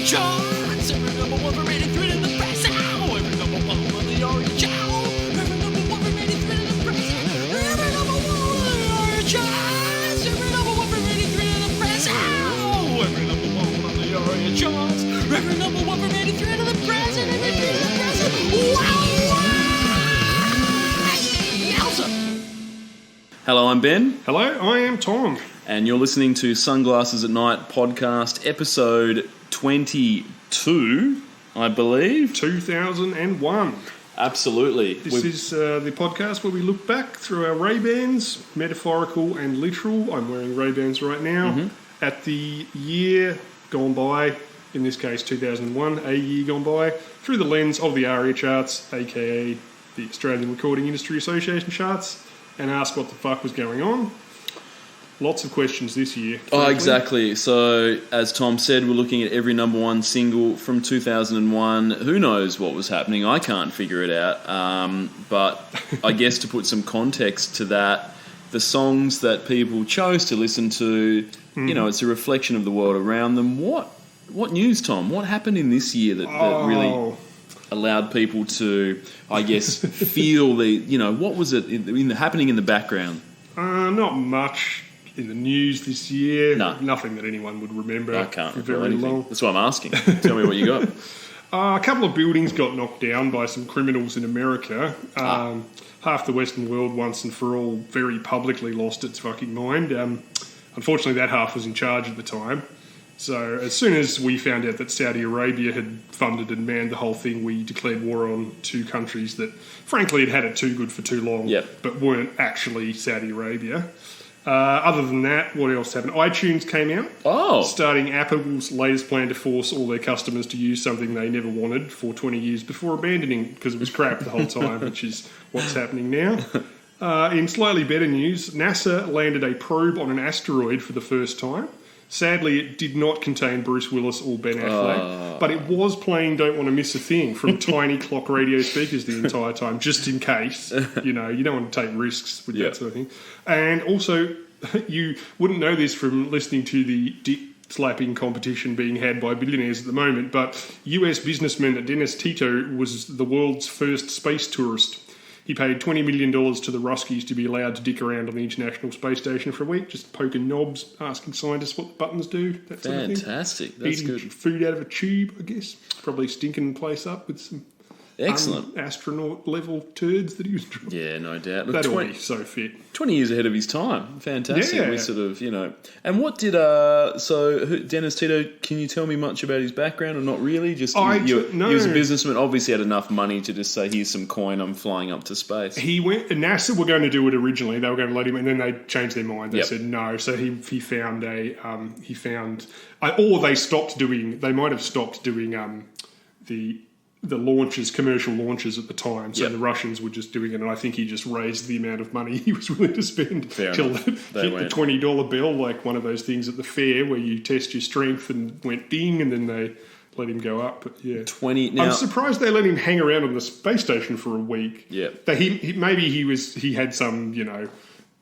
charts. Every number one for rated thread in the press. Ow! Every number one on the orange owl. Every number one for rated thread in the press. Every number one on the orange charts. Every number one for rated thread in the press. Ow! Every number one on the orange charts. Every number one for rated thread in the press. And every thread in the press. Wow! Yowza! Hello, I'm Ben. Hello, I am Tom. And you're listening to Sunglasses at Night podcast, episode 22, I believe. 2001. Absolutely. This is the podcast where we look back through our Ray-Bans, metaphorical and literal. I'm wearing Ray-Bans right now. At the year gone by, in this case 2001, a year gone by, through the lens of the ARIA charts, aka the Australian Recording Industry Association charts, and ask what the fuck was going on. Lots of questions this year. Frankly. Oh, exactly. So, as Tom said, we're looking at every number one single from 2001. Who knows what was happening? I can't figure it out. But I guess to put some context to that, the songs that people chose to listen to, you know, it's a reflection of the world around them. What news, Tom? What happened in this year that really allowed people to, I guess, feel the, you know, what was it happening in the background? Not much in the news this year. No. Nothing that anyone would remember. I can't for recall very anything. long. That's what I'm asking. Tell me what you got. A couple of buildings got knocked down by some criminals in America. Half the Western world, once and for all, very publicly lost its fucking mind. Unfortunately, that half was in charge at the time. So as soon as we found out that Saudi Arabia had funded and manned the whole thing, we declared war on two countries that, frankly, had it too good for too long, but weren't actually Saudi Arabia. Other than that, what else happened? iTunes came out, starting Apple's latest plan to force all their customers to use something they never wanted for 20 years before abandoning it because it was crap the whole time, which is what's happening now. In slightly better news, NASA landed a probe on an asteroid for the first time. Sadly, it did not contain Bruce Willis or Ben Affleck, but it was playing Don't Want to Miss a Thing from tiny clock radio speakers the entire time, just in case. You know, you don't want to take risks with that sort of thing. And also, you wouldn't know this from listening to the dick slapping competition being had by billionaires at the moment, but US businessman Dennis Tito was the world's first space tourist. He paid $20 million to the Ruskies to be allowed to dick around on the International Space Station for a week, just poking knobs, asking scientists what the buttons do, that sort of thing. Fantastic. That's eating good. Food out of a tube, I guess. Probably stinking the place up with some astronaut-level turds that he was drinking. Yeah, no doubt. Look, That'll be so fit. 20 years ahead of his time. Fantastic. Yeah. We sort of, you know... And what did... Dennis Tito, can you tell me much about his background or not really? Just No. He was a businessman, obviously had enough money to just say, here's some coin, I'm flying up to space. He went... NASA were going to do it originally. They were going to let him... And then they changed their mind. They said no. So he found a... or they stopped doing... They might have stopped doing the launches, commercial launches at the time. So the Russians were just doing it, and I think he just raised the amount of money he was willing to spend till hit the $20 bill, like one of those things at the fair where you test your strength and went ding, and then they let him go up. But yeah, 20. Now, I'm surprised they let him hang around on the space station for a week. Yeah, he had some, you know,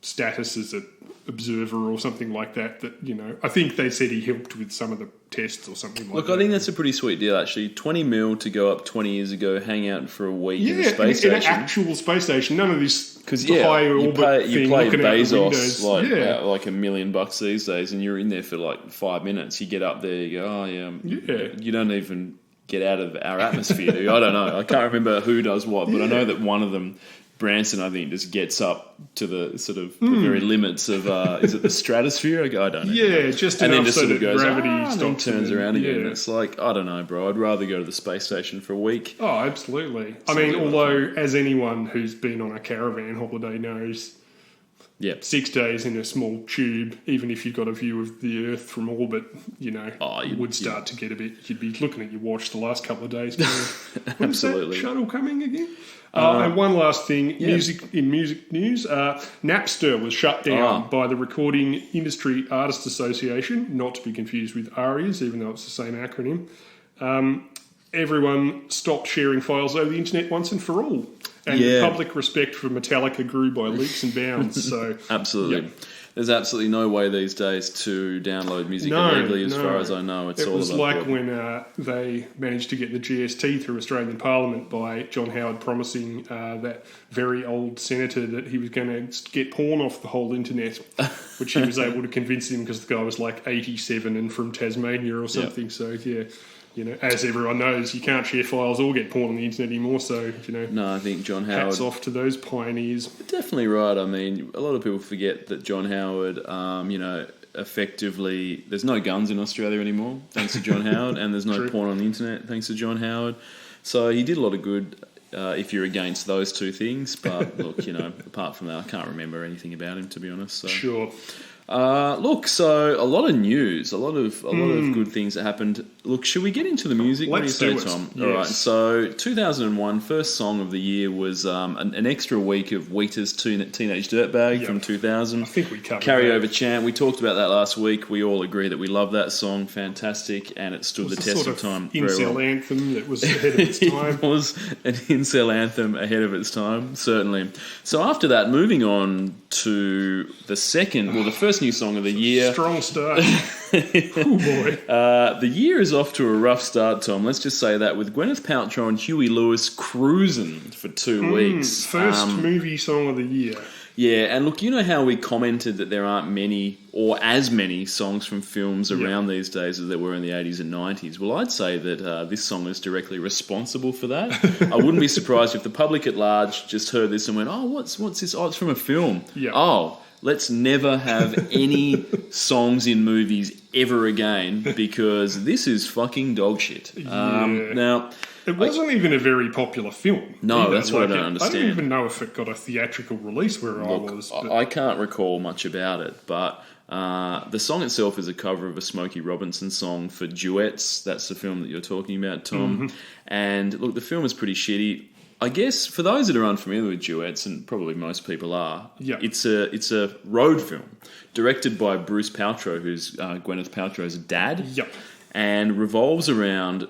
status as an observer or something like that. That, you know, I think they said he helped with some of the tests or something like that. Look, I think that's a pretty sweet deal, actually. 20 mil to go up 20 years ago, hang out for a week in a space station. In an actual space station. None of this high orbit thing. You play Bezos like $1 million these days, and you're in there for like 5 minutes. You get up there, you go, you don't even get out of our atmosphere, do you? I don't know. I can't remember who does what, but I know that one of them, Branson, I think, just gets up to the sort of the very limits of, is it the stratosphere? I don't know. Yeah, just and enough then just so sort of that goes, gravity and then stops turns and around again. It's like, I don't know, bro. I'd rather go to the space station for a week. Oh, absolutely. I mean, although, as anyone who's been on a caravan holiday knows, 6 days in a small tube, even if you've got a view of the Earth from orbit, you know, you would start to get a bit... You'd be looking at your watch the last couple of days. Absolutely. That shuttle coming again? And one last thing, music news. Napster was shut down by the Recording Industry Artists Association, not to be confused with ARIAs, even though it's the same acronym. Everyone stopped sharing files over the internet once and for all. And public respect for Metallica grew by leaps and bounds. So absolutely. There's absolutely no way these days to download music illegally, as far as I know. It's all It was about like when they managed to get the GST through Australian Parliament by John Howard promising that very old senator that he was going to get porn off the whole internet, which he was able to convince him because the guy was like 87 and from Tasmania or something. Yep. So, yeah. You know, as everyone knows, you can't share files or get porn on the internet anymore. So, you know, No, I think John Howard... hats off to those pioneers. Definitely right. I mean, a lot of people forget that John Howard, effectively... There's no guns in Australia anymore, thanks to John Howard, and there's no True. porn on the internet, thanks to John Howard. So he did a lot of good if you're against those two things. But, look, apart from that, I can't remember anything about him, to be honest. So. Sure. So a lot of news, a lot of good things that happened. Look, should we get into the music? Let's what do you do say, it. Tom? Yes. All right. So 2001, first song of the year was an extra week of Wheater's Teenage Dirtbag from 2000. I think we covered Carryover that. Chant. We talked about that last week. We all agree that we love that song. Fantastic, and it stood the It was test a of sort time of very incel well. anthem that was ahead of its time. It was an incel anthem ahead of its time, certainly. So after that, moving on to the first new song of the year. Strong start. Oh boy. The year is off to a rough start, Tom. Let's just say that, with Gwyneth Paltrow and Huey Lewis cruising for 2 weeks. First movie song of the year. Yeah, and look, you know how we commented that there aren't many or as many songs from films around these days as there were in the 80s and 90s. Well, I'd say that this song is directly responsible for that. I wouldn't be surprised if the public at large just heard this and went, oh, what's this? Oh, it's from a film. Yeah. Oh, let's never have any songs in movies ever again because this is fucking dog shit. Now... It wasn't even a very popular film. No, either. that's what I don't I understand. don't even know if it got a theatrical release where I was. But I can't recall much about it, but the song itself is a cover of a Smokey Robinson song for Duets. That's the film that you're talking about, Tom. Mm-hmm. And look, the film is pretty shitty. I guess for those that are unfamiliar with Duets, and probably most people are, it's a road film directed by Bruce Paltrow, who's Gwyneth Paltrow's dad. Yep. And revolves around the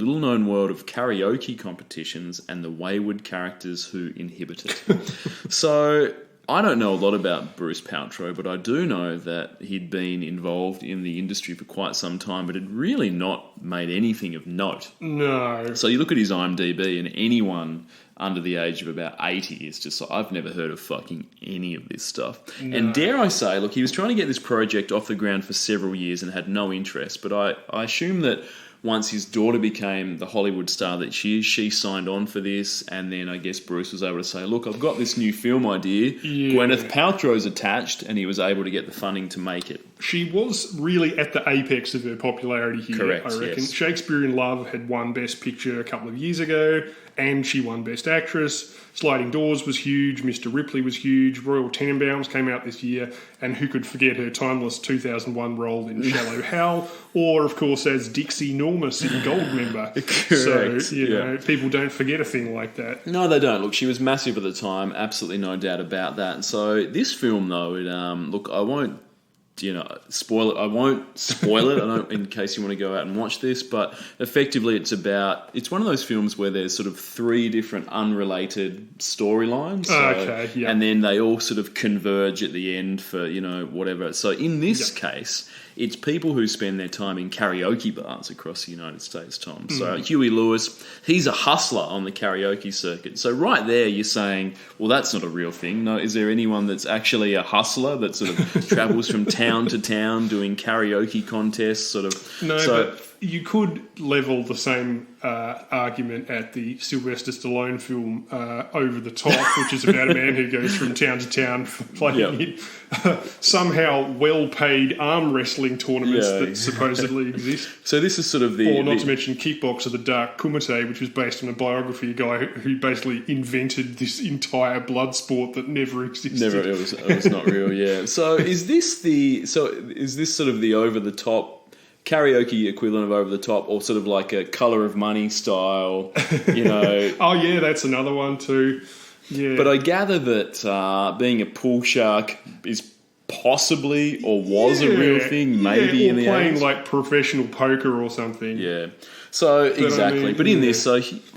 little-known world of karaoke competitions and the wayward characters who inhabit it. So, I don't know a lot about Bruce Paltrow, but I do know that he'd been involved in the industry for quite some time, but had really not made anything of note. No. So you look at his IMDb, and anyone under the age of about 80 is just like, I've never heard of fucking any of this stuff. No. And dare I say, look, he was trying to get this project off the ground for several years and had no interest, but I assume that once his daughter became the Hollywood star that she signed on for this, and then I guess Bruce was able to say, look, I've got this new film idea. Yeah. Gwyneth Paltrow's attached, and he was able to get the funding to make it. She was really at the apex of her popularity here, correct, I reckon. Yes. Shakespeare in Love had won Best Picture a couple of years ago, and she won Best Actress. Sliding Doors was huge, Mr. Ripley was huge, Royal Tenenbaums came out this year, and who could forget her timeless 2001 role in Shallow Hal, or, of course, as Dixie Normus in Goldmember. Correct. So, you know, people don't forget a thing like that. No, they don't. Look, she was massive at the time, absolutely no doubt about that. So this film, though, look, I won't spoil it. I won't spoil it in case you want to go out and watch this, but effectively it's one of those films where there's sort of three different unrelated storylines. Okay, yeah. And then they all sort of converge at the end for, whatever. So in this case, it's people who spend their time in karaoke bars across the United States, Tom. So Huey Lewis, he's a hustler on the karaoke circuit. So right there you're saying, well, that's not a real thing. No, is there anyone that's actually a hustler that sort of travels from town to town doing karaoke contests? Sort of. No, but you could level the same argument at the Sylvester Stallone film Over the Top, which is about a man who goes from town to town playing in somehow well-paid arm wrestling tournaments that supposedly exist. So this is sort of Or not to mention Kickboxer, the Dark Kumite, which was based on a biography of a guy who basically invented this entire blood sport that never existed. It was not real, yeah. So is this sort of the over-the-top karaoke equivalent of Over the Top, or sort of like a Colour of Money style, Oh yeah, that's another one too. Yeah. But I gather that being a pool shark is possibly or was a real thing, maybe or in the playing 80s. like professional poker or something. Yeah. So, exactly. I mean, but in this,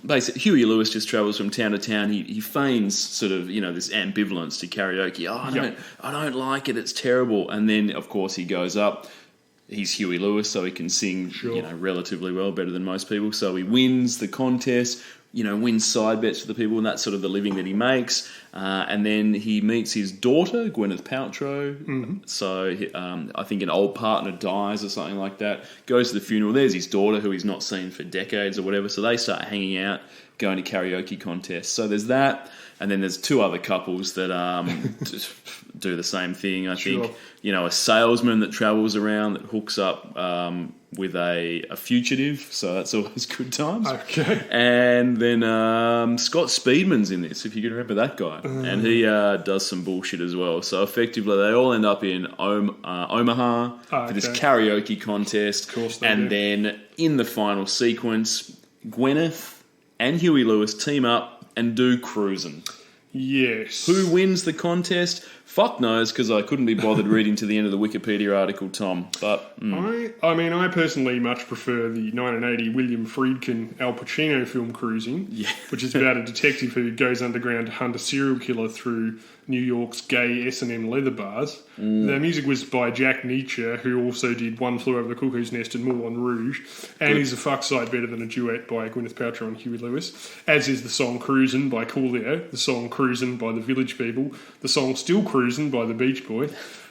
basically, Huey Lewis just travels from town to town. He feigns sort of, this ambivalence to karaoke. Oh, I don't like it. It's terrible. And then, of course, he goes up. He's Huey Lewis, so he can sing, relatively well, better than most people. So he wins the contest, wins side bets for the people, and that's sort of the living that he makes. And then he meets his daughter, Gwyneth Paltrow. Mm-hmm. So I think an old partner dies or something like that. Goes to the funeral. There's his daughter, who he's not seen for decades or whatever. So they start hanging out, going to karaoke contests. So there's that. And then there's two other couples that do the same thing. I think, a salesman that travels around that hooks up with a fugitive. So that's always good times. Okay. And then Scott Speedman's in this, if you can remember that guy. And he does some bullshit as well. So effectively, they all end up in Omaha for this karaoke contest. Of course they and do. Then in the final sequence, Gwyneth and Huey Lewis team up and do Cruisin'. Yes. Who wins the contest? Fuck knows, because I couldn't be bothered reading to the end of the Wikipedia article, Tom. But I personally much prefer the 1980 William Friedkin Al Pacino film Cruising, which is about a detective who goes underground to hunt a serial killer through New York's gay S&M leather bars. The music was by Jack Nietzsche, who also did One Flew Over the Cuckoo's Nest and Moulin Rouge, and is a fuck sight better than a duet by Gwyneth Paltrow and Huey Lewis, as is the song Cruisin' by Coolio, the song Cruisin' by the Village People, the song Still Cruisin' by the Beach Boy.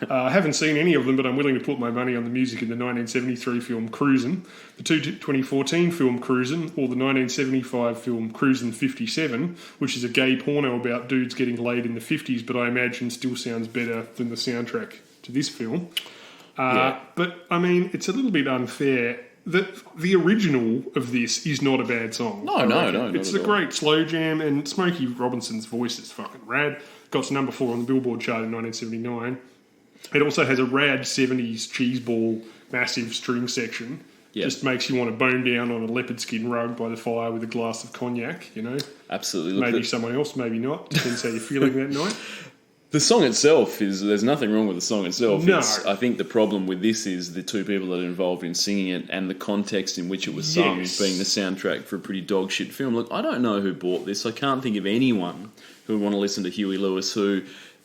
I haven't seen any of them, but I'm willing to put my money on the music in the 1973 film Cruisin', the 2014 film Cruisin', or the 1975 film Cruisin' 57, which is a gay porno about dudes getting laid in the 50s, but I imagine still sounds better than the soundtrack to this film. But, I mean, it's a little bit unfair. The original of this is not a bad song. No. It's a great slow jam, and Smokey Robinson's voice is fucking rad. Got to number 4 on the Billboard chart in 1979. It also has a rad 70s cheeseball massive string section. Yep. Just makes you want to bone down on a leopard skin rug by the fire with a glass of cognac, Absolutely. Maybe someone else, maybe not. Depends how you're feeling that night. The song itself there's nothing wrong with the song itself. No. I think the problem with this is the two people that are involved in singing it and the context in which it was sung being the soundtrack for a pretty dog shit film. Look, I don't know who bought this. I can't think of anyone who would want to listen to Huey Lewis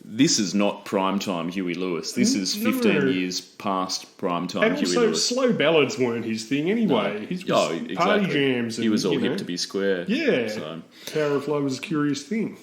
this is not primetime Huey Lewis. This is 15 years past primetime Huey Lewis. Slow ballads weren't his thing anyway. No. His was party jams. He was all hip to be square. Yeah. So. Power of Love was a curious thing.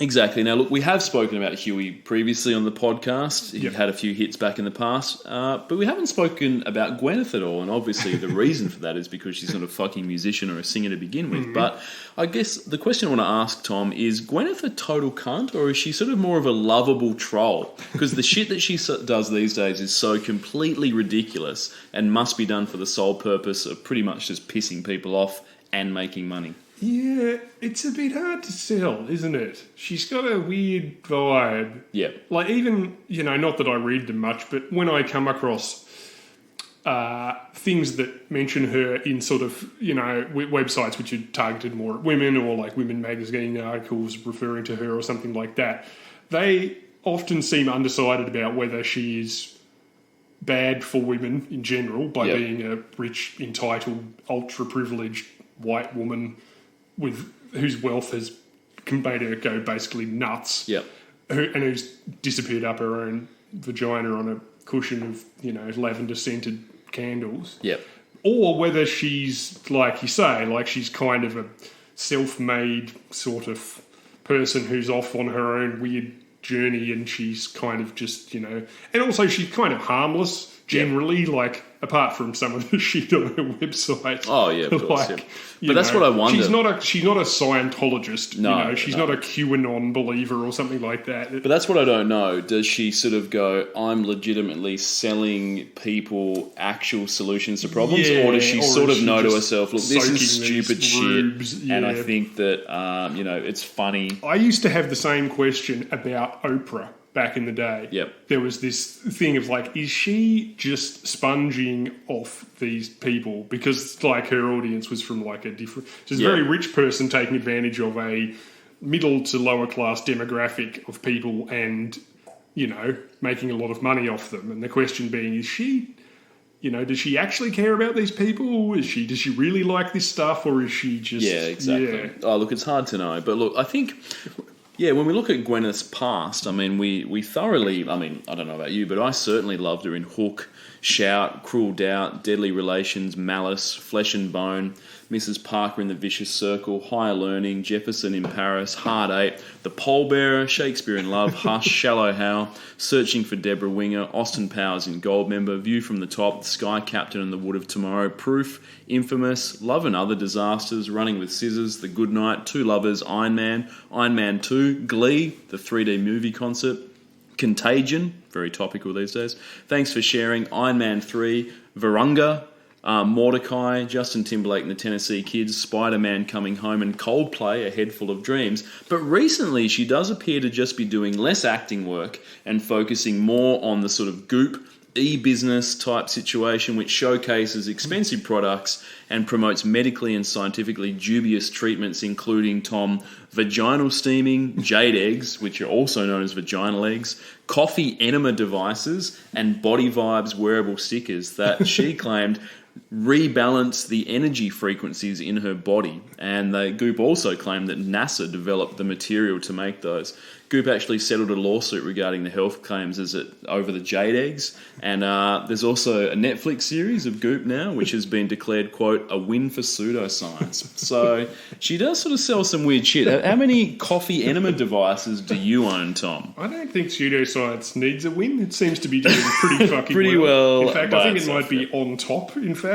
Exactly. Now, look, we have spoken about Huey previously on the podcast. He had a few hits back in the past, but we haven't spoken about Gwyneth at all, and obviously the reason for that is because she's not a fucking musician or a singer to begin with. But I guess the question I want to ask, Tom, is Gwyneth a total cunt, or is she sort of more of a lovable troll? Because the shit that she does these days is so completely ridiculous and must be done for the sole purpose of pretty much just pissing people off and making money. Yeah, it's a bit hard to sell, isn't it? She's got a weird vibe. Yeah. Like, even, not that I read them much, but when I come across things that mention her in sort of, websites which are targeted more at women, or like women magazine articles referring to her or something like that, they often seem undecided about whether she is bad for women in general by being a rich, entitled, ultra-privileged white woman whose wealth has made her go basically nuts. Yep. And who's disappeared up her own vagina on a cushion of, lavender-scented candles. Yep. Or whether she's, like you say, like she's kind of a self-made sort of person who's off on her own weird journey, and she's kind of just, and also she's kind of harmless generally, like, apart from some of the shit on her website. Oh, yeah, of course, like, But that's what I wonder. She's not a Scientologist, she's not a QAnon believer or something like that. But that's what I don't know. Does she sort of go, I'm legitimately selling people actual solutions to problems? Or does she sort of know to herself, look, this is stupid shit, and I think that, it's funny. I used to have the same question about Oprah back in the day. Yep. There was this thing of like, is she just sponging off these people? Because like her audience was from like a different, just a very rich person taking advantage of a middle to lower class demographic of people, and making a lot of money off them. And the question being, is she, does she actually care about these people? Does she really like this stuff, or is she just... Yeah, exactly. Yeah. Oh, look, it's hard to know. But look, I think... Yeah, when we look at Gwyneth's past, I mean, we thoroughly... I mean, I don't know about you, but I certainly loved her in Hook, Shout, Cruel Doubt, Deadly Relations, Malice, Flesh and Bone, Mrs. Parker in the Vicious Circle, Higher Learning, Jefferson in Paris, Hard Eight, The Pallbearer, Shakespeare in Love, Hush, Shallow Hal, Searching for Deborah Winger, Austin Powers in Goldmember, View from the Top, The Sky Captain and the Wood of Tomorrow, Proof, Infamous, Love and Other Disasters, Running with Scissors, The Good Night, Two Lovers, Iron Man 2, Glee, the 3D movie concert, Contagion, very topical these days, Thanks for Sharing, Iron Man 3, Virunga, Mordecai, Justin Timberlake and the Tennessee Kids, Spider-Man Coming Home, and Coldplay, A Head Full of Dreams. But recently she does appear to just be doing less acting work and focusing more on the sort of goop, e-business type situation which showcases expensive products and promotes medically and scientifically dubious treatments, including, Tom, vaginal steaming, jade eggs, which are also known as vaginal eggs, coffee enema devices, and Body Vibes wearable stickers that she claimed rebalance the energy frequencies in her body. And Goop also claimed that NASA developed the material to make those. Goop actually settled a lawsuit regarding the health claims over the jade eggs. And there's also a Netflix series of Goop now, which has been declared, quote, a win for pseudoscience. So she does sort of sell some weird shit. How many coffee enema devices do you own, Tom? I don't think pseudoscience needs a win. It seems to be doing pretty fucking Pretty well. In fact, I think it might be on top, in fact.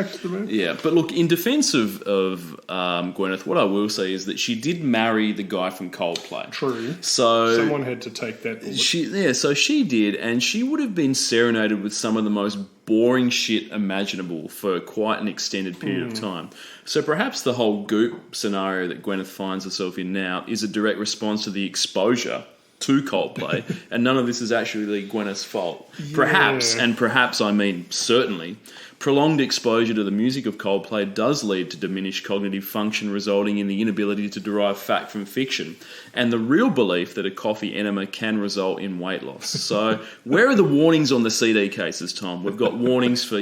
Yeah, but look, in defence of Gwyneth, what I will say is that she did marry the guy from Coldplay. True. So someone had to take that bullet. So she did, and she would have been serenaded with some of the most boring shit imaginable for quite an extended period of time. So perhaps the whole Goop scenario that Gwyneth finds herself in now is a direct response to the exposure to Coldplay, and none of this is actually Gwyneth's fault. Yeah. Perhaps I mean certainly, prolonged exposure to the music of Coldplay does lead to diminished cognitive function, resulting in the inability to derive fact from fiction, and the real belief that a coffee enema can result in weight loss. So where are the warnings on the CD cases, Tom? We've got warnings for,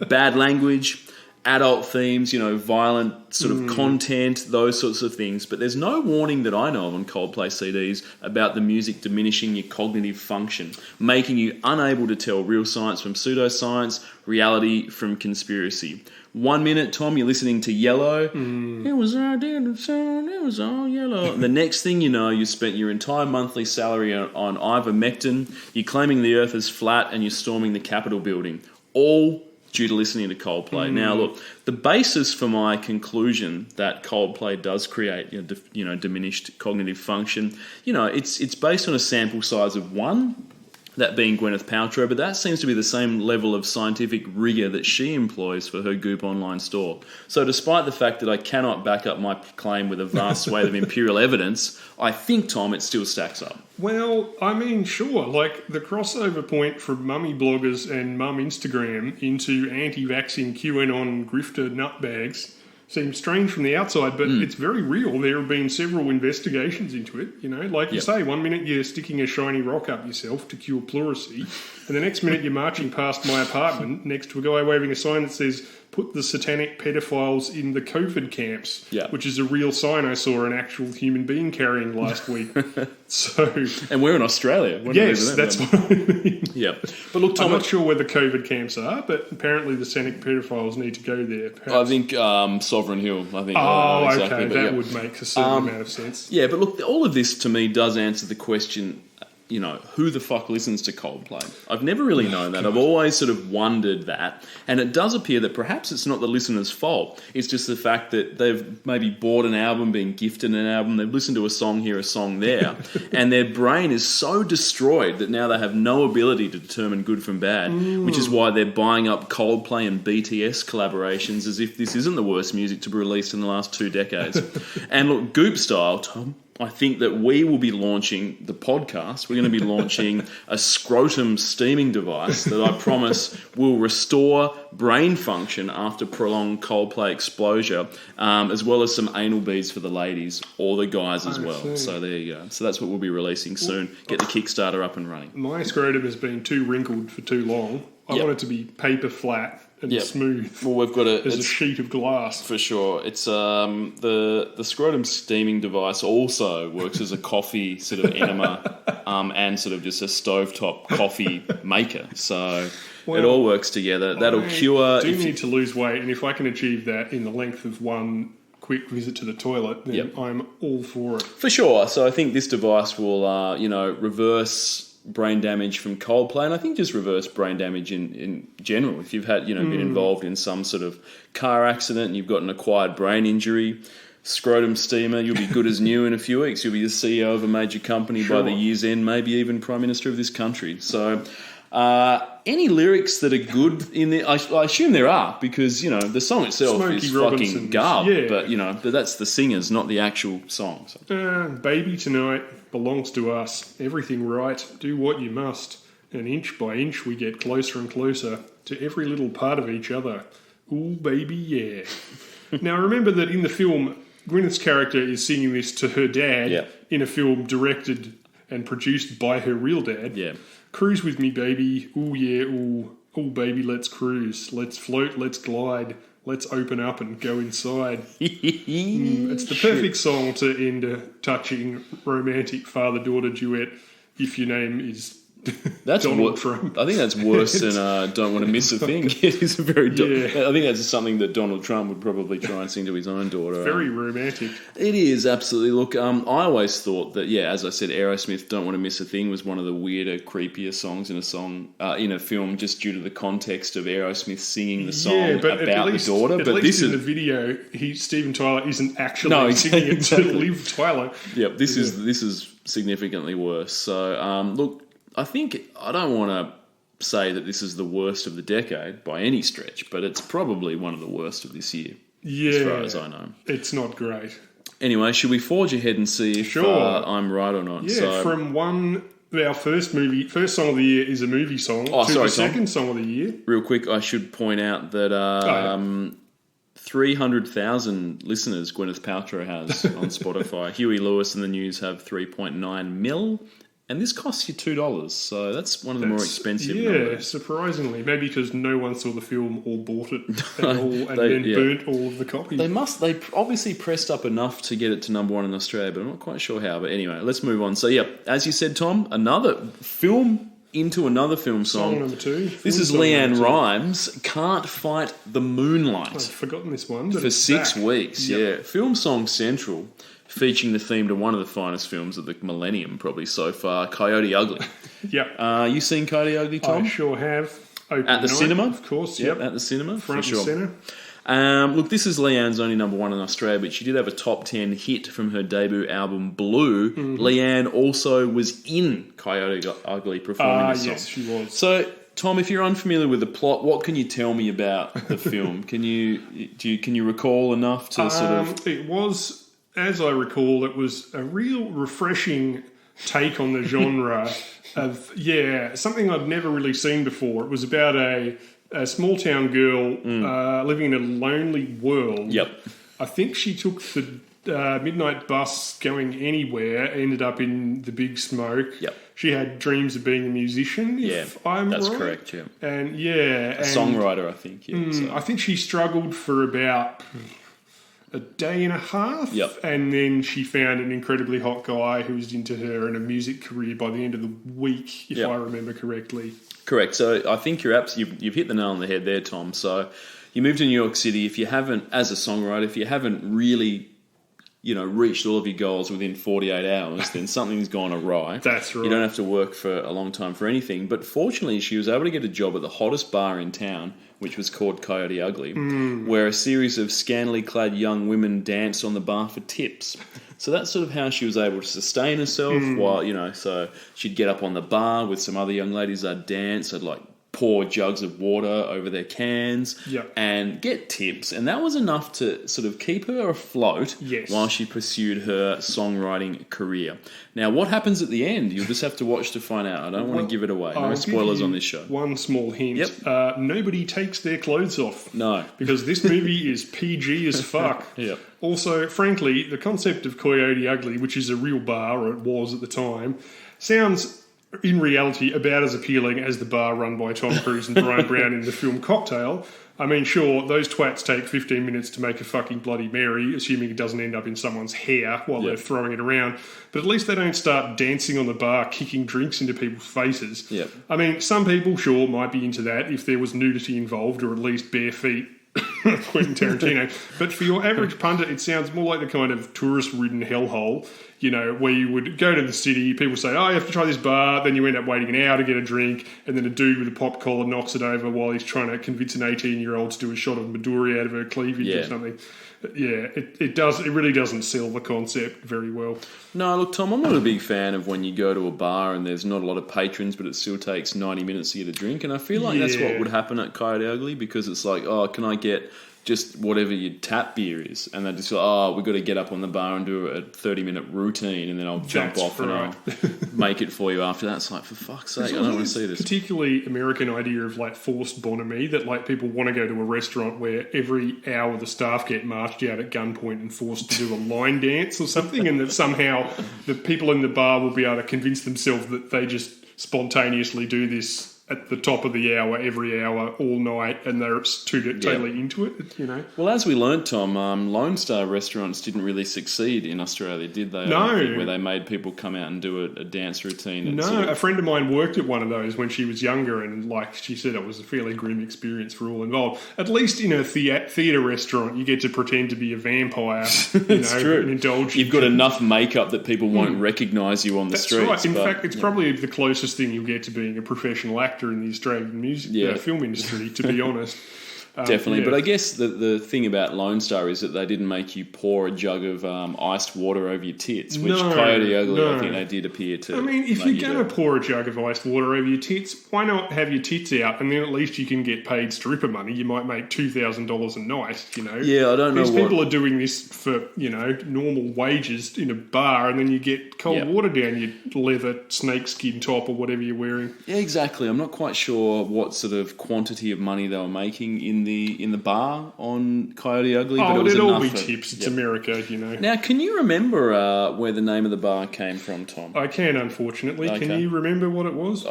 bad language, adult themes, violent sort of content, those sorts of things. But there's no warning that I know of on Coldplay CDs about the music diminishing your cognitive function, making you unable to tell real science from pseudoscience, reality from conspiracy. 1 minute, Tom, you're listening to Yellow. It was all yellow. The next thing you know, you spent your entire monthly salary on ivermectin, you're claiming the earth is flat, and you're storming the Capitol building. All due to listening to Coldplay. Now, look, the basis for my conclusion that Coldplay does create, diminished cognitive function, it's based on a sample size of 1, that being Gwyneth Paltrow, but that seems to be the same level of scientific rigour that she employs for her Goop online store. So despite the fact that I cannot back up my claim with a vast swathe of imperial evidence, I think, Tom, it still stacks up. Well, I mean, sure. Like, the crossover point from mummy bloggers and mum Instagram into anti-vaccine QAnon grifter nutbags seems strange from the outside, but it's very real. There have been several investigations into it. Like you say, 1 minute you're sticking a shiny rock up yourself to cure pleurisy, and the next minute you're marching past my apartment next to a guy waving a sign that says, put the satanic pedophiles in the COVID camps, which is a real sign I saw an actual human being carrying last week. And we're in Australia. Yes, that's what I mean. Yeah. But look, Tom, I'm not sure where the COVID camps are, but apparently the satanic pedophiles need to go there. Perhaps. I think Sovereign Hill. I think. Oh, exactly, okay. That would make a certain amount of sense. Yeah, but look, all of this to me does answer the question, who the fuck listens to Coldplay? I've never really known that. I've always sort of wondered that. And it does appear that perhaps it's not the listener's fault. It's just the fact that they've maybe bought an album, been gifted an album, they've listened to a song here, a song there, and their brain is so destroyed that now they have no ability to determine good from bad, which is why they're buying up Coldplay and BTS collaborations as if this isn't the worst music to be released in the last 2 decades. And look, Goop style, Tom, I think that we will be launching the podcast. We're going to be launching a scrotum steaming device that I promise will restore brain function after prolonged Coldplay exposure, as well as some anal beads for the ladies or the guys as well. See. So there you go. So that's what we'll be releasing soon. Get the Kickstarter up and running. My scrotum has been too wrinkled for too long. I want it to be paper flat and smooth. Well, we've got As a sheet of glass. for sure. It's the scrotum steaming device also works as a coffee sort of enema, and sort of just a stovetop coffee maker. So it all works together. That'll cure. I do need to lose weight, and if I can achieve that in the length of one quick visit to the toilet, then I'm all for it. For sure. So I think this device will, reverse brain damage from Coldplay, and I think just reverse brain damage in general. If you've had, been involved in some sort of car accident and you've got an acquired brain injury, scrotum steamer, you'll be good as new in a few weeks. You'll be the CEO of a major company by the year's end, maybe even Prime Minister of this country. So any lyrics that are good in there? I assume there are, because, the song itself Smokey is Robinson's, fucking garb, but that's the singers, not the actual song. So. Baby tonight belongs to us. Everything right, do what you must. And inch by inch we get closer and closer to every little part of each other. Ooh, baby, yeah. Now, remember that in the film, Gwyneth's character is singing this to her dad in a film directed and produced by her real dad. Yeah. Cruise with me, baby. Ooh, yeah, ooh. Ooh, baby, let's cruise. Let's float, let's glide. Let's open up and go inside. It's the perfect song to end a touching, romantic father-daughter duet if your name is Donald Trump. I think that's worse than Don't Want to Miss a Thing. It is a very... I think that's something that Donald Trump would probably try and sing to his own daughter. Very romantic. It is, absolutely. Look, I always thought that, as I said, Aerosmith, Don't Want to Miss a Thing was one of the weirder, creepier songs in a film, just due to the context of Aerosmith singing the song about the daughter. But this in the video, Steven Tyler isn't actually singing it to Liv Tyler. Yep, this is significantly worse. So, look, I don't want to say that this is the worst of the decade by any stretch, but it's probably one of the worst of this year, as far as I know. It's not great. Anyway, should we forge ahead and see if I'm right or not? Yeah, from our first song of the year is a movie song, the second song of the year. Real quick, I should point out that 300,000 listeners Gwyneth Paltrow has on Spotify. Huey Lewis and the News have 3.9 mil. And this costs you $2, so that's one of the more expensive numbers. Surprisingly. Maybe because no one saw the film or bought it and then burnt all of the copies. They obviously pressed up enough to get it to number one in Australia, but I'm not quite sure how. But anyway, let's move on. So, as you said, Tom, another film into another film song. Song number 2. This is Leanne Rimes, Can't Fight the Moonlight. I've forgotten this one. But for 6 weeks, Film Song Central, featuring the theme to one of the finest films of the millennium, probably so far, Coyote Ugly. Yep. You seen Coyote Ugly, Tom? I sure have. At the cinema? Of course, yep. At the cinema, front for and sure. centre. Look, this is Leanne's only number one in Australia, but she did have a top 10 hit from her debut album, Blue. Mm-hmm. Leanne also was in Coyote Ugly performing the song. Yes, she was. So, Tom, if you're unfamiliar with the plot, what can you tell me about the film? Can you recall enough to sort of... It was... As I recall, it was a real refreshing take on the genre of, something I'd never really seen before. It was about a small town girl living in a lonely world. Yep. I think she took the midnight bus going anywhere, ended up in the Big Smoke. Yep. She had dreams of being a musician, if I'm right. That's correct, yeah. And, a songwriter, I think, I think she struggled for about... a day and a half, and then she found an incredibly hot guy who was into her and a music career by the end of the week, if I remember correctly. Correct. So I think you've hit the nail on the head there, Tom. So you moved to New York City. If you haven't, as a songwriter, if you haven't really, reached all of your goals within 48 hours, then something's gone awry. That's right. You don't have to work for a long time for anything. But fortunately, she was able to get a job at the hottest bar in town, which was called Coyote Ugly, where a series of scantily clad young women danced on the bar for tips. So that's sort of how she was able to sustain herself while, so she'd get up on the bar with some other young ladies, they'd dance, they'd pour jugs of water over their cans Yep. and get tips. And that was enough to sort of keep her afloat Yes. while she pursued her songwriting career. Now, what happens at the end? You'll just have to watch to find out. I don't want to give it away. No I'll spoilers give you on this show. One small hint. Yep. Nobody takes their clothes off. No. Because this movie is PG as fuck. Yep. Also, frankly, the concept of Coyote Ugly, which is a real bar, or it was at the time, sounds in reality about as appealing as the bar run by Tom Cruise and Brian Brown in the film Cocktail. I mean, sure, those twats take 15 minutes to make a fucking Bloody Mary, assuming it doesn't end up in someone's hair while they're throwing it around. But at least they don't start dancing on the bar, kicking drinks into people's faces. Yep. I mean, some people, sure, might be into that if there was nudity involved, or at least bare feet. Quentin Tarantino. But for your average punter, it sounds more like the kind of tourist-ridden hellhole, you know, where you would go to the city, people say, oh, you have to try this bar, then you end up waiting an hour to get a drink, and then a dude with a pop collar knocks it over while he's trying to convince an 18-year-old to do a shot of Midori out of her cleavage or something. Yeah, it really doesn't sell the concept very well. No, look, Tom, I'm not a big fan of when you go to a bar and there's not a lot of patrons, but it still takes 90 minutes to get a drink. And I feel like that's what would happen at Coyote Ugly, because it's like, oh, can I get just whatever your tap beer is? And they just go, oh, we've got to get up on the bar and do a 30-minute routine, and then I'll jump off and I'll make it for you after that. It's like, for fuck's sake, I don't want to see this. Particularly American idea of like forced bonhomie, that like people want to go to a restaurant where every hour the staff get marched out at gunpoint and forced to do a line dance or something, and that somehow the people in the bar will be able to convince themselves that they just spontaneously do this at the top of the hour, every hour, all night, and they're totally into it, you know. Well, as we learnt, Tom, Lone Star restaurants didn't really succeed in Australia, did they? No. I don't think, where they made people come out and do a dance routine. And No, a friend of mine worked at one of those when she was younger, and like she said, it was a fairly grim experience for all involved. At least in a theatre restaurant, you get to pretend to be a vampire, you know, true. and indulge. You've got enough makeup that people won't recognise you on the streets. That's right. In fact, it's probably the closest thing you'll get to being a professional actor in the Australian music film industry, to be honest. Definitely, but I guess the thing about Lone Star is that they didn't make you pour a jug of iced water over your tits, which Coyote Ugly, I think they did appear to. I mean, if you're going to pour a jug of iced water over your tits, why not have your tits out, and then at least you can get paid stripper money. You might make $2,000 a night, you know. Yeah, I don't know. These people are doing this for, you know, normal wages in a bar, and then you get cold water down your leather snakeskin top or whatever you're wearing. Yeah, exactly. I'm not quite sure what sort of quantity of money they were making in the bar on Coyote Ugly, but it was it'd enough. all be tips. It's America, you know. Now, can you remember where the name of the bar came from, Tom? I can, unfortunately. Okay. Can you remember what it was?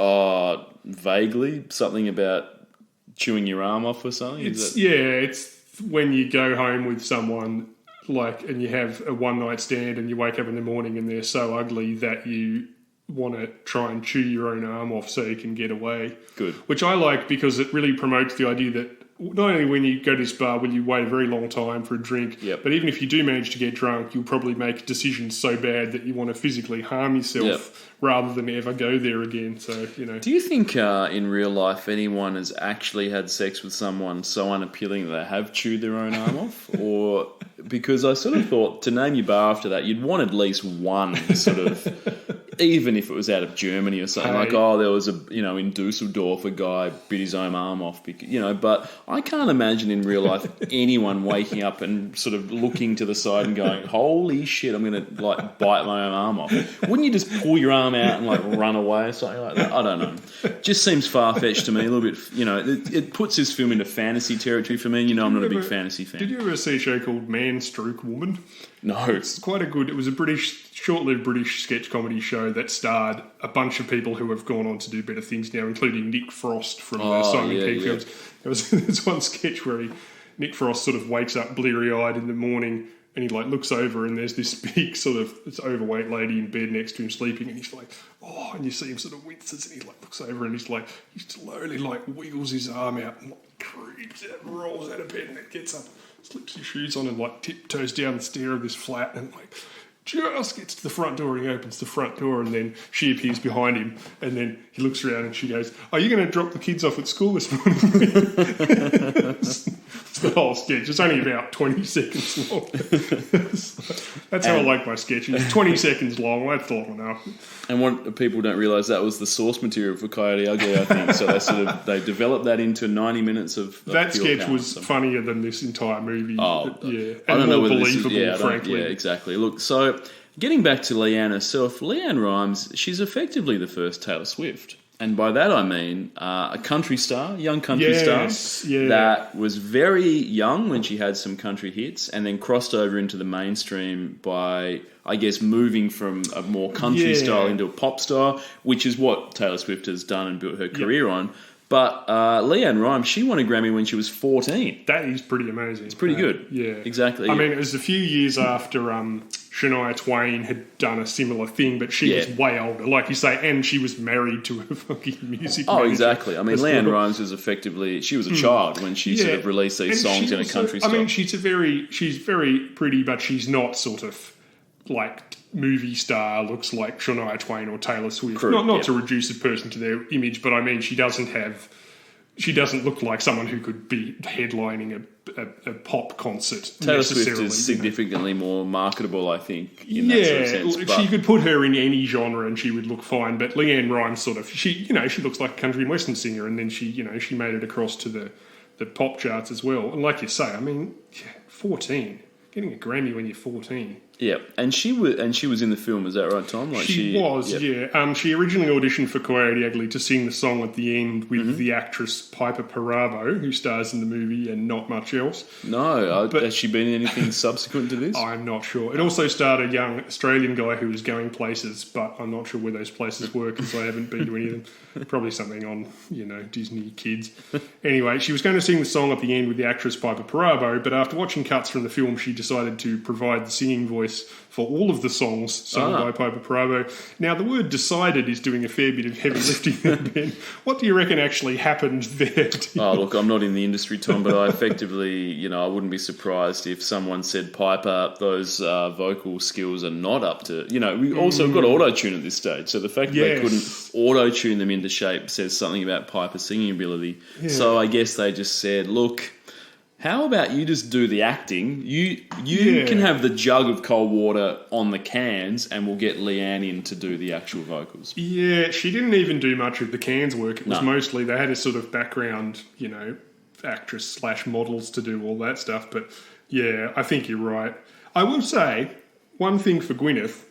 Vaguely. Something about chewing your arm off or something? It's when you go home with someone, like, and you have a one-night stand and you wake up in the morning and they're so ugly that you want to try and chew your own arm off so you can get away. Good. Which I like because it really promotes the idea that not only when you go to this bar will you wait a very long time for a drink, but even if you do manage to get drunk, you'll probably make decisions so bad that you want to physically harm yourself rather than ever go there again. So, you know. Do you think in real life anyone has actually had sex with someone so unappealing that they have chewed their own arm off? Or because I sort of thought to name your bar after that, you'd want at least one sort of, even if it was out of Germany or something, like, there was in Dusseldorf, a guy bit his own arm off, because, but I can't imagine in real life anyone waking up and sort of looking to the side and going, holy shit, I'm going to like bite my own arm off. Wouldn't you just pull your arm out and like run away or something like that? I don't know. Just seems far-fetched to me, a little bit, it puts this film into fantasy territory for me. I'm not a big fantasy fan. Did you ever see a show called Man Stroke Woman? No. It's quite it was a short-lived British sketch comedy show that starred a bunch of people who have gone on to do better things now, including Nick Frost from Simon Pegg films. There's one sketch where Nick Frost sort of wakes up bleary-eyed in the morning and he like looks over and there's this big sort of overweight lady in bed next to him sleeping, and he's like, and you see him sort of winces and he like looks over and he slowly like wiggles his arm out and like creeps out, rolls out of bed, and then gets up, slips his shoes on and like tiptoes down the stair of this flat and like just gets to the front door, and he opens the front door, and then she appears behind him, and then he looks around and she goes, are you going to drop the kids off at school this morning? It's the whole sketch. It's only about 20 seconds long. That's how I like my sketches. 20 seconds long, that's long enough. And what people don't realise, that was the source material for Coyote Ugly, I think. So they developed that into 90 minutes of that pure sketch power, was funnier than this entire movie. Oh, yeah, I don't know more whether believable, this is, frankly. Yeah, exactly. Look, so getting back to Leanne herself, Leanne Rimes, she's effectively the first Taylor Swift. And by that I mean a country star, young country star, that was very young when she had some country hits and then crossed over into the mainstream by, I guess, moving from a more country style into a pop star, which is what Taylor Swift has done and built her career on. But Leanne Rimes, she won a Grammy when she was 14. That is pretty amazing. It's pretty good. Yeah. Exactly. I mean, it was a few years after Shania Twain had done a similar thing, but she was way older, like you say, and she was married to a fucking music manager. Exactly. I mean, Leanne Rimes was effectively, she was a child when she sort of released these songs in a country style. I mean, she's very pretty, but she's not sort of like movie star, looks like Shania Twain or Taylor Swift. Not to reduce a person to their image, but I mean, she doesn't look like someone who could be headlining a pop concert. Taylor Swift is significantly more marketable, I think, in that sort of sense. She could put her in any genre and she would look fine. But Leanne Rimes sort of, she looks like a country and western singer, and then she made it across to the pop charts as well. And like you say, I mean, 14, getting a Grammy when you're 14. Yeah, and she was in the film. Is that right, Tom? Like she was. She originally auditioned for Coyote Ugly to sing the song at the end with the actress Piper Perabo, who stars in the movie, and not much else. No, has she been in anything subsequent to this? I'm not sure. It also starred a young Australian guy who was going places, but I'm not sure where those places were because I haven't been to any of them. Probably something on, Disney Kids. Anyway, she was going to sing the song at the end with the actress Piper Perabo, but after watching cuts from the film, she decided to provide the singing voice for all of the songs sung by Piper Perabo. Now, the word decided is doing a fair bit of heavy lifting there, Ben. What do you reckon actually happened there? Look, I'm not in the industry, Tom, but I effectively, I wouldn't be surprised if someone said, Piper, those vocal skills are not up to... we also got auto-tune at this stage, so the fact that they couldn't auto-tune them into shape says something about Piper's singing ability. Yeah. So I guess they just said, look... How about you just do the acting? You can have the jug of cold water on the cans and we'll get Leanne in to do the actual vocals. Yeah, she didn't even do much of the cans work. It was mostly, they had a sort of background, actress / models to do all that stuff. But yeah, I think you're right. I will say, one thing for Gwyneth,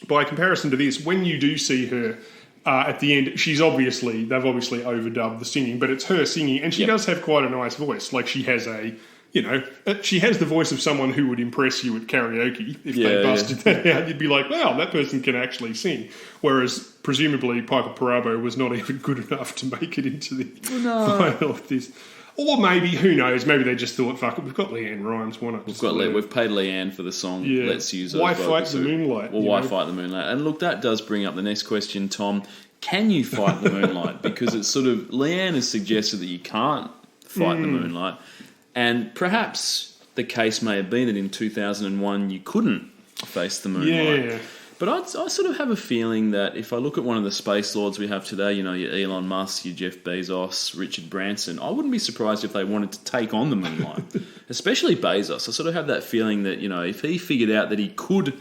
by comparison to this, when you do see her... at the end, they've obviously overdubbed the singing, but it's her singing, and she does have quite a nice voice. Like she has she has the voice of someone who would impress you at karaoke. If they busted that out, you'd be like, wow, that person can actually sing. Whereas, presumably, Piper Perabo was not even good enough to make it into the final of this. Or maybe, who knows, maybe they just thought, fuck it, we've got Leanne Rimes, why not? We've paid Leanne for the song, let's use it. Why fight the moonlight? Well, why fight the moonlight? And look, that does bring up the next question, Tom. Can you fight the moonlight? Because it's sort of, Leanne has suggested that you can't fight the moonlight. And perhaps the case may have been that in 2001 you couldn't face the moonlight. Yeah. But I sort of have a feeling that if I look at one of the space lords we have today, your Elon Musk, your Jeff Bezos, Richard Branson, I wouldn't be surprised if they wanted to take on the moonlight, especially Bezos. I sort of have that feeling that, if he figured out that he could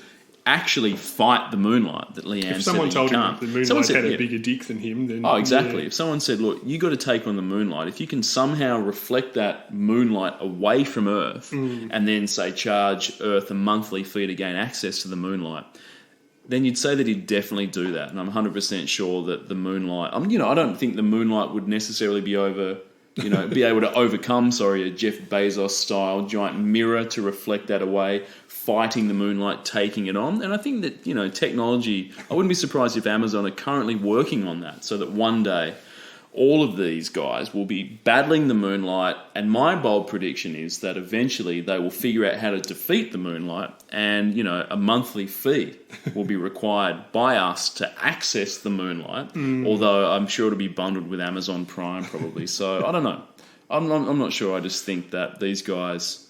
actually fight the moonlight, that Leanne if someone said told him the moonlight had a bigger dick than him, then... Oh, exactly. Yeah. If someone said, look, you got to take on the moonlight, if you can somehow reflect that moonlight away from Earth and then, say, charge Earth a monthly fee to gain access to the moonlight... then you'd say that he'd definitely do that. And I'm 100% sure that the moonlight... I don't think the moonlight would necessarily be be able to overcome, a Jeff Bezos-style giant mirror to reflect that away, fighting the moonlight, taking it on. And I think that, technology... I wouldn't be surprised if Amazon are currently working on that so that one day... all of these guys will be battling the moonlight, and my bold prediction is that eventually they will figure out how to defeat the moonlight, and a monthly fee will be required by us to access the moonlight. Although I'm sure it'll be bundled with Amazon Prime probably. So I don't know. I'm not sure. I just think that these guys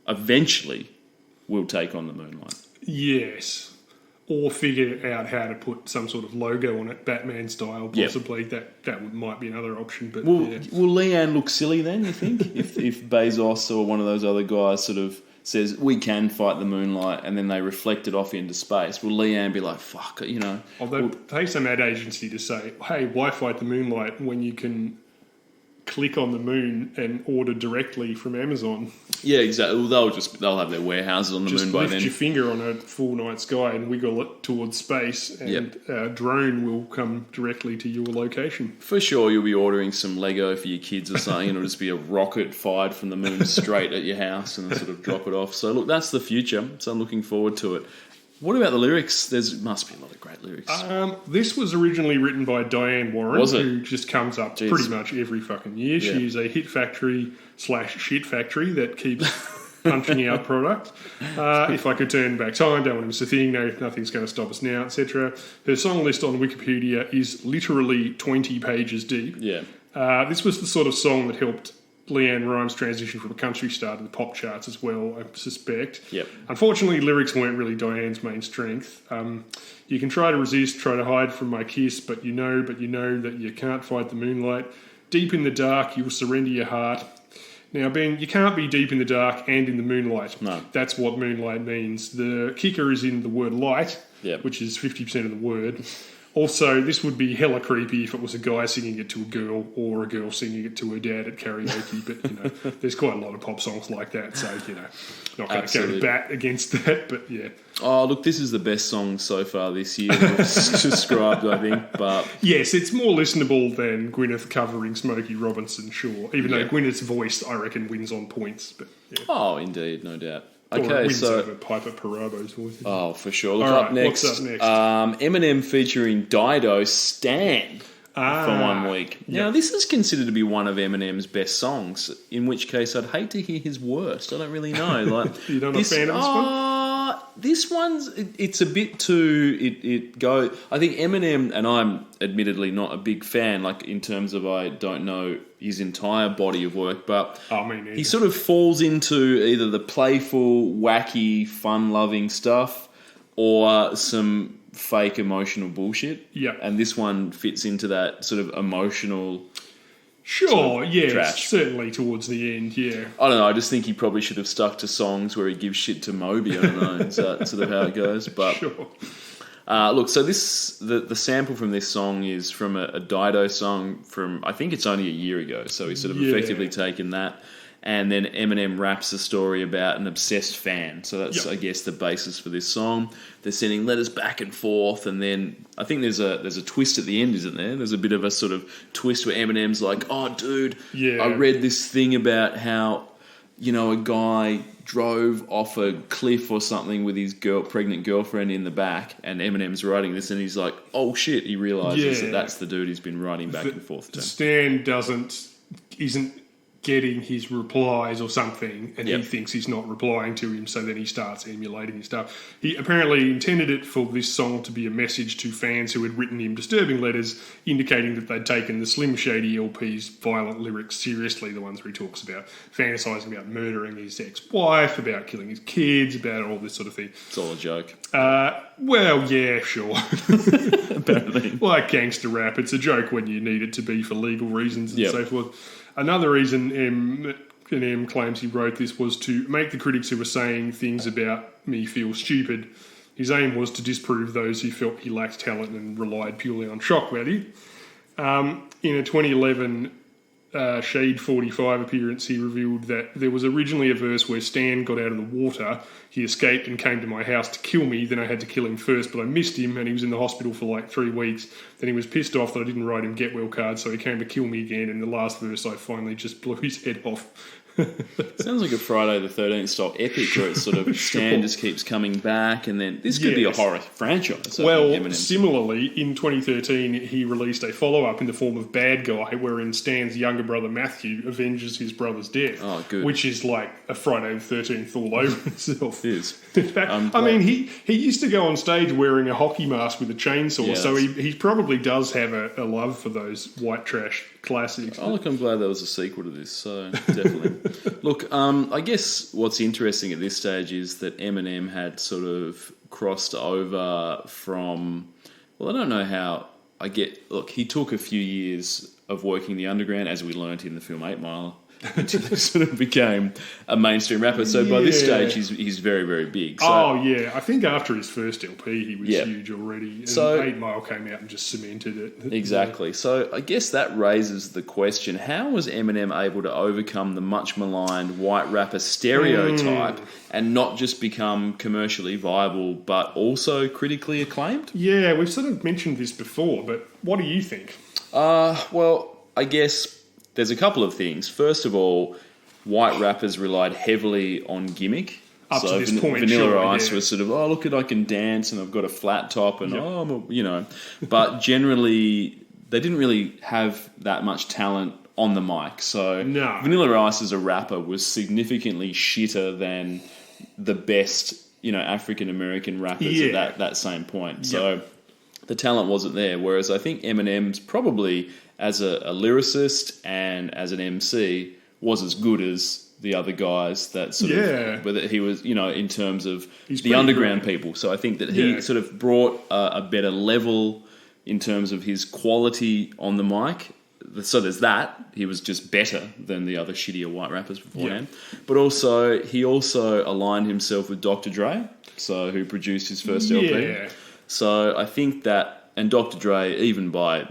eventually will take on the moonlight. Yes. or figure out how to put some sort of logo on it, Batman style, possibly. That might be another option. But Will Leanne look silly then, you think? if Bezos or one of those other guys sort of says, we can fight the moonlight, and then they reflect it off into space, will Leanne be like, fuck, you know? Although, pay some ad agency to say, hey, why fight the moonlight when you can click on the moon and order directly from Amazon? Yeah, exactly. Well, they'll have their warehouses on the moon by then. Just lift your finger on a full night sky and wiggle it towards space, and a drone will come directly to your location. For sure, you'll be ordering some Lego for your kids or something, and it'll just be a rocket fired from the moon straight at your house and sort of drop it off. So look, that's the future. So I'm looking forward to it. What about the lyrics? There must be a lot of great lyrics. This was originally written by Diane Warren, who just comes up pretty much every fucking year. Yeah. She is a hit factory / shit factory that keeps punching out product. If I could turn back time, don't want to miss a thing, no, nothing's going to stop us now, etc. Her song list on Wikipedia is literally 20 pages deep. Yeah. This was the sort of song that helped Leanne Rimes transition from a country star to the pop charts as well, I suspect. Yep. Unfortunately, lyrics weren't really Diane's main strength. You can try to resist, try to hide from my kiss, but you know that you can't fight the moonlight. Deep in the dark, you will surrender your heart. Now, Ben, you can't be deep in the dark and in the moonlight. No. That's what moonlight means. The kicker is in the word light, which is 50% of the word. Also, this would be hella creepy if it was a guy singing it to a girl or a girl singing it to her dad at karaoke. But, there's quite a lot of pop songs like that. So, not going to go to bat against that. But, yeah. Oh, look, this is the best song so far this year described, I think. But yes, it's more listenable than Gwyneth covering Smokey Robinson, sure. Even though Gwyneth's voice, I reckon, wins on points. But Oh, indeed, no doubt. Okay, so over Piper Parabo's voice. Oh, for sure. Look, All up next. What's up next? Eminem featuring Dido, Stan, for 1 week. Now, this is considered to be one of Eminem's best songs, in which case I'd hate to hear his worst. I don't really know. Like, you're not a fan of this one? This one's, it's a bit too, I think Eminem, and I'm admittedly not a big fan, like in terms of I don't know his entire body of work, but he sort of falls into either the playful, wacky, fun-loving stuff or some fake emotional bullshit. Yeah. And this one fits into that sort of emotional... Sure, certainly towards the end, yeah. I don't know, I just think he probably should have stuck to songs where he gives shit to Moby, I don't know, is that sort of how it goes? But sure. Look, so the sample from this song is from a Dido song from, I think it's only a year ago, so he's sort of effectively taken that, and then Eminem raps a story about an obsessed fan, so that's, I guess, the basis for this song. They're sending letters back and forth, and then I think there's a twist at the end, isn't there? There's a bit of a sort of twist where Eminem's like, oh, dude, I read this thing about how, a guy drove off a cliff or something with his pregnant girlfriend in the back, and Eminem's writing this, and he's like, oh, shit, he realises that that's the dude he's been writing back and forth to. Stan isn't getting his replies or something, and he thinks he's not replying to him, so then he starts emulating his stuff. He apparently intended it for this song to be a message to fans who had written him disturbing letters indicating that they'd taken the Slim Shady LP's violent lyrics seriously, the ones where he talks about fantasising about murdering his ex-wife, about killing his kids, about all this sort of thing. It's all a joke. Well, yeah, sure. Apparently. Like gangster rap, it's a joke when you need it to be for legal reasons and so forth. Another reason Eminem claims he wrote this was to make the critics who were saying things about me feel stupid. His aim was to disprove those who felt he lacked talent and relied purely on shock value. In a 2011 Shade 45 appearance, he revealed that there was originally a verse where Stan got out of the water, he escaped and came to my house to kill me, then I had to kill him first, but I missed him and he was in the hospital for like 3 weeks. Then he was pissed off that I didn't write him get well cards, so he came to kill me again, and the last verse I finally just blew his head off. Sounds like a Friday the 13th style epic where it's sort of Stan just keeps coming back, and then this could be a horror franchise. Well, similarly, in 2013 he released a follow-up in the form of Bad Guy, wherein Stan's younger brother Matthew avenges his brother's death. Oh, good. Which is like a Friday the 13th all over itself. It is. In fact, I mean, he used to go on stage wearing a hockey mask with a chainsaw, so he probably does have a love for those white trash classics. Oh, look, I'm glad there was a sequel to this, so definitely. Look, I guess what's interesting at this stage is that Eminem had sort of crossed over from... Well, I don't know how... Look, he took a few years of working the underground, as we learnt in the film 8 Mile, until he sort of became a mainstream rapper. So by this stage, he's very, very big. So, I think after his first LP, he was huge already. And so 8 Mile came out and just cemented it. Exactly. So I guess that raises the question, how was Eminem able to overcome the much maligned white rapper stereotype and not just become commercially viable, but also critically acclaimed? Yeah, we've sort of mentioned this before, but what do you think? Well, I guess there's a couple of things. First of all, white rappers relied heavily on gimmick. Up to this point, Vanilla Ice was sort of, oh, look, I can dance and I've got a flat top and, But generally, they didn't really have that much talent on the mic. So Vanilla Ice as a rapper was significantly shitter than the best, African-American rappers at that same point. So the talent wasn't there. Whereas I think Eminem's probably, as a lyricist and as an MC, was as good as the other guys that sort of, whether he was, in terms of the underground people. So I think that he sort of brought a better level in terms of his quality on the mic. So there's that. He was just better than the other shittier white rappers beforehand. But also, he also aligned himself with Dr. Dre, who produced his first LP. So I think that, and Dr. Dre, even by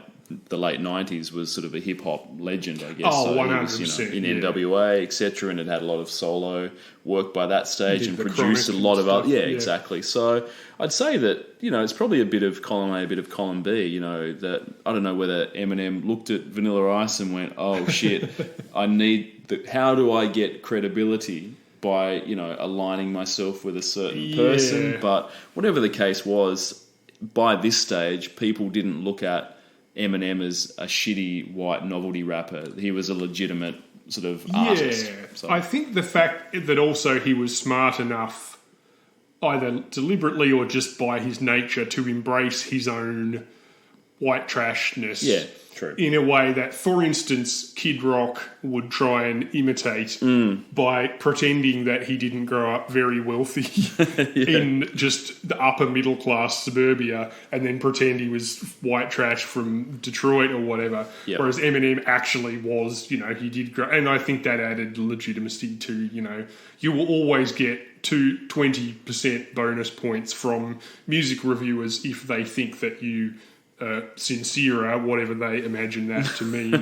the late 90s, was sort of a hip-hop legend, I guess. Oh, so 100%. He was, in NWA, etc., and it had a lot of solo work by that stage and produced a lot of other... Yeah, exactly. So I'd say that, it's probably a bit of column A, a bit of column B, that I don't know whether Eminem looked at Vanilla Ice and went, oh, shit, how do I get credibility by, aligning myself with a certain person? But whatever the case was, by this stage, people didn't look at Eminem as a shitty white novelty rapper. He was a legitimate sort of artist. So. I think the fact that also he was smart enough, either deliberately or just by his nature, to embrace his own white trashness. Yeah, true. In a way that, for instance, Kid Rock would try and imitate by pretending that he didn't grow up very wealthy in just the upper middle class suburbia, and then pretend he was white trash from Detroit or whatever. Yep. Whereas Eminem actually was, he did grow, and I think that added legitimacy to, you will always get 20% bonus points from music reviewers if they think that you sincerer, whatever they imagine that to mean.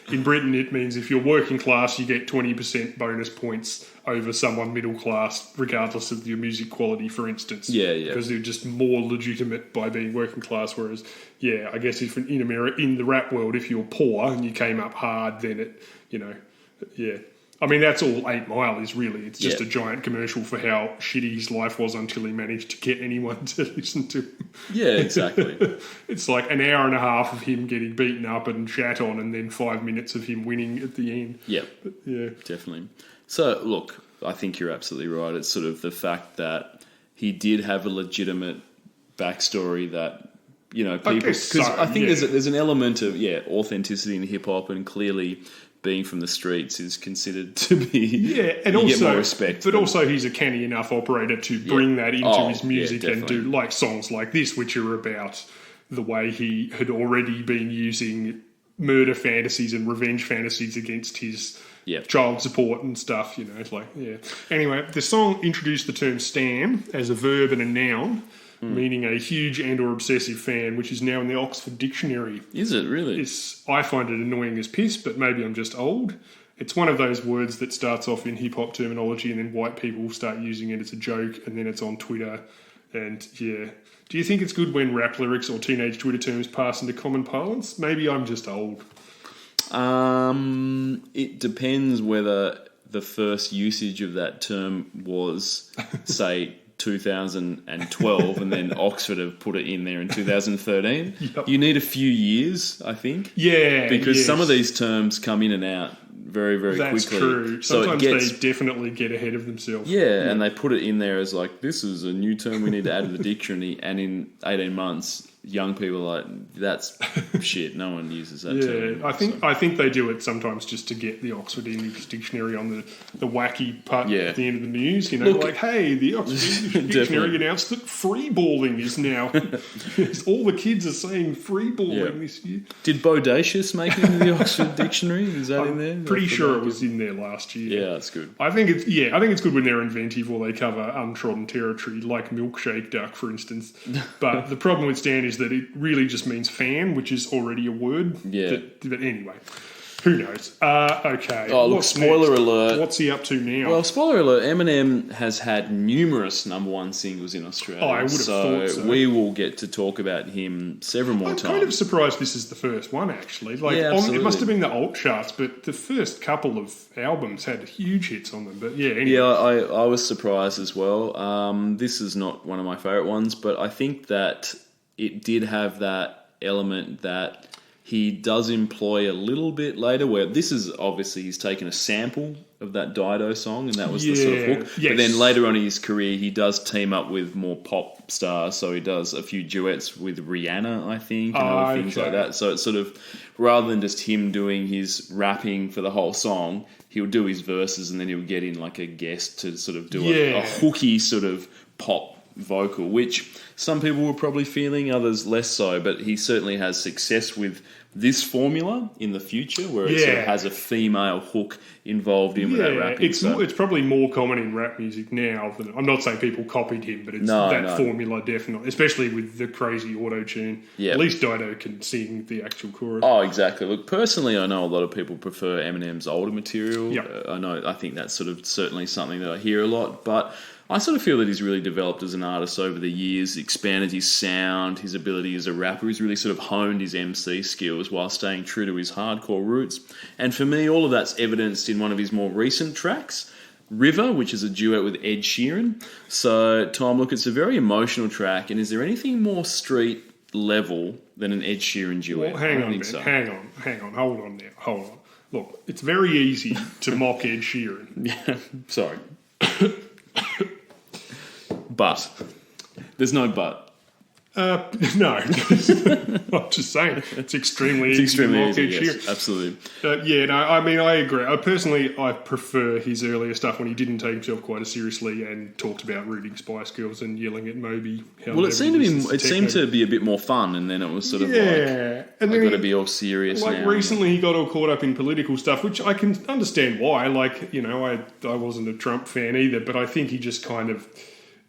In Britain it means if you're working class you get 20% bonus points over someone middle class, regardless of your music quality, for instance. Because they're just more legitimate by being working class. Whereas, I guess if in America, in the rap world, if you're poor and you came up hard, then it, I mean, that's all 8 Mile is really. It's just a giant commercial for how shitty his life was until he managed to get anyone to listen to him. Yeah, exactly. It's like an hour and a half of him getting beaten up and shat on, and then 5 minutes of him winning at the end. Yeah, definitely. So, look, I think you're absolutely right. It's sort of the fact that he did have a legitimate backstory that, people... Because I think there's an element of, authenticity in hip-hop, and clearly... being from the streets is considered to be and you also get more respect. But also he's a canny enough operator to bring that into his music and do like songs like this, which are about the way he had already been using murder fantasies and revenge fantasies against his child support and stuff. It's like Anyway, the song introduced the term stan as a verb and a noun. Meaning a huge and or obsessive fan, which is now in the Oxford Dictionary. Is it really? I find it annoying as piss, but maybe I'm just old. It's one of those words that starts off in hip-hop terminology and then white people start using it as a joke, and then it's on Twitter. And, do you think it's good when rap lyrics or teenage Twitter terms pass into common parlance? Maybe I'm just old. It depends whether the first usage of that term was, say... 2012 and then Oxford have put it in there in 2013. You need a few years, I think. Because some of these terms come in and out very, very quickly. That's true. Sometimes they definitely get ahead of themselves. And they put it in there as like, this is a new term we need to add to the dictionary, and in 18 months young people are like, that's shit. No one uses that Yeah, term anymore, I think they do it sometimes just to get the Oxford English Dictionary on the wacky part at the end of the news. You know, Look, like, hey, the Oxford English Dictionary announced that free balling is now. All the kids are saying free balling this year. Did Bodacious make it into the Oxford Dictionary? Is that in there? Pretty sure it was in there last year. Yeah, that's good. I think it's good when they're inventive or they cover untrodden territory, like milkshake duck, for instance. But the problem with Stan is that it really just means fan, which is already a word. Yeah. But anyway, who knows? Okay. Oh, look, spoiler next? alert. What's he up to now? Well, spoiler alert, Eminem has had numerous number one singles in Australia. Oh, I would have thought so. We will get to talk about him several more times. I'm kind of surprised this is the first one, actually. Like, it must have been the alt charts, but the first couple of albums had huge hits on them. But yeah, anyway. Yeah, I was surprised as well. This is not one of my favourite ones, but I think that it did have that element that he does employ a little bit later, where this is obviously he's taken a sample of that Dido song, and that was the sort of hook. Yes. But then later on in his career, he does team up with more pop stars, so he does a few duets with Rihanna, I think, and other things like that. So it's sort of, rather than just him doing his rapping for the whole song, he'll do his verses and then he'll get in like a guest to sort of do a hooky sort of pop vocal, which some people were probably feeling, others less so, but he certainly has success with this formula in the future where it sort of has a female hook involved in with that rapping. It's probably more common in rap music now than, I'm not saying people copied him, but it's formula definitely, especially with the crazy auto-tune. At least Dido can sing the actual chorus. Oh, exactly. Look, personally, I know a lot of people prefer Eminem's older material. I think that's sort of certainly something that I hear a lot, but I sort of feel that he's really developed as an artist over the years, expanded his sound, his ability as a rapper. He's really sort of honed his MC skills while staying true to his hardcore roots. And for me, all of that's evidenced in one of his more recent tracks, River, which is a duet with Ed Sheeran. So, Tom, look, it's a very emotional track. And is there anything more street level than an Ed Sheeran duet? Well, hang on. Hold on. Look, it's very easy to mock Ed Sheeran. Yeah, sorry. But there's no but. No, I'm just saying it's extremely easy to mock Ed Sheeran. Yes, absolutely. I agree. I prefer his earlier stuff when he didn't take himself quite as seriously and talked about rooting Spice Girls and yelling at Moby. Well, it seemed to be a bit more fun, and then it was sort of and I've got to be all serious now. Like recently, he got all caught up in political stuff, which I can understand why. Like, you know, I wasn't a Trump fan either, but I think he just kind of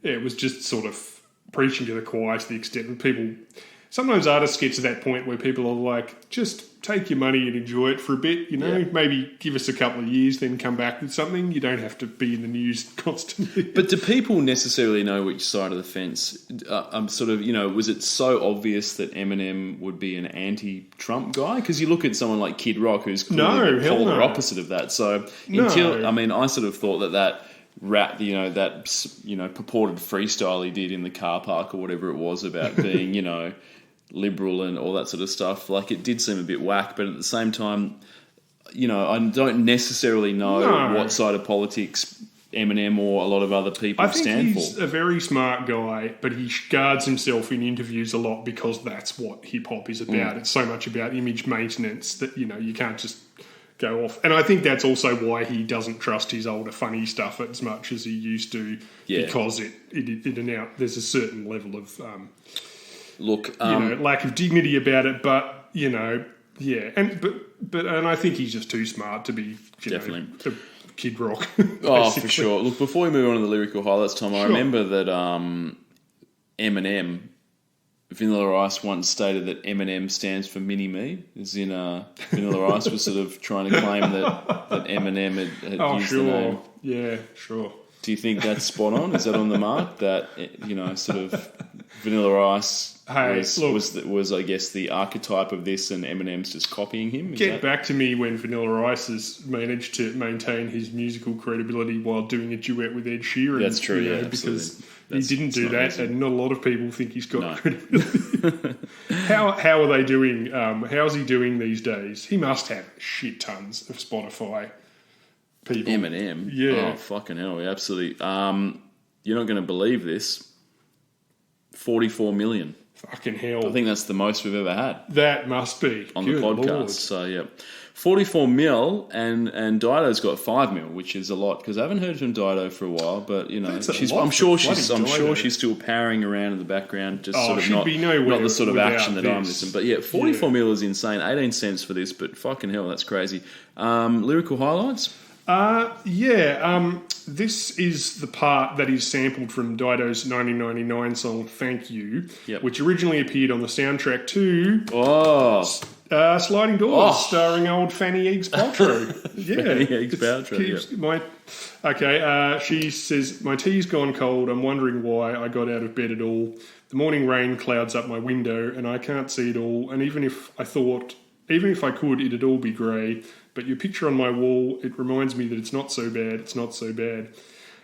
it was just sort of preaching to the choir to the extent that people... Sometimes artists get to that point where people are like, just take your money and enjoy it for a bit, you know? Yeah. Maybe give us a couple of years, then come back with something. You don't have to be in the news constantly. But do people necessarily know which side of the fence? I'm sort of, you know, was it so obvious that Eminem would be an anti-Trump guy? Because you look at someone like Kid Rock, who's clearly the polar opposite of that. So I sort of thought that rap, purported freestyle he did in the car park or whatever it was about being, liberal and all that sort of stuff, like it did seem a bit whack, but at the same time, I don't necessarily know what side of politics Eminem or a lot of other people stand for. I think he's a very smart guy, but he guards himself in interviews a lot because that's what hip-hop is about. It's so much about image maintenance that, you can't just go off. And I think that's also why he doesn't trust his older funny stuff as much as he used to, because there's a certain level of lack of dignity about it. But and I think he's just too smart to be definitely a Kid Rock. Oh, for sure. Look, before we move on to the lyrical highlights, Tom, I remember that Eminem, Vanilla Ice, once stated that Eminem stands for Mini Me, as in Vanilla Ice was sort of trying to claim that Eminem had used the name. Yeah, sure. Do you think that's spot on? Is that on the mark? That, sort of Vanilla Ice was I guess, the archetype of this, and Eminem's just copying him? Get back to me when Vanilla Ice has managed to maintain his musical credibility while doing a duet with Ed Sheeran. That's true, because he didn't do that, and not a lot of people think he's got credibility. How are they doing? How's he doing these days? He must have shit tons of Spotify people. Eminem? Yeah. Oh, fucking hell, absolutely. You're not going to believe this. 44 million. Fucking hell. I think that's the most we've ever had That must be. on Good the podcast. Lord. So, yeah. 44 mil, and Dido's got 5 mil, which is a lot, because I haven't heard from Dido for a while, but, you know, That's a she's, lot I'm for sure bloody she's still powering around in the background, just sort of she'd not, be nowhere not the sort of without action that I'm this. missing. But yeah, 44 mil is insane. 18 cents for this, but fucking hell, that's crazy. Lyrical highlights? This is the part that is sampled from Dido's 1999 song "Thank You," which originally appeared on the soundtrack to Sliding Doors, starring old Fanny Eggs Paltrow. Fanny Eggs Paltrow. She says, "My tea's gone cold. I'm wondering why I got out of bed at all. The morning rain clouds up my window, and I can't see it all. And even if I could, it'd all be grey. But your picture on my wall, it reminds me that it's not so bad. It's not so bad."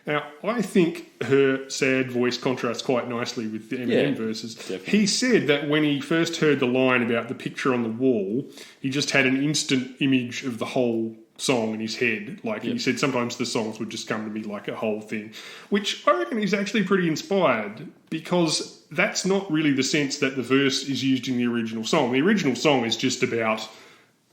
Now, I think her sad voice contrasts quite nicely with the Eminem verses. Definitely. He said that when he first heard the line about the picture on the wall, he just had an instant image of the whole song in his head. Like he said, sometimes the songs would just come to me like a whole thing, which I reckon is actually pretty inspired, because that's not really the sense that the verse is used in the original song. The original song is just about,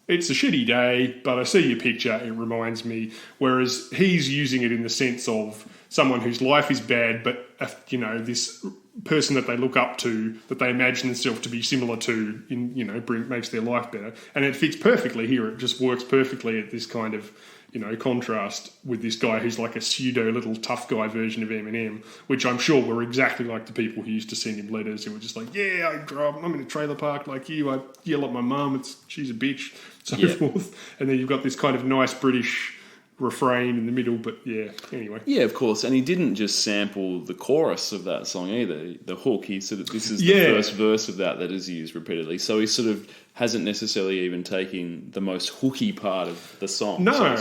it's a shitty day, but I see your picture, it reminds me. Whereas he's using it in the sense of someone whose life is bad, but, this person that they look up to, that they imagine themselves to be similar to, makes their life better. And it fits perfectly here. It just works perfectly at this kind of, contrast with this guy who's like a pseudo little tough guy version of Eminem, which I'm sure were exactly like the people who used to send him letters who were just like, I'm in a trailer park like you, I yell at my mum, she's a bitch, so forth. And then you've got this kind of nice British refrain in the middle, but anyway. Yeah, of course. And he didn't just sample the chorus of that song either, the hook. He said that this is the first verse of that is used repeatedly. So he sort of hasn't necessarily even taken the most hooky part of the song. No,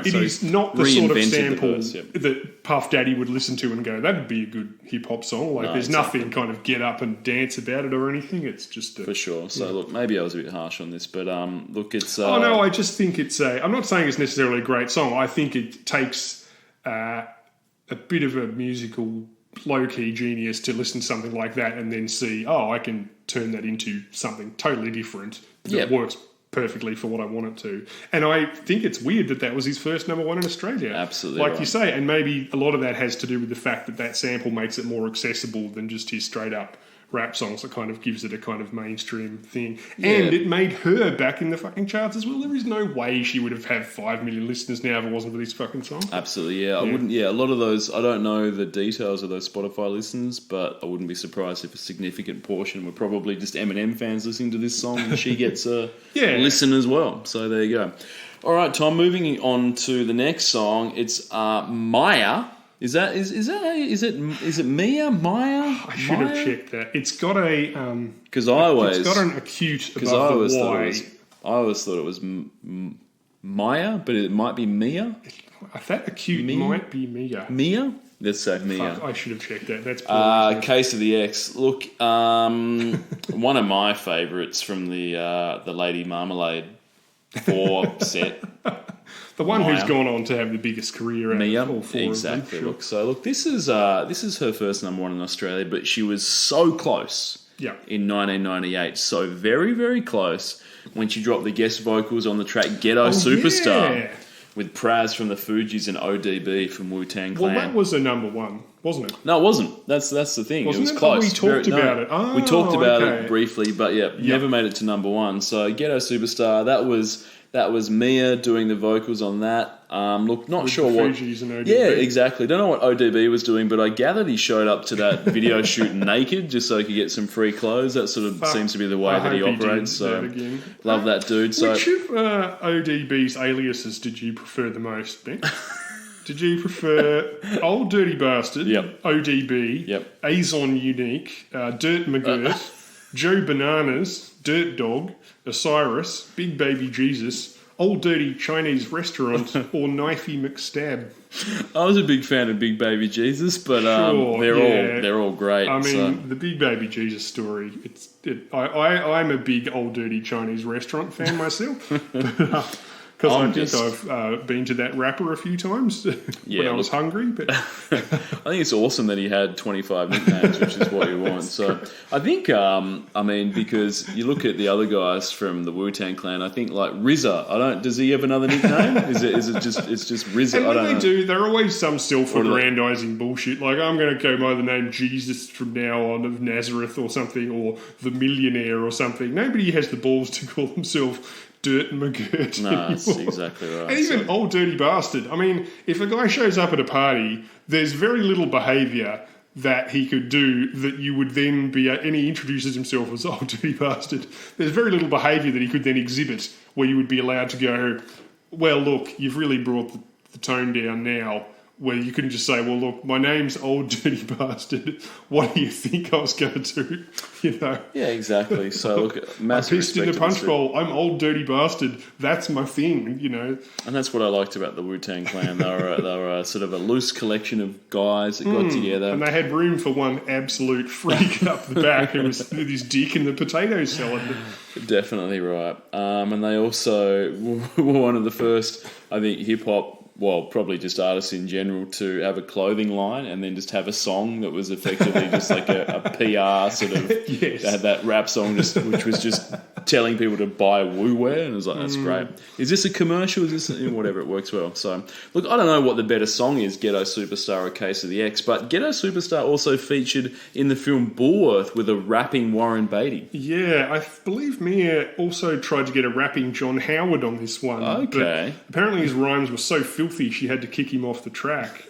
it is not the sort of sample that Puff Daddy would listen to and go, that'd be a good hip-hop song. Like, there's nothing kind of get up and dance about it or anything. It's just for sure. So, look, maybe I was a bit harsh on this, but look, it's... I just think it's I'm not saying it's necessarily a great song. I think it takes a bit of a musical low-key genius to listen to something like that and then see, I can turn that into something totally different that works perfectly for what I want it to. And I think it's weird that was his first number one in Australia. Absolutely like you say, and maybe a lot of that has to do with the fact that sample makes it more accessible than just his straight-up rap songs. That kind of gives it a kind of mainstream thing. And it made her back in the fucking charts as well. There is no way she would have had 5 million listeners now if it wasn't for this fucking song. Absolutely, I wouldn't. A lot of those, I don't know the details of those Spotify listens, but I wouldn't be surprised if a significant portion were probably just Eminem fans listening to this song, and she gets a listen as well. So there you go. All right, Tom. Moving on to the next song, it's Maya. Is it Mia? Maya? I should have checked that. It's got a because it's got an acute above the Y. I always thought it was Maya, but it might be Mia. That acute might be Mia. Mia? Let's say Mia. I should have checked that. That's Case of the X. Look, one of my favourites from the Lady Marmalade 4 set. The one who's gone on to have the biggest career out of all four exactly. of them. Sure. Look, this is her first number one in Australia, but she was so close in 1998. So very, very close when she dropped the guest vocals on the track Ghetto Superstar with Praz from the Fugees and ODB from Wu-Tang Clan. Well, that was a number one, wasn't it? No, it wasn't. That's the thing. Wasn't it was close. We talked about it. We talked about it briefly, but never made it to number one. So Ghetto Superstar, that was Mia doing the vocals on that. Look, not with sure the what. Fugees and ODB. Yeah, exactly. Don't know what ODB was doing, but I gathered he showed up to that video shoot naked just so he could get some free clothes. That sort of seems to be the way that he operates. So love that dude. So which of ODB's aliases did you prefer the most, Ben? Did you prefer Old Dirty Bastard, ODB, Azon Unique, Dirt McGirt, Joe Bananas, Dirt Dog, Osiris, Big Baby Jesus, Old Dirty Chinese Restaurant, or Knifey McStab? I was a big fan of Big Baby Jesus, but they're all great. I mean, the Big Baby Jesus story. I'm a big Old Dirty Chinese Restaurant fan myself. But, Because I think I've been to that rapper a few times when I was hungry. But I think it's awesome that he had 25 nicknames, which is what you want. So I think, because you look at the other guys from the Wu-Tang Clan, I think like RZA. Does he have another nickname? Is it just RZA? And I don't know. do, they're always some self-aggrandizing bullshit. Like, I'm going to go by the name Jesus from now on of Nazareth or something, or the Millionaire or something. Nobody has the balls to call himself Dirt and McGirt. No, that's exactly right. And even Old Dirty Bastard. I mean, if a guy shows up at a party, there's very little behaviour that he could do that you would then be... and he introduces himself as Old Dirty Bastard. There's very little behaviour that he could then exhibit where you would be allowed to go, well, look, you've really brought the tone down now, where you couldn't just say, well, look, my name's Old Dirty Bastard. What do you think I was going to do? You know? Yeah, exactly. So, look, massive I pissed in the punch bowl. I'm Old Dirty Bastard. That's my thing, you know? And that's what I liked about the Wu-Tang Clan. They were sort of a loose collection of guys that got together. And they had room for one absolute freak up the back who was with his dick in the potato salad. Definitely right. And they also were one of the first, I think, hip-hop, well, probably just artists in general, to have a clothing line and then just have a song that was effectively just like a PR sort of... Yes. They had that rap song which was just telling people to buy Wu wear, and it was like, that's great. Is this a commercial? Is this... Whatever, it works well. So, look, I don't know what the better song is, Ghetto Superstar or Case of the X, but Ghetto Superstar also featured in the film Bullworth with a rapping Warren Beatty. Yeah, I believe Mia also tried to get a rapping John Howard on this one. Okay. But apparently his rhymes were so filthy she had to kick him off the track.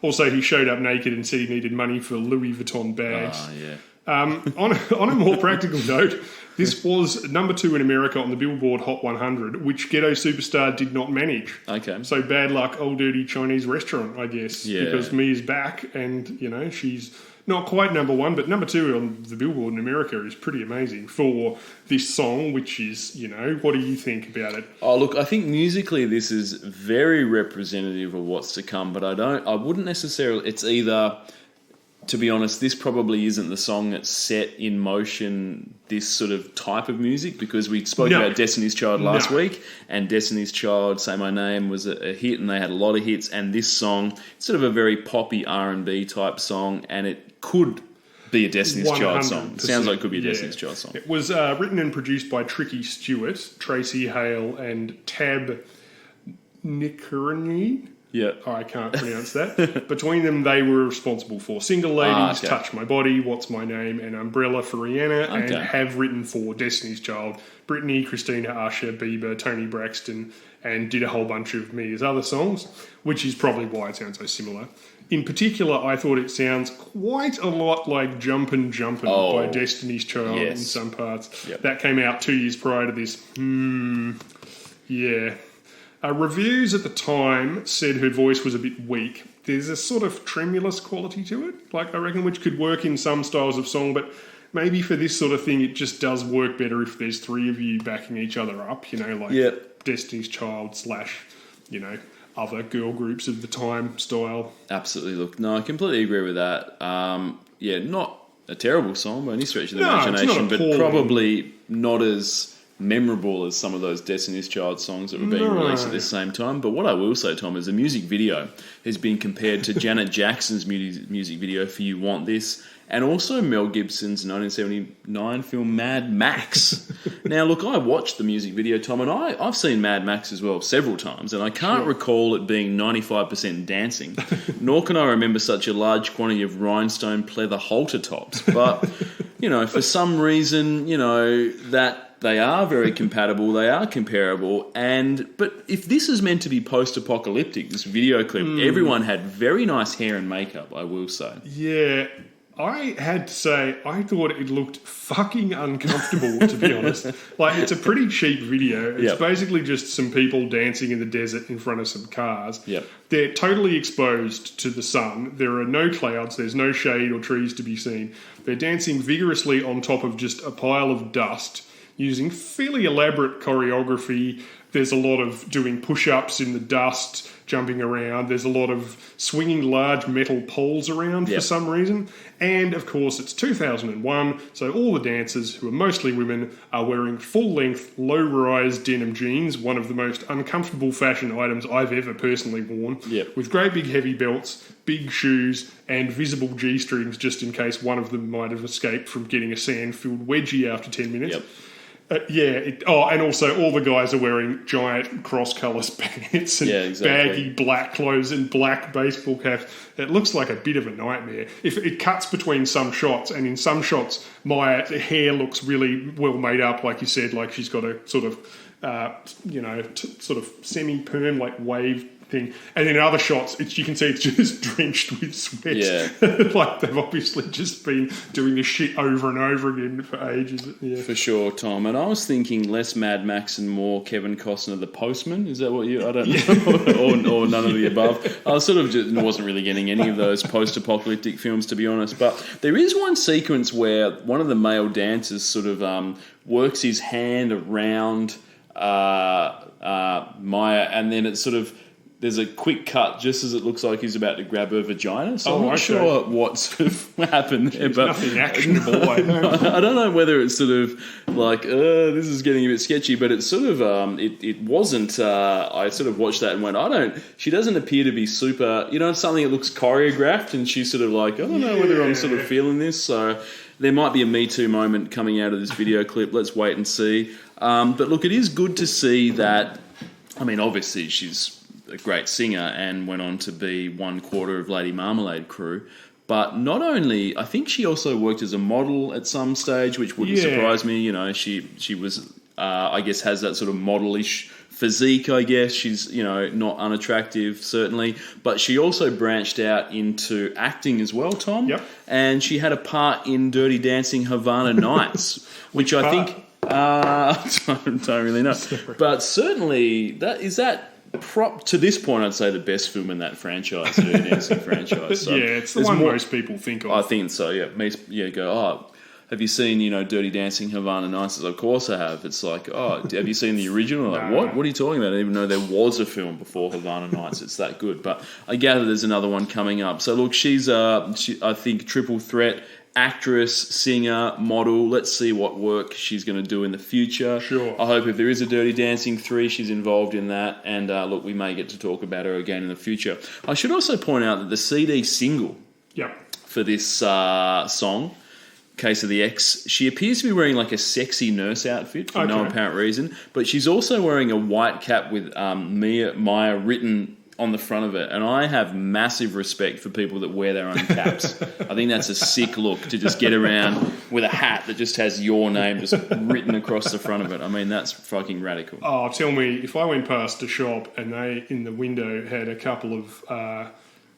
Also, he showed up naked and said he needed money for Louis Vuitton bags. Oh, yeah. On a more practical note, this was number 2 in America on the Billboard Hot 100, which Ghetto Superstar did not manage. Okay. So bad luck, Old Dirty Chinese Restaurant, I guess. Yeah. Because Mia's back and, you know, she's not quite number 1, but number 2 on the Billboard in America is pretty amazing for this song, which is, you know, what do you think about it? Oh, look, I think musically this is very representative of what's to come, but I wouldn't necessarily... It's either... To be honest, this probably isn't the song that set in motion this sort of type of music, because we spoke about Destiny's Child last week, and Destiny's Child, Say My Name, was a hit, and they had a lot of hits, and this song, it's sort of a very poppy R&B type song, and it could be a Destiny's Child song. It sounds like it could be a Destiny's Child song. It was written and produced by Tricky Stewart, Tracy Hale, and Tab Nicarani. Yeah. I can't pronounce that. Between them, they were responsible for Single Ladies, Touch My Body, What's My Name, and Umbrella for Rihanna, and have written for Destiny's Child, Britney, Christina, Usher, Bieber, Toni Braxton, and did a whole bunch of Mia's other songs, which is probably why it sounds so similar. In particular, I thought it sounds quite a lot like Jumpin' Jumpin' by Destiny's Child in some parts. Yep. That came out 2 years prior to this. Yeah. Reviews at the time said her voice was a bit weak. There's a sort of tremulous quality to it, like I reckon, which could work in some styles of song, but maybe for this sort of thing it just does work better if there's 3 of you backing each other up, you know, like Destiny's Child / you know, other girl groups of the time style. Absolutely. Look, no, I completely agree with that. Not a terrible song by any stretch of the imagination, but probably not as memorable as some of those Destiny's Child songs that were being released at the same time. But what I will say, Tom, is the music video has been compared to Janet Jackson's music video for You Want This, and also Mel Gibson's 1979 film Mad Max. Now, look, I watched the music video, Tom, and I've seen Mad Max as well several times, and I can't recall it being 95% dancing, nor can I remember such a large quantity of rhinestone pleather halter tops. But, you know, for some reason, you know, that they are very compatible, they are comparable, but if this is meant to be post-apocalyptic, this video clip, everyone had very nice hair and makeup, I will say. Yeah, I had to say, I thought it looked fucking uncomfortable, to be honest. Like, it's a pretty cheap video. It's basically just some people dancing in the desert in front of some cars. Yep. They're totally exposed to the sun. There are no clouds. There's no shade or trees to be seen. They're dancing vigorously on top of just a pile of dust, using fairly elaborate choreography. There's a lot of doing push-ups in the dust, jumping around. There's a lot of swinging large metal poles around for some reason. And, of course, it's 2001, so all the dancers, who are mostly women, are wearing full-length, low-rise denim jeans, one of the most uncomfortable fashion items I've ever personally worn, with great big heavy belts, big shoes, and visible G-strings just in case one of them might have escaped from getting a sand-filled wedgie after 10 minutes. And also all the guys are wearing giant cross-colour pants and baggy black clothes and black baseball caps. It looks like a bit of a nightmare. If it cuts between some shots, and in some shots my hair looks really well made up, like you said, like she's got a sort of, sort of semi-perm, like wave thing. And in other shots, you can see it's just drenched with sweat. Yeah. Like they've obviously just been doing this shit over and over again for ages. Yeah. For sure, Tom. And I was thinking less Mad Max and more Kevin Costner, the Postman. Is that what you... I don't know. or none of the above. I was sort of just wasn't really getting any of those post-apocalyptic films, to be honest. But there is one sequence where one of the male dancers sort of works his hand around Maya, and then it's sort of... There's a quick cut just as it looks like he's about to grab her vagina. So I'm not sure what sort of happened there. But nothing actionable. I don't know whether it's sort of like, this is getting a bit sketchy, but it's sort of, it wasn't, I sort of watched that and went, she doesn't appear to be super, something that looks choreographed, and she's sort of like, I don't know whether I'm sort of feeling this. So there might be a Me Too moment coming out of this video clip. Let's wait and see. But look, it is good to see that, obviously she's a great singer and went on to be one quarter of Lady Marmalade crew. But not only, I think she also worked as a model at some stage, which wouldn't surprise me. She was, I guess, has that sort of modelish physique, I guess. She's, not unattractive, certainly. But she also branched out into acting as well, Tom. Yep. And she had a part in Dirty Dancing Havana Nights, which I think... I don't really know. But certainly, to this point, I'd say the best film in that franchise, the Dirty Dancing franchise. So it's the one most people think of. I think so, have you seen, Dirty Dancing Havana Nights? Of course I have. It's like, have you seen the original? Like, No. What are you talking about? I didn't even know there was a film before Havana Nights. It's that good. But I gather there's another one coming up. So look, she's, I think, triple threat. Actress, singer, model. Let's see what work she's going to do in the future. Sure. I hope if there is a Dirty Dancing 3, she's involved in that. And look, we may get to talk about her again in the future. I should also point out that the CD single for this song, Case of the X, she appears to be wearing like a sexy nurse outfit for no apparent reason. But she's also wearing a white cap with Maya written on the front of it, and I have massive respect for people that wear their own caps. I think that's a sick look, to just get around with a hat that just has your name just written across the front of it. That's fucking radical. Oh, tell me, if I went past a shop and they, in the window, had a couple of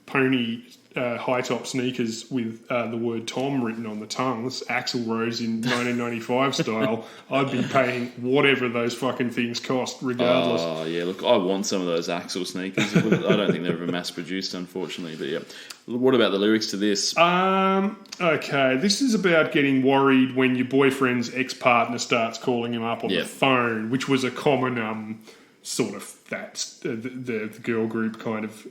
pony high-top sneakers with the word Tom written on the tongues, Axl Rose in 1995 style, I'd be paying whatever those fucking things cost, regardless. Oh, yeah, look, I want some of those Axl sneakers. I don't think they're ever mass-produced, unfortunately, but yeah. What about the lyrics to this? Okay, this is about getting worried when your boyfriend's ex-partner starts calling him up on the phone, which was a common sort of, that's the girl group kind of...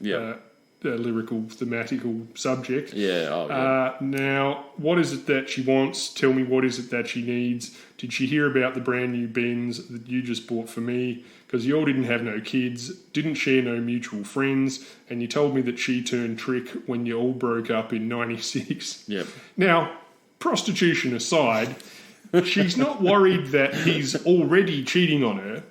lyrical, thematical subject. Now, what is it that she wants? Tell me, what is it that she needs? Did she hear about the brand new Benz that you just bought for me? Because you all didn't have no kids, didn't share no mutual friends, and you told me that she turned trick when you all broke up in 96. Now, prostitution aside, she's not worried that he's already cheating on her.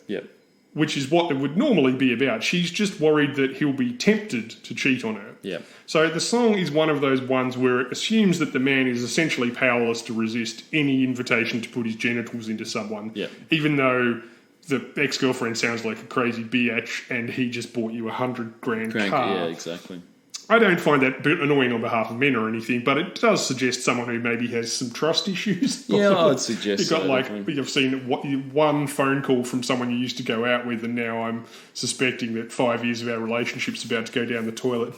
Which is what it would normally be about. She's just worried that he'll be tempted to cheat on her. So the song is one of those ones where it assumes that the man is essentially powerless to resist any invitation to put his genitals into someone, even though the ex-girlfriend sounds like a crazy biatch and he just bought you $100,000 car. Yeah, exactly. I don't find that annoying on behalf of men or anything, but it does suggest someone who maybe has some trust issues. Yeah, I would suggest You've got you've seen one phone call from someone you used to go out with, and now I'm suspecting that 5 years of our relationship's about to go down the toilet.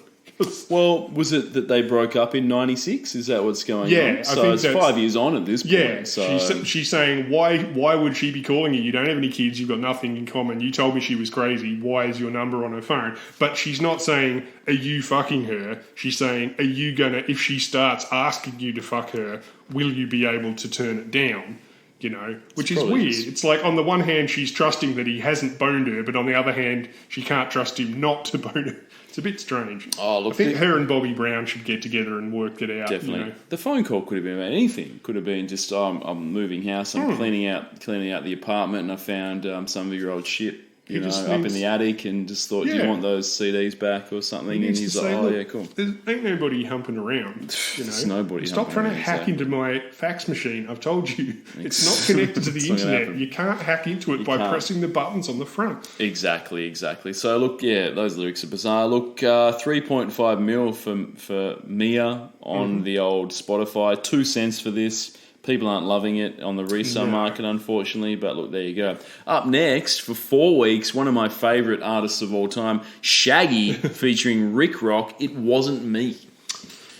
Well, was it that they broke up in '96? Is that what's going Yeah, on? So it's 5 years on at this point. Yeah, so she's saying, why would she be calling you? You don't have any kids, you've got nothing in common. You told me she was crazy. Why is your number on her phone? But she's not saying, are you fucking her? She's saying, are you going to, if she starts asking you to fuck her, will you be able to turn it down? You know, which is weird. It's like, on the one hand, she's trusting that he hasn't boned her, but on the other hand, she can't trust him not to bone her. It's a bit strange. Oh, look, I think her and Bobby Brown should get together and work it out. Definitely. You know? The phone call could have been about anything. Could have been just, I'm moving house, I'm cleaning out the apartment, and I found some of your old shit, up in the attic, and just thought, do you want those CDs back or something? And he's like, yeah, cool. There ain't nobody humping around. There's nobody. Stop trying to hack into my fax machine. I've told you, it's not connected to the internet. You can't hack into it by pressing the buttons on the front. Exactly. So look, those lyrics are bizarre. Look, 3.5 mil for Mia on the old Spotify. 2 cents for this. People aren't loving it on the resale market, unfortunately, but look, there you go. Up next, for 4 weeks, one of my favourite artists of all time, Shaggy, featuring Rick Rock, It Wasn't Me.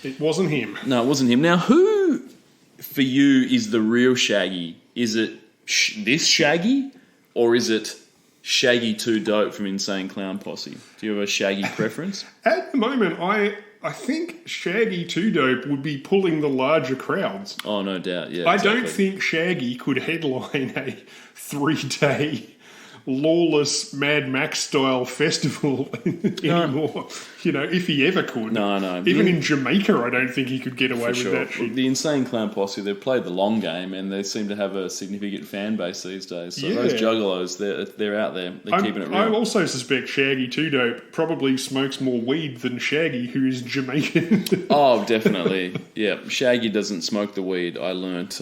It wasn't him. No, it wasn't him. Now, who, for you, is the real Shaggy? Is it this Shaggy, or is it Shaggy 2 Dope from Insane Clown Posse? Do you have a Shaggy preference? At the moment, I think Shaggy 2 Dope would be pulling the larger crowds. Oh, no doubt, yeah. I don't think Shaggy could headline a 3-day lawless Mad Max style festival anymore. If he ever could. No. Even in Jamaica, I don't think he could get away with that shit. The Insane Clown Posse, they've played the long game, and they seem to have a significant fan base these days. So those juggalos, they're out there. They're keeping it real. I also suspect Shaggy 2 Dope probably smokes more weed than Shaggy, who is Jamaican. Oh, definitely. Yeah, Shaggy doesn't smoke the weed. I learnt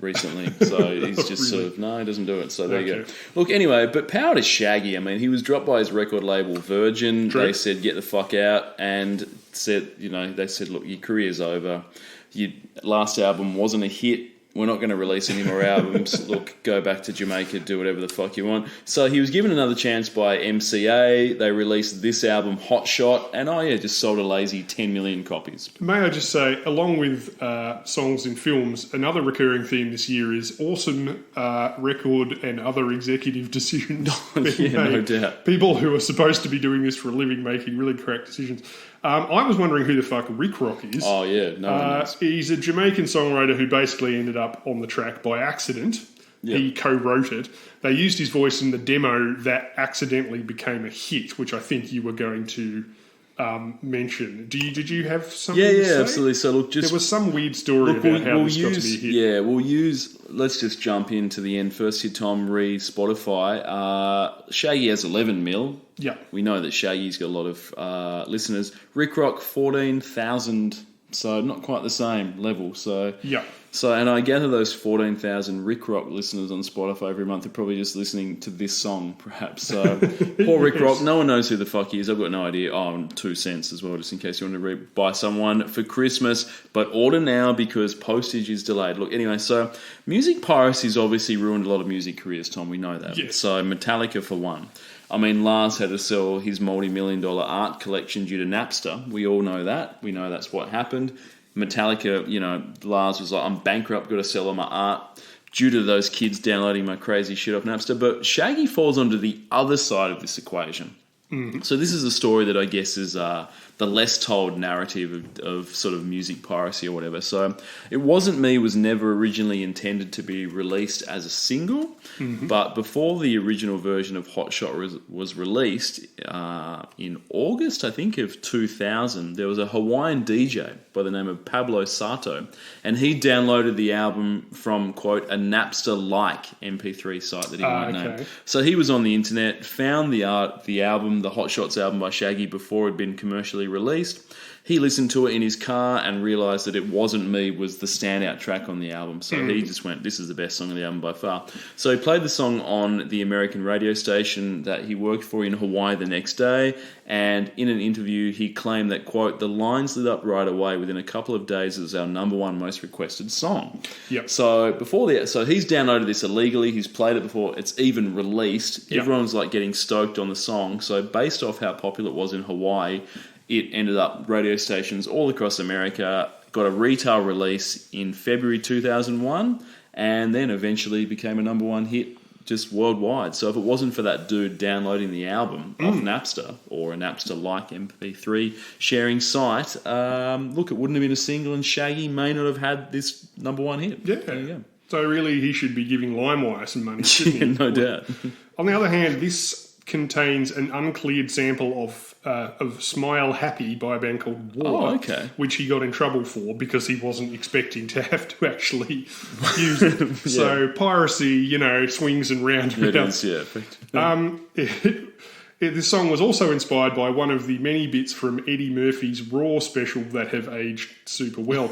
recently, so he's just sort of he doesn't do it. So there you go. Look, anyway, but power to Shaggy. I mean, he was dropped by his record label Virgin. True. They said get the fuck out, and said they said look, your career's over. Your last album wasn't a hit. We're not going to release any more albums. Look, go back to Jamaica, do whatever the fuck you want. So he was given another chance by MCA. They released this album, Hot Shot, and just sold a lazy 10 million copies. May I just say, along with songs in films, another recurring theme this year is awesome record and other executive decisions. No doubt. People who are supposed to be doing this for a living making really correct decisions. I was wondering who the fuck Rick Rock is. Oh, yeah. No one knows. He's a Jamaican songwriter who basically ended up on the track by accident. Yep. He co-wrote it. They used his voice in the demo that accidentally became a hit, which I think you were going to mention. Did you have something to say? Yeah, absolutely. So look, there was some weird story about how this got to be a hit. Yeah, let's just jump into the end first here, Tom. Spotify. Shaggy has 11 mil. Yeah. We know that Shaggy's got a lot of listeners. Rick Rock, 14,000. So not quite the same level. So yeah. So, and I gather those 14,000 Rick Rock listeners on Spotify every month are probably just listening to this song, perhaps. So, poor Rick Rock, no one knows who the fuck he is. I've got no idea. Oh, 2 cents as well, just in case you want to buy someone for Christmas. But order now because postage is delayed. Look, anyway, so music piracy's obviously ruined a lot of music careers, Tom. We know that. Yes. So, Metallica for one. I mean, Lars had to sell his multi-million-dollar art collection due to Napster. We all know that. We know that's what happened. Metallica, Lars was like, I'm bankrupt, got to sell all my art due to those kids downloading my crazy shit off Napster. But Shaggy falls onto the other side of this equation. Mm. So this is a story that I guess is the less told narrative of sort of music piracy or whatever. So It Wasn't Me was never originally intended to be released as a single, but before the original version of Hot Shot was released in August, I think, of 2000, there was a Hawaiian DJ by the name of Pablo Sato, and he downloaded the album from, quote, a Napster-like MP3 site that he won't name. So he was on the internet, found the album, the Hot Shots album by Shaggy before it had been commercially released. He listened to it in his car and realised that It Wasn't Me was the standout track on the album. So he just went, this is the best song on the album by far. So he played the song on the American radio station that he worked for in Hawaii the next day. And in an interview, he claimed that, quote, the lines lit up right away. Within a couple of days, it was our number one most requested song. Yep. So so he's downloaded this illegally. He's played it before it's even released. Yep. Everyone's like getting stoked on the song. So based off how popular it was in Hawaii, it ended up radio stations all across America, got a retail release in February 2001, and then eventually became a number one hit just worldwide. So if it wasn't for that dude downloading the album off Napster, or a Napster-like MP3 sharing site, look, it wouldn't have been a single, and Shaggy may not have had this number one hit. Yeah. There you go. So really, he should be giving LimeWire some money, shouldn't he? No doubt. On the other hand, this contains an uncleared sample of Smile Happy by a band called War, which he got in trouble for because he wasn't expecting to have to actually use it. So piracy, swings and roundabouts. This song was also inspired by one of the many bits from Eddie Murphy's Raw special that have aged super well.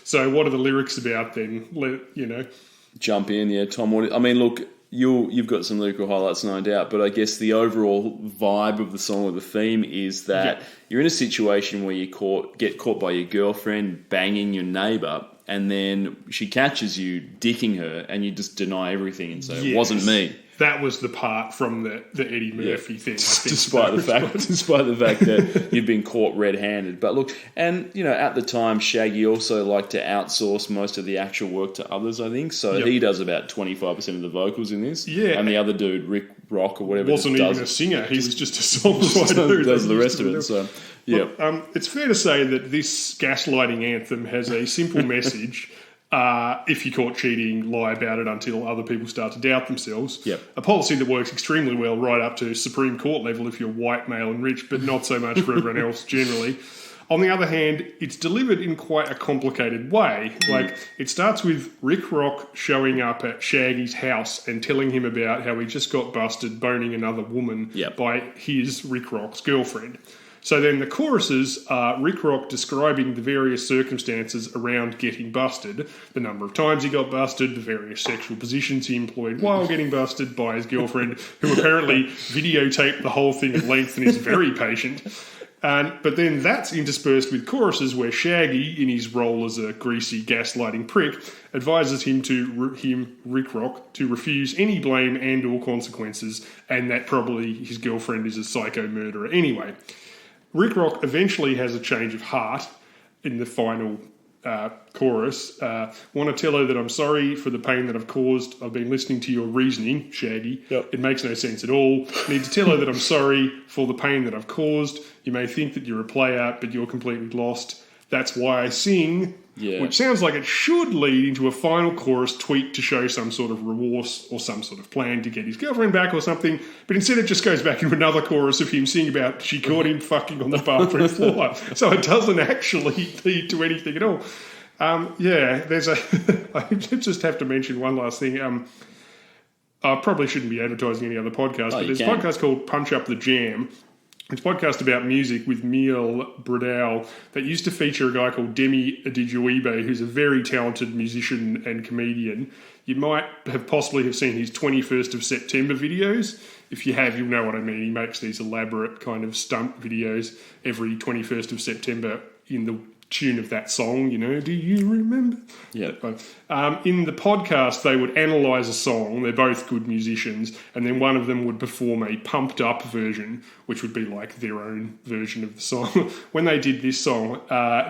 So what are the lyrics about then? Jump in, Tom. Look, you've got some lyrical highlights, no doubt, but I guess the overall vibe of the song, or the theme, is that you're in a situation where you get caught by your girlfriend banging your neighbour, and then she catches you dicking her, and you just deny everything and say, it wasn't me. That was the part from the Eddie Murphy thing, I think. Despite the fact that you've been caught red-handed. But look, and, at the time, Shaggy also liked to outsource most of the actual work to others, I think. So he does about 25% of the vocals in this. Yeah. And the other dude, Rick Rock or whatever, wasn't even a singer. He was just a songwriter. Does the rest of it. So, yeah. Look, it's fair to say that this gaslighting anthem has a simple message. If you're caught cheating, lie about it until other people start to doubt themselves. Yep. A policy that works extremely well right up to Supreme Court level if you're white, male and rich, but not so much for everyone else generally. On the other hand, it's delivered in quite a complicated way. Like, it starts with Rick Rock showing up at Shaggy's house and telling him about how he just got busted boning another woman by his, Rick Rock's, girlfriend. So then the choruses are Rick Rock describing the various circumstances around getting busted, the number of times he got busted, the various sexual positions he employed while getting busted by his girlfriend, who apparently videotaped the whole thing at length and is very patient. But then that's interspersed with choruses where Shaggy, in his role as a greasy gaslighting prick, advises Rick Rock, to refuse any blame and or consequences, and that probably his girlfriend is a psycho murderer anyway. Rick Rock eventually has a change of heart in the final chorus. Want to tell her that I'm sorry for the pain that I've caused. I've been listening to your reasoning, Shaggy. It makes no sense at all. Need to tell her that I'm sorry for the pain that I've caused. You may think that you're a player, but you're completely lost. That's why I sing. Which sounds like it should lead into a final chorus tweak to show some sort of remorse or some sort of plan to get his girlfriend back or something, but instead it just goes back into another chorus of him singing about she caught him fucking on the bathroom floor. So it doesn't actually lead to anything at all. There's I just have to mention one last thing. I probably shouldn't be advertising any other podcast, but there's a podcast called Punch Up the Jam. It's a podcast about music with Neil Bradell that used to feature a guy called Demi Adijuibe, who's a very talented musician and comedian. You might have possibly seen his 21st of September videos. If you have, you'll know what I mean. He makes these elaborate kind of stunt videos every 21st of September in the tune of that song, do you remember? Yeah. In the podcast, they would analyse a song. They're both good musicians, and then one of them would perform a pumped up version, which would be like their own version of the song. When they did this song,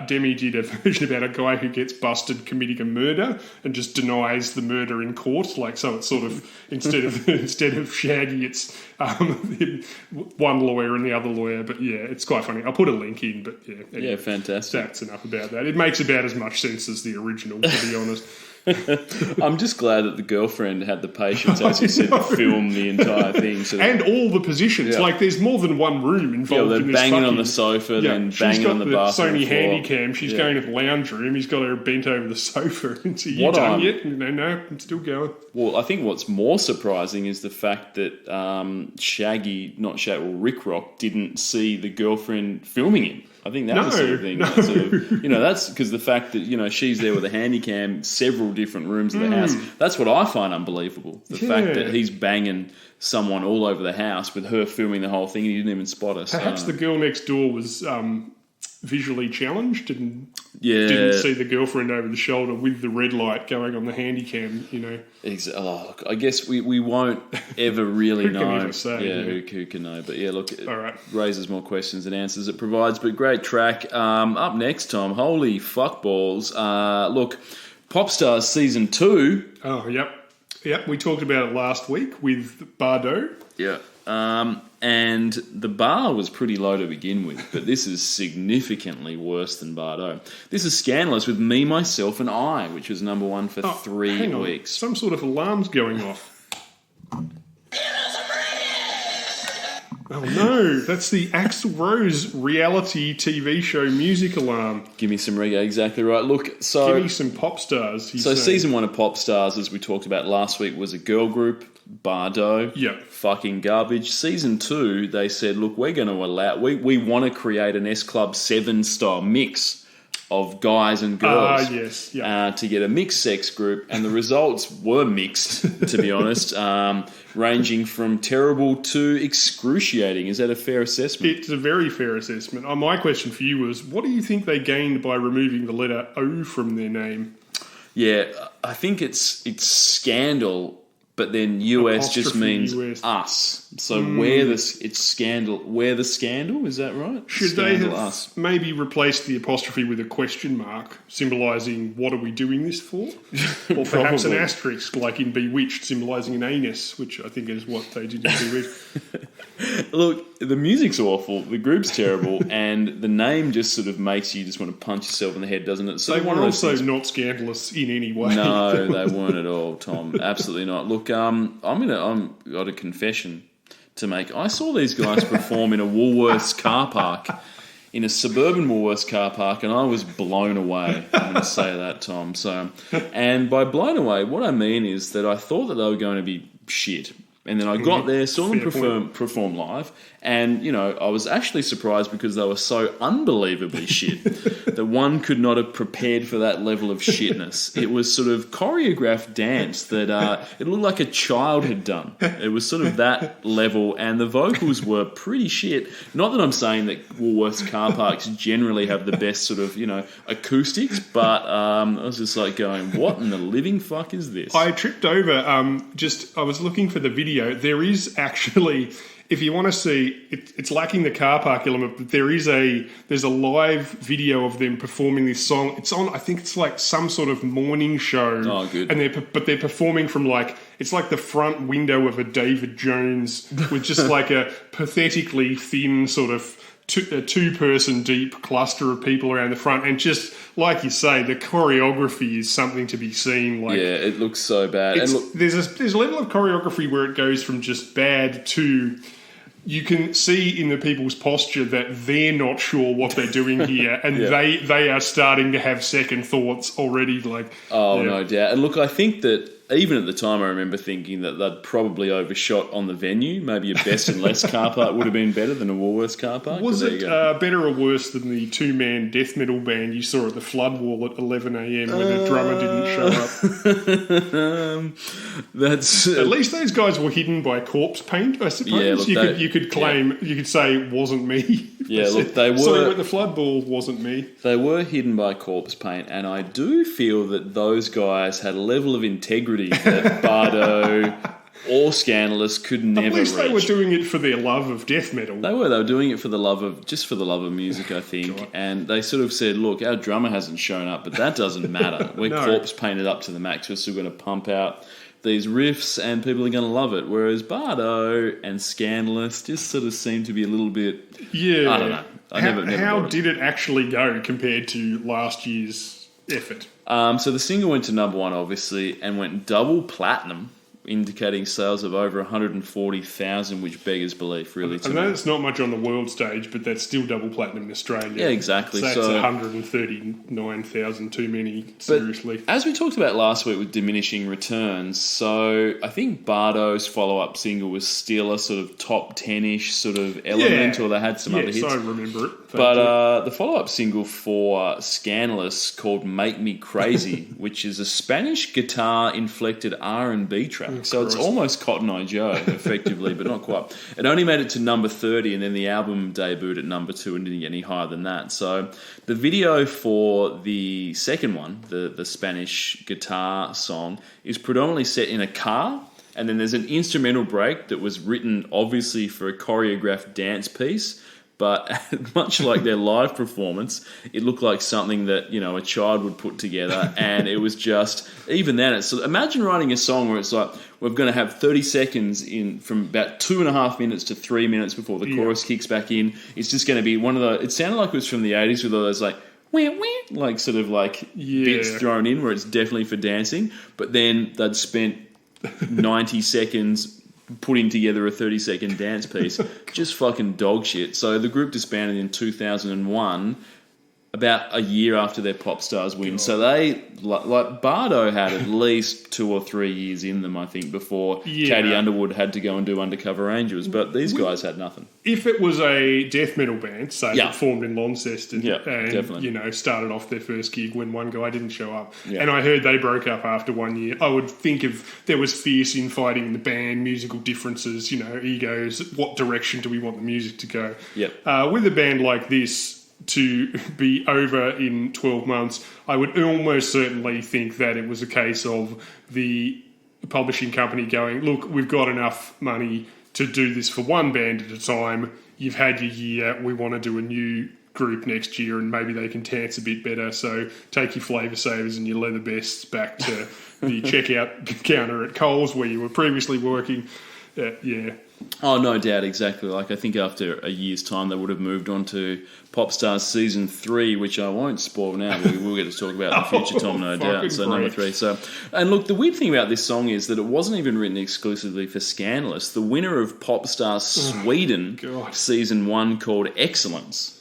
Demi did a version about a guy who gets busted committing a murder and just denies the murder in court. So it's sort of instead of Shaggy, it's one lawyer and the other lawyer. But it's quite funny. I'll put a link in. But anyway, fantastic. That's enough about that. It makes about as much sense as the original, to be honest. I'm just glad that the girlfriend had the patience, as you said, to film the entire thing. So and all the positions. Like, there's more than one room involved in this. They're banging on the sofa, then banging on the bathroom Sony Handycam. She's going to the lounge room. He's got her bent over the sofa. And so, you done yet? No, I'm still going. Well, I think what's more surprising is the fact that Rick Rock didn't see the girlfriend filming him. I think that was the thing. That's because the fact that, she's there with a handycam, several different rooms of the house. That's what I find unbelievable. The fact that he's banging someone all over the house with her filming the whole thing and he didn't even spot us. Perhaps the girl next door was visually challenged and Yeah. didn't see the girlfriend over the shoulder with the red light going on the handy cam, Look, I guess we won't ever really Who know. can ever say, yeah, yeah. who can know? But yeah, look, it All right. raises more questions than answers it provides. But great track. Up next, Tom. Holy fuckballs! Look, Popstars season 2. Oh, yep. Yep, we talked about it last week with Bardo. Yeah. And the bar was pretty low to begin with, but this is significantly worse than Bardo. This is Scandalous with Me, Myself and I, which was number 1 for 3 hang on. weeks. Some sort of alarm's going off. Oh no, that's the Axl Rose reality TV show music alarm. Give me some reggae, exactly right. Look, so... Give me some pop stars. So season 1 of Popstars, as we talked about last week, was a girl group, Bardo. Yeah. Fucking garbage. Season 2, they said, look, we're going to allow... We want to create an S Club 7 style mix of guys and girls yes, yeah. to get a mixed sex group, and the results were mixed, to be honest, ranging from terrible to excruciating. Is that a fair assessment? It's a very fair assessment. My question for you was, what do you think they gained by removing the letter O from their name? Yeah, I think it's scandal, but then US just Apostrophe means US. us. So where the scandal, is that right? Should Scandal they have us. maybe replaced the apostrophe with a question mark, symbolising what are we doing this for? Or perhaps an Probably. asterisk, like in Bewitched, symbolising an anus, which I think is what they did in Bewitched. Look, the music's awful, the group's terrible, and the name just sort of makes you just want to punch yourself in the head, doesn't it? So They one were of those also things- not scandalous in any way. No, they weren't at all, Tom. Absolutely not. Look, I'm got a confession to make. I saw these guys perform in a Woolworths car park, in a suburban Woolworths car park, and I was blown away. I'm going to say that, Tom. So, and by blown away, what I mean is that I thought that they were going to be shit. And then I got there, saw them perform live, and, I was actually surprised because they were so unbelievably shit that one could not have prepared for that level of shitness. It was sort of choreographed dance that it looked like a child had done. It was sort of that level, and the vocals were pretty shit. Not that I'm saying that Woolworths car parks generally have the best sort of, acoustics, but I was just like going, what in the living fuck is this? I tripped over, I was looking for the video. There is actually, if you want to see, it's lacking the car park element, but there's a live video of them performing this song. It's on, I think it's like some sort of morning show. Oh, good. And they're performing from it's like the front window of a David Jones with just like a pathetically thin sort of a two-person deep cluster of people around the front, and just like you say, the choreography is something to be seen. Yeah, it looks so bad. And look, There's a level of choreography where it goes from just bad to, you can see in the people's posture that they're not sure what they're doing here, and they are starting to have second thoughts already. No doubt. And look, I think that even at the time, I remember thinking that they'd probably overshot on the venue. Maybe a Best and Less car park would have been better than a Woolworths car park. Was it better or worse than the two-man death metal band you saw at the Flood Wall at 11 a.m. where the drummer didn't show up? That's At least those guys were hidden by corpse paint, I suppose. Yeah, look, you could claim, you could say it wasn't me. Yeah, look, they were... So at the Flood Ball wasn't me. They were hidden by corpse paint, and I do feel that those guys had a level of integrity that Bardo or Scandalous could never reach. At least they were doing it for their love of death metal. They were doing it for the love of music, I think. God. And they sort of said, look, our drummer hasn't shown up, but that doesn't matter. We're No. corpse painted up to the max. We're still going to pump out these riffs and people are going to love it. Whereas Bardo and Scandalous just sort of seem to be a little bit... Yeah. I don't know. How did it actually go compared to last year's effort? So the single went to number 1, obviously, and went double platinum, indicating sales of over 140,000, which beggars belief, really. I know it's not much on the world stage, but that's still double platinum in Australia. Yeah, exactly. So that's So- 139,000 too many, seriously. As we talked about last week with diminishing returns, so I think Bardo's follow-up single was still a sort of top 10-ish sort of element, or they had some other hits. Yes, I remember it. But the follow-up single for Scandalous called Make Me Crazy, which is a Spanish guitar-inflected R&B track. track. So it's almost Cotton Eye Joe, effectively, but not quite. It only made it to number 30, and then the album debuted at number 2 and didn't get any higher than that. So the video for the second one, the Spanish guitar song, is predominantly set in a car, and then there's an instrumental break that was written, obviously, for a choreographed dance piece. But much like their live performance, it looked like something that, a child would put together. And it was just, even then, imagine writing a song where it's like, we're going to have 30 seconds in from about 2.5 minutes to 3 minutes before the chorus kicks back in. It's just going to be one of the, it sounded like it was from the 80s with all those bits thrown in where it's definitely for dancing. But then they'd spent 90 seconds putting together a 30-second dance piece. Just fucking dog shit. So the group disbanded in 2001, about a year after their Pop Stars win. God. So they, like Bardo had at least 2 or 3 years in them, I think, before Katie Underwood had to go and do Undercover Angels. But these guys had nothing. If it was a death metal band, say, that formed in Launceston and, definitely. Started off their first gig when one guy didn't show up, and I heard they broke up after 1 year, I would think if there was fierce infighting in the band, musical differences, egos, what direction do we want the music to go? With a band like this, to be over in 12 months, I would almost certainly think that it was a case of the publishing company going, look, we've got enough money to do this for one band at a time. You've had your year. We want to do a new group next year, and maybe they can dance a bit better. So take your Flavour Savers and your leather vests back to the checkout counter at Coles where you were previously working. Oh, no doubt, exactly. Like, I think after a year's time, they would have moved on to Pop Stars Season 3, which I won't spoil now, but we will get to talk about in the future, Tom, no doubt. So, number 3. So, and look, the weird thing about this song is that it wasn't even written exclusively for Scandalous. The winner of Pop Stars Sweden Season 1, called Excellence,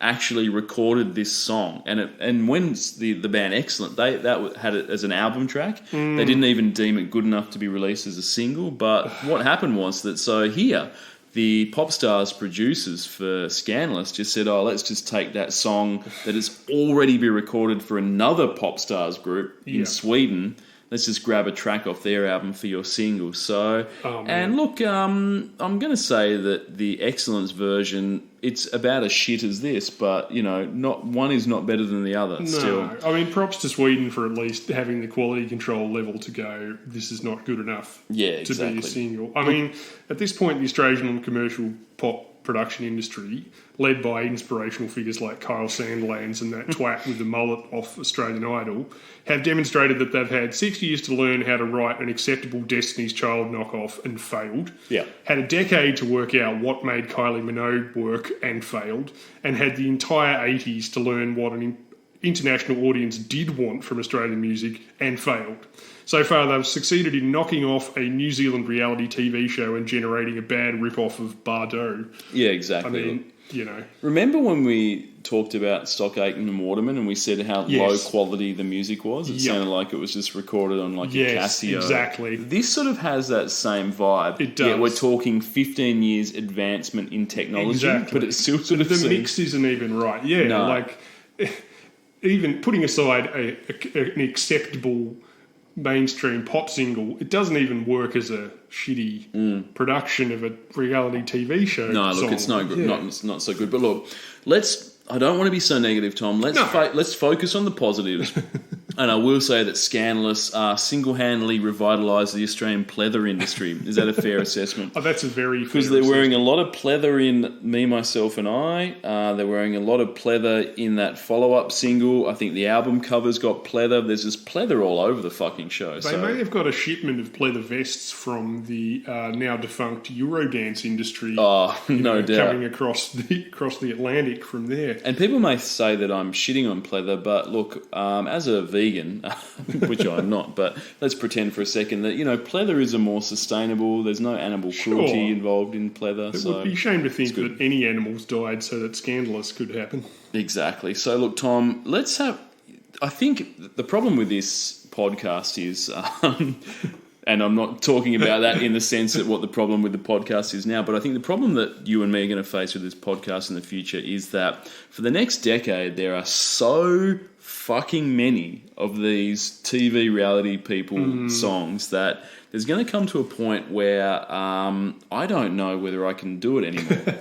actually recorded this song, and when the band Excellent, they had it as an album track. They didn't even deem it good enough to be released as a single. But what happened was that the Pop Stars producers for Scandalous just said, let's just take that song that has already been recorded for another Pop Stars group in Sweden. Let's just grab a track off their album for your single. So, and look, I'm going to say that the Excellence version, it's about as shit as this, but, not one is not better than the other. No, still. I mean, props to Sweden for at least having the quality control level to go, this is not good enough to be a single. I mean, at this point, the Australian commercial pop production industry, led by inspirational figures like Kyle Sandlands and that twat with the mullet off Australian Idol, have demonstrated that they've had 6 years to learn how to write an acceptable Destiny's Child knockoff and failed. Had a decade to work out what made Kylie Minogue work and failed, and had the entire 80s to learn what an international audience did want from Australian music and failed. So far, they've succeeded in knocking off a New Zealand reality TV show and generating a bad rip-off of Bardo. Yeah, exactly. I mean, Remember when we talked about Stock Aitken and Waterman and we said how low quality the music was? It sounded like it was just recorded on a Casio. Exactly. This sort of has that same vibe. It does. Yeah, we're talking 15 years advancement in technology, but it's still sort of... The mix isn't even right. Even putting aside an acceptable mainstream pop single, it doesn't even work as a shitty production of a reality TV show. No, look, it's no good. It's not so good. But look, I don't want to be so negative, Tom. Let's focus on the positives. And I will say that Scandalous single-handedly revitalised the Australian pleather industry. Is that a fair assessment? Oh, that's a very fair Because they're wearing a lot of pleather in Me, Myself and I. They're wearing a lot of pleather in that follow-up single. I think the album cover's got pleather. There's just pleather all over the fucking show. They may have got a shipment of pleather vests from the now-defunct Eurodance industry. Oh, no doubt. Coming across the Atlantic from there. And people may say that I'm shitting on pleather, but look, as a vegan, which I'm not, but let's pretend for a second that, pleather is a more sustainable, there's no animal cruelty involved in pleather. It would be a shame to think that any animals died so that Scandalous could happen. Exactly. So look, Tom, I think the problem with this podcast is, And I'm not talking about that in the sense that what the problem with the podcast is now, but I think the problem that you and me are going to face with this podcast in the future is that for the next decade, there are so fucking many of these TV reality people songs that there's going to come to a point where I don't know whether I can do it anymore.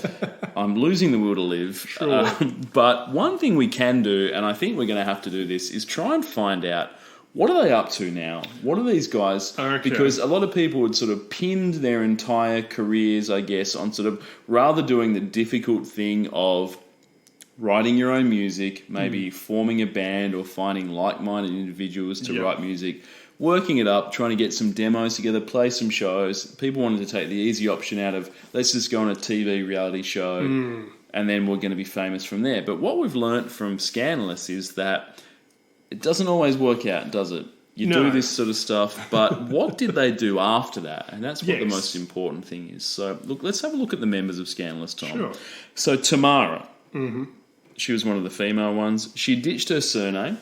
I'm losing the will to live. Sure. But one thing we can do, and I think we're going to have to do this, is try and find out what are they up to now? What are these guys? Okay. Because a lot of people had sort of pinned their entire careers, I guess, on sort of rather doing the difficult thing of writing your own music, maybe forming a band or finding like-minded individuals to write music, working it up, trying to get some demos together, play some shows. People wanted to take the easy option out of, let's just go on a TV reality show and then we're going to be famous from there. But what we've learnt from Scandalous is that it doesn't always work out, does it? You do this sort of stuff, but what did they do after that? And that's what the most important thing is. So, look, let's have a look at the members of Scandalous, Tom. Sure. So, Tamara, she was one of the female ones. She ditched her surname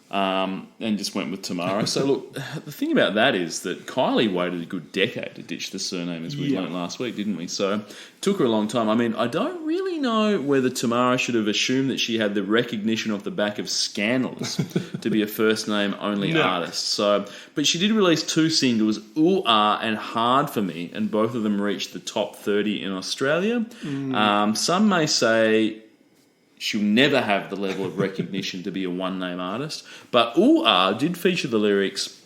and just went with Tamara. So, look, the thing about that is that Kylie waited a good decade to ditch the surname, as we learnt last week, didn't we? So, it took her a long time. I mean, I don't really know whether Tamara should have assumed that she had the recognition off the back of Scandalous to be a first-name-only artist. So, but she did release 2 singles, Ooh Ah and Hard For Me, and both of them reached the top 30 in Australia. Some may say she'll never have the level of recognition to be a one-name artist. But Ooh Ah did feature the lyrics,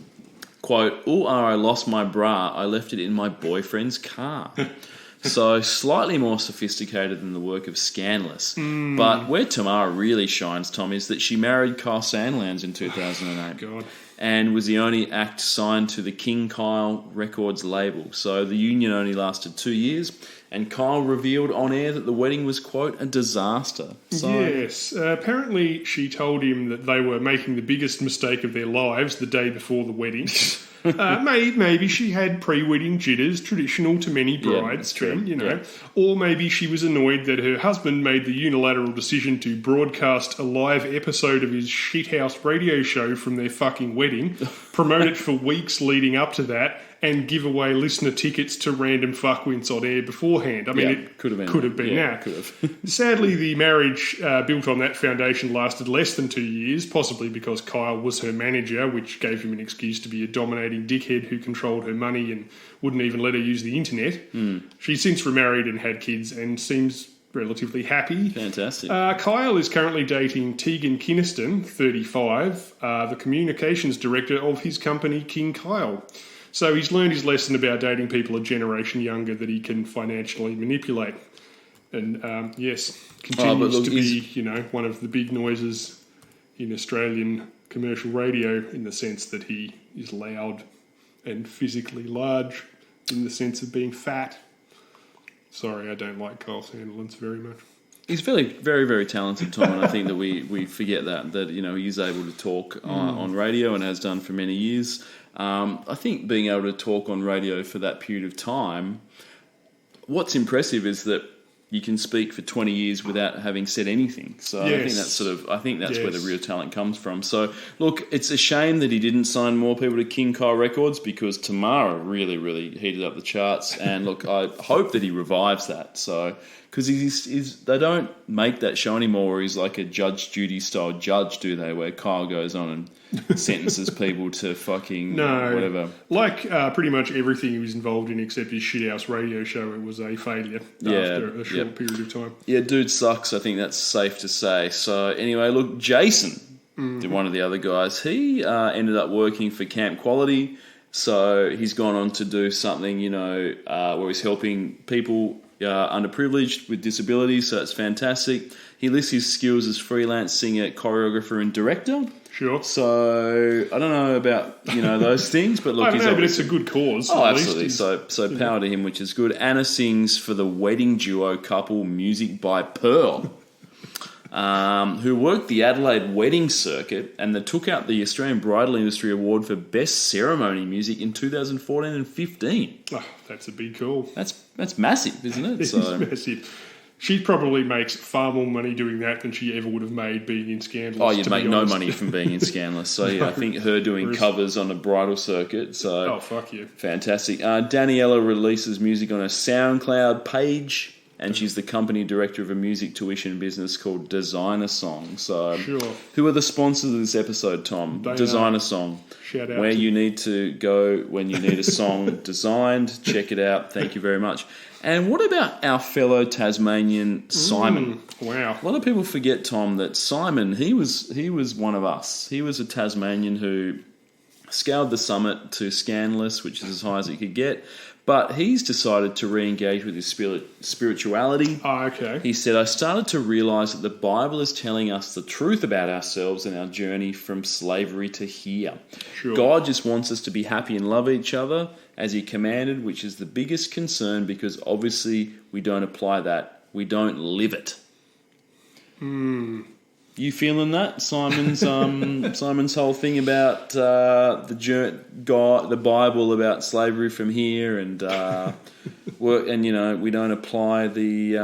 quote, Ooh Ah, I lost my bra, I left it in my boyfriend's car. So slightly more sophisticated than the work of Scandalous. But where Tamara really shines, Tom, is that she married Kyle Sandilands in 2008. God. And was the only act signed to the King Kyle Records label. So the union only lasted 2 years, and Kyle revealed on air that the wedding was, quote, a disaster. So, yes. Apparently she told him that they were making the biggest mistake of their lives the day before the wedding. Maybe she had pre-wedding jitters, traditional to many brides, Trent, you know. Or maybe she was annoyed that her husband made the unilateral decision to broadcast a live episode of his shithouse radio show from their fucking wedding, promote it for weeks leading up to that, and give away listener tickets to random fuckwints on air beforehand. I mean, it could have been that. Could have. Sadly, the marriage built on that foundation lasted less than 2 years, possibly because Kyle was her manager, which gave him an excuse to be a dominating dickhead who controlled her money and wouldn't even let her use the internet. She's since remarried and had kids and seems relatively happy. Fantastic. Kyle is currently dating Tegan Kinniston, 35, the communications director of his company, King Kyle. So he's learned his lesson about dating people a generation younger that he can financially manipulate. And, continues to be, one of the big noises in Australian commercial radio in the sense that he is loud and physically large in the sense of being fat. Sorry, I don't like Kyle Sandilands very much. He's very, very, very talented, Tom, and I think that we forget that he's able to talk on radio and has done for many years. I think being able to talk on radio for that period of time, what's impressive is that you can speak for 20 years without having said anything. So I think that's where the real talent comes from. So look, it's a shame that he didn't sign more people to King Kyle Records because Tamara really, really heated up the charts. And look, I hope that he revives that. So because they don't make that show anymore where he's like a Judge Judy style judge, do they? Where Kyle goes on and sentences people to fucking whatever. Like pretty much everything he was involved in except his shithouse radio show, it was a failure after a short period of time. Yeah, dude sucks. I think that's safe to say. So anyway, look, Jason, one of the other guys, he ended up working for Camp Quality. So he's gone on to do something, where he's helping people underprivileged with disabilities, so it's fantastic. He lists his skills as freelance singer, choreographer, and director. Sure. So I don't know about those things, but look, I don't know, but it's a good cause. Oh, absolutely. So power to him, which is good. Anna sings for the wedding duo couple Music by Pearl, who worked the Adelaide wedding circuit and that took out the Australian Bridal Industry Award for Best Ceremony Music in 2014 and 15. Oh, that's a big call. That's massive, isn't it? It is massive. She probably makes far more money doing that than she ever would have made being in Scandalous. Oh, you'd make no money from being in Scandalous. So, yeah, I think her doing covers on a bridal circuit. So, oh, fuck you. Fantastic. Daniela releases music on her SoundCloud page, and she's the company director of a music tuition business called Designer Song. So, Sure. Who are the sponsors of this episode, Tom? They Designer are. Song. Shout out Where to you need to go when you need a song designed. Check it out. Thank you very much. And what about our fellow Tasmanian Simon? Wow. A lot of people forget, Tom, that Simon, he was one of us. He was a Tasmanian who scoured the summit to Scandalous, which is as high as it could get. But he's decided to re-engage with his spirituality. Oh, okay. He said, I started to realise that the Bible is telling us the truth about ourselves and our journey from slavery to here. Sure. God just wants us to be happy and love each other as he commanded, which is the biggest concern because obviously we don't apply that. We don't live it. You feeling that? Simon's whole thing about the Bible about slavery from here and work, and we don't apply the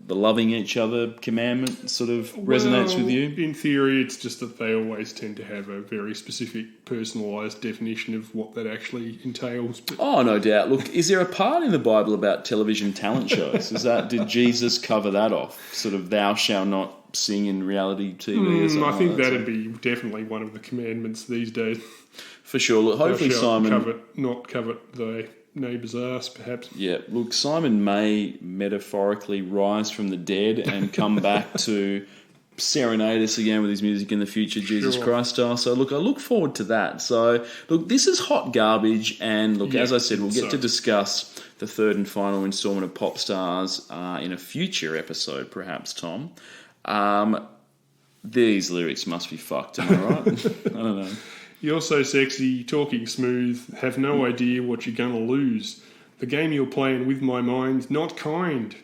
loving each other commandment. Sort of resonates with you. In theory, it's just that they always tend to have a very specific, personalised definition of what that actually entails. But Oh, no doubt. Look, is there a part in the Bible about television talent shows? Did Jesus cover that off? Sort of, thou shalt not sing in reality TV or something. I think like that. that'd be definitely one of the commandments these days. For sure. Look, hopefully Thou shalt Simon... not covet thy neighbour's ass, perhaps. Yeah, look, Simon may metaphorically rise from the dead and come back to serenade us again with his music in the future, Jesus Christ style. So, look, I look forward to that. So, look, this is hot garbage, and look, as I said, we'll get to discuss the third and final instalment of Pop Stars in a future episode, perhaps, Tom. These lyrics must be fucked, am I right? I don't know. You're so sexy, talking smooth, have no idea what you're gonna lose. The game you're playing with my mind, not kind.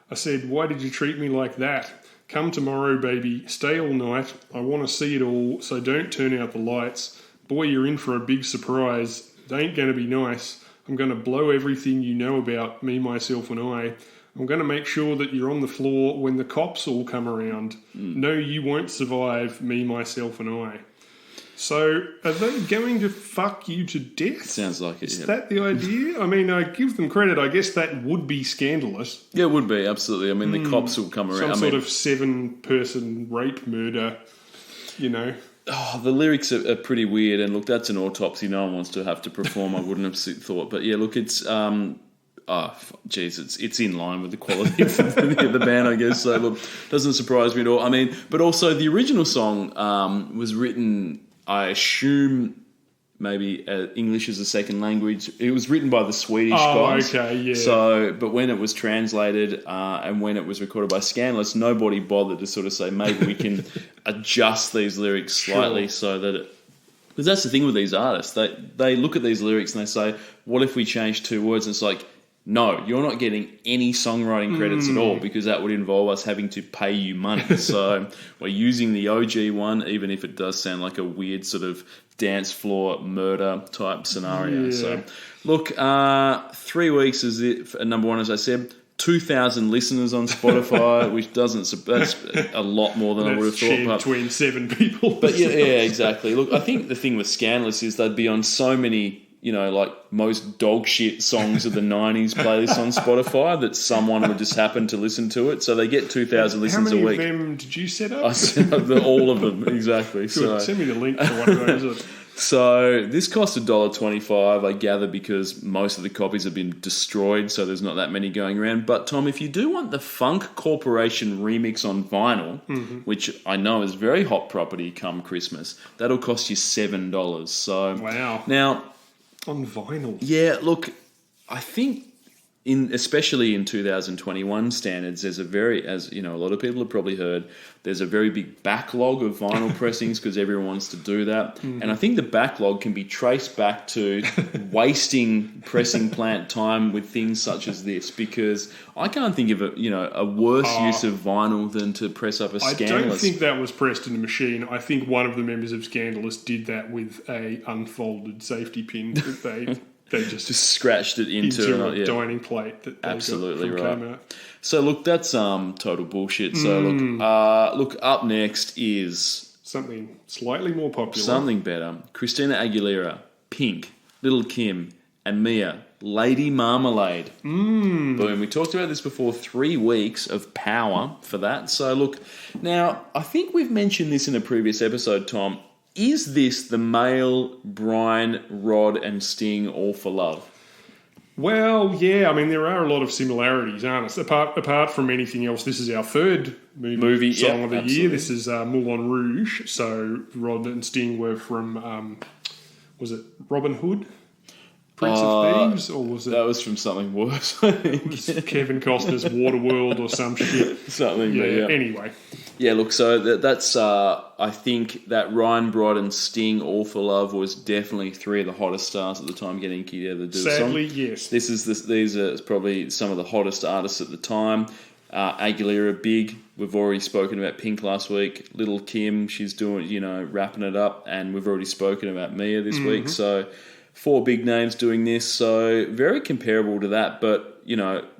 I said, why did you treat me like that? Come tomorrow, baby, stay all night. I want to see it all, so don't turn out the lights. Boy, you're in for a big surprise. It ain't gonna be nice. I'm gonna blow everything you know about me, myself, and I. I'm going to make sure that you're on the floor when the cops all come around. No, you won't survive me, myself, and I. So, are they going to fuck you to death? Sounds like it, Is that the idea? I mean, I give them credit. I guess that would be scandalous. Yeah, it would be, absolutely. I mean, the cops will come around. Some sort of 7-person rape murder, Oh, the lyrics are pretty weird. And look, that's an autopsy no one wants to have to perform, I wouldn't have thought. But yeah, look, it's... it's in line with the quality of the band, I guess. So, look, doesn't surprise me at all. I mean, but also the original song was written, I assume, maybe English as a second language. It was written by the Swedish guys. Oh, okay, yeah. So, but when it was translated and when it was recorded by Scandalous, nobody bothered to sort of say, maybe we can adjust these lyrics slightly so that it... Because that's the thing with these artists. They look at these lyrics and they say, what if we change 2 words? And it's like... No, you're not getting any songwriting credits at all because that would involve us having to pay you money. So we're using the OG one, even if it does sound like a weird sort of dance floor murder type scenario. Yeah. So, look, 3 weeks is it for number one, as I said. 2,000 listeners on Spotify, which that's a lot more than I would have thought. Shared between 7 people. But yeah, exactly. Look, I think the thing with Scandalous is they'd be on so many... like most dog shit songs of the 90s playlists on Spotify that someone would just happen to listen to it. So they get 2,000 listens a week. How many of them did you set up? I set up all of them, exactly. Good. So, Send me the link for one of those. so this cost $1.25, I gather, because most of the copies have been destroyed, so there's not that many going around. But, Tom, if you do want the Funk Corporation remix on vinyl, which I know is very hot property come Christmas, that'll cost you $7. So Wow. Now... On vinyl. Yeah, look, I think especially in 2021 standards, there's a lot of people have probably heard, there's a very big backlog of vinyl pressings because everyone wants to do that. And I think the backlog can be traced back to wasting pressing plant time with things such as this, because I can't think of a worse use of vinyl than to press up a Scandalous. I don't think that was pressed in a machine. I think one of the members of Scandalous did that with a unfolded safety pin that they They just scratched it into a dining plate that they absolutely got from right. Kmart. So look, that's total bullshit. So look, up next is Something slightly more popular. something better. Christina Aguilera, Pink, Little Kim, and Mia, Lady Marmalade. Boom. We talked about this before. 3 weeks of power for that. So look, now I think we've mentioned this in a previous episode, Tom. Is this the male Brian, Rod, and Sting All for Love? Well, yeah, I mean, there are a lot of similarities, aren't there? Apart from anything else, this is our third movie song of the year. This is Moulin Rouge. So Rod and Sting were from, was it Robin Hood? Prince of Thieves? Or was it... That was from something worse, I think. Kevin Costner's Waterworld or some shit. Something, yeah. Anyway. Yeah, look, so that's, I think that Ryan, Rod, and Sting, All for Love, was definitely 3 of the hottest stars at the time getting together to do a song. Sadly, yes. These are probably some of the hottest artists at the time. Aguilera, big. We've already spoken about Pink last week. Little Kim, she's doing, wrapping it up. And we've already spoken about Mia this week. So 4 big names doing this. So very comparable to that. But,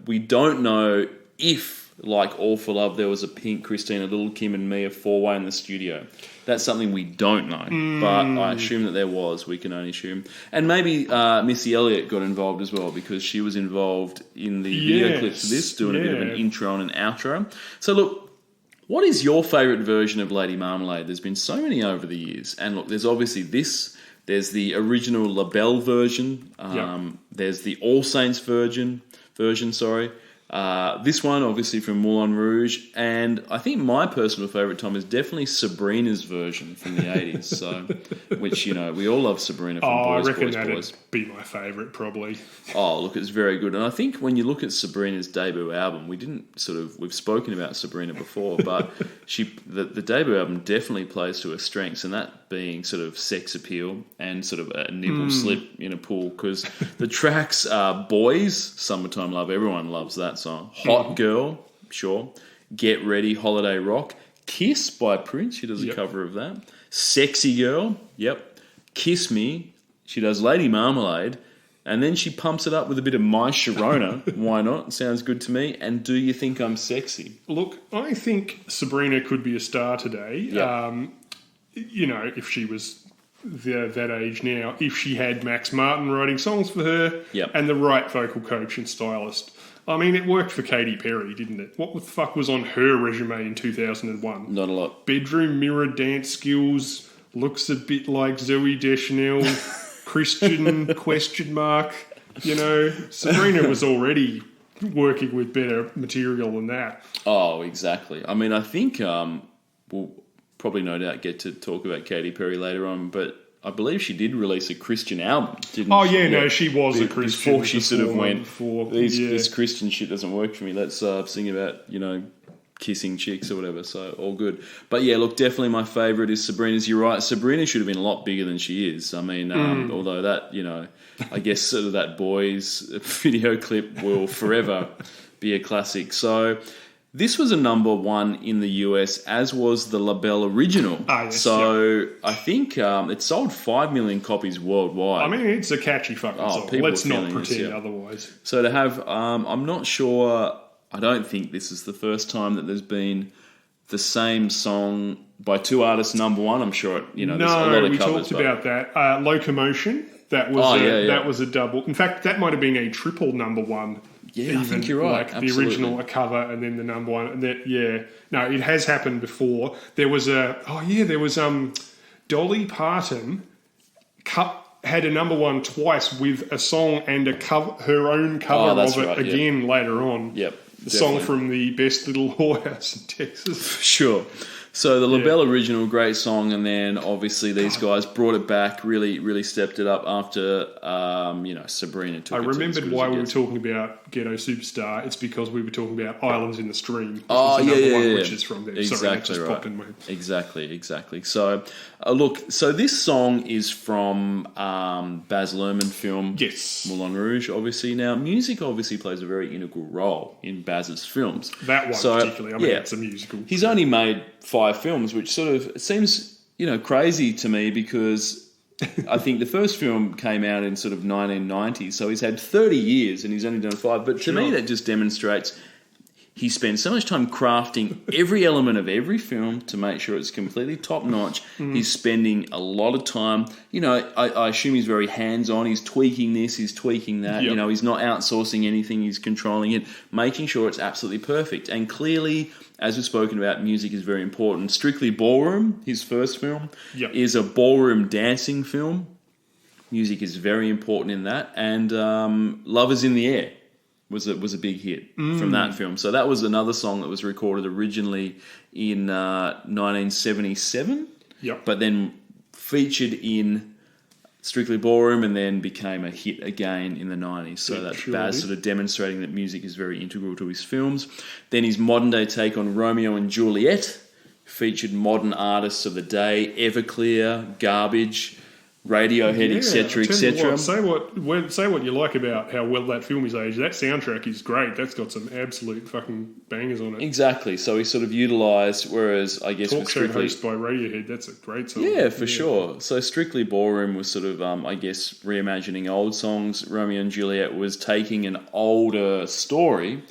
we don't know if, like All for Love, there was a Pink, Christina, Little Kim, and Mia 4-way in the studio. That's something we don't know, but I assume that there was. We can only assume. And maybe Missy Elliott got involved as well, because she was involved in the video clip for this, doing a bit of an intro and an outro. So look, what is your favourite version of Lady Marmalade? There's been so many over the years. And look, there's obviously this. There's the original LaBelle version. There's the All Saints version, sorry. This one, obviously, from Moulin Rouge, and I think my personal favourite, Tom, is definitely Sabrina's version from the 80s, so, which, we all love Sabrina from Boys, I reckon Boys, that'd Boys. be my favourite, probably. Oh, look, it's very good, and I think when you look at Sabrina's debut album, we've spoken about Sabrina before, but the debut album definitely plays to her strengths, and that being sort of sex appeal and sort of a nipple slip in a pool, because the tracks are Boys, Summertime Love, everyone loves that song. Hot Girl, sure. Get Ready, Holiday Rock. Kiss by Prince, she does a cover of that. Sexy Girl, yep. Kiss Me, she does Lady Marmalade. And then she pumps it up with a bit of My Sharona. Why not? Sounds good to me. And Do You Think I'm Sexy? Look, I think Sabrina could be a star today. Yep. If she was that age now, if she had Max Martin writing songs for her and the right vocal coach and stylist. I mean, it worked for Katy Perry, didn't it? What the fuck was on her resume in 2001? Not a lot. Bedroom mirror dance skills, looks a bit like Zooey Deschanel, Christian question mark. Sabrina was already working with better material than that. Oh, exactly. I mean, I think we'll probably no doubt get to talk about Katy Perry later on, but I believe she did release a Christian album, didn't she? Yeah, no, she was a Christian. Before she sort of went, this Christian shit doesn't work for me. Let's sing about, kissing chicks or whatever, so all good. But yeah, look, definitely my favourite is Sabrina's. You're right, Sabrina should have been a lot bigger than she is. I mean, although that, I guess sort of that Boys video clip will forever be a classic. So this was a number 1 in the US, as was the LaBelle original. Yes, I think it sold 5 million copies worldwide. I mean, it's a catchy fucking song. Let's not pretend otherwise. So to have, I'm not sure, I don't think this is the first time that there's been the same song by 2 artists number 1. I'm sure, there's a lot of we covers. talked about that. Locomotion, that was a double. In fact, that might have been a triple number 1. Yeah, I think you're right. Like the original, a cover, and then the number 1. And that, no, it has happened before. There was Dolly Parton had a number 1 twice with a song and a cover, her own cover of it again later on. Yep, the song from the Best Little Whorehouse in Texas. Sure. So the LaBelle original, great song, and then obviously these guys brought it back, really stepped it up after, Sabrina took it. I remembered why we were talking about Ghetto Superstar. It's because we were talking about Islands in the Stream. Which is from there. Exactly. Sorry, that just popped in my head. Exactly. So, so this song is from Baz Luhrmann film Moulin Rouge, obviously. Now, music obviously plays a very integral role in Baz's films. That one particularly. I mean, it's a musical. He's only made 5 films, which sort of seems, crazy to me, because I think the first film came out in sort of 1990, so he's had 30 years and he's only done 5. But to me, that just demonstrates he spends so much time crafting every element of every film to make sure it's completely top-notch. He's spending a lot of time. You know, I assume he's very hands-on. He's tweaking this, he's tweaking that. Yep. You know, he's not outsourcing anything. He's controlling it, making sure it's absolutely perfect. And clearly, as we've spoken about, music is very important. Strictly Ballroom, his first film, is a ballroom dancing film. Music is very important in that. And Love Is in the Air was a big hit from that film. So that was another song that was recorded originally in 1977, but then featured in Strictly Ballroom and then became a hit again in the 90s. So that's Baz sort of demonstrating that music is very integral to his films. Then his modern-day take on Romeo and Juliet featured modern artists of the day, Everclear, Garbage, Radiohead, etc., etc. Say what you like about how well that film is aged. That soundtrack is great. That's got some absolute fucking bangers on it. Exactly. So he sort of utilised, whereas I guess Talk show host by Radiohead. That's a great song. Yeah, for sure. So Strictly Ballroom was sort of, I guess, reimagining old songs. Romeo and Juliet was taking an older story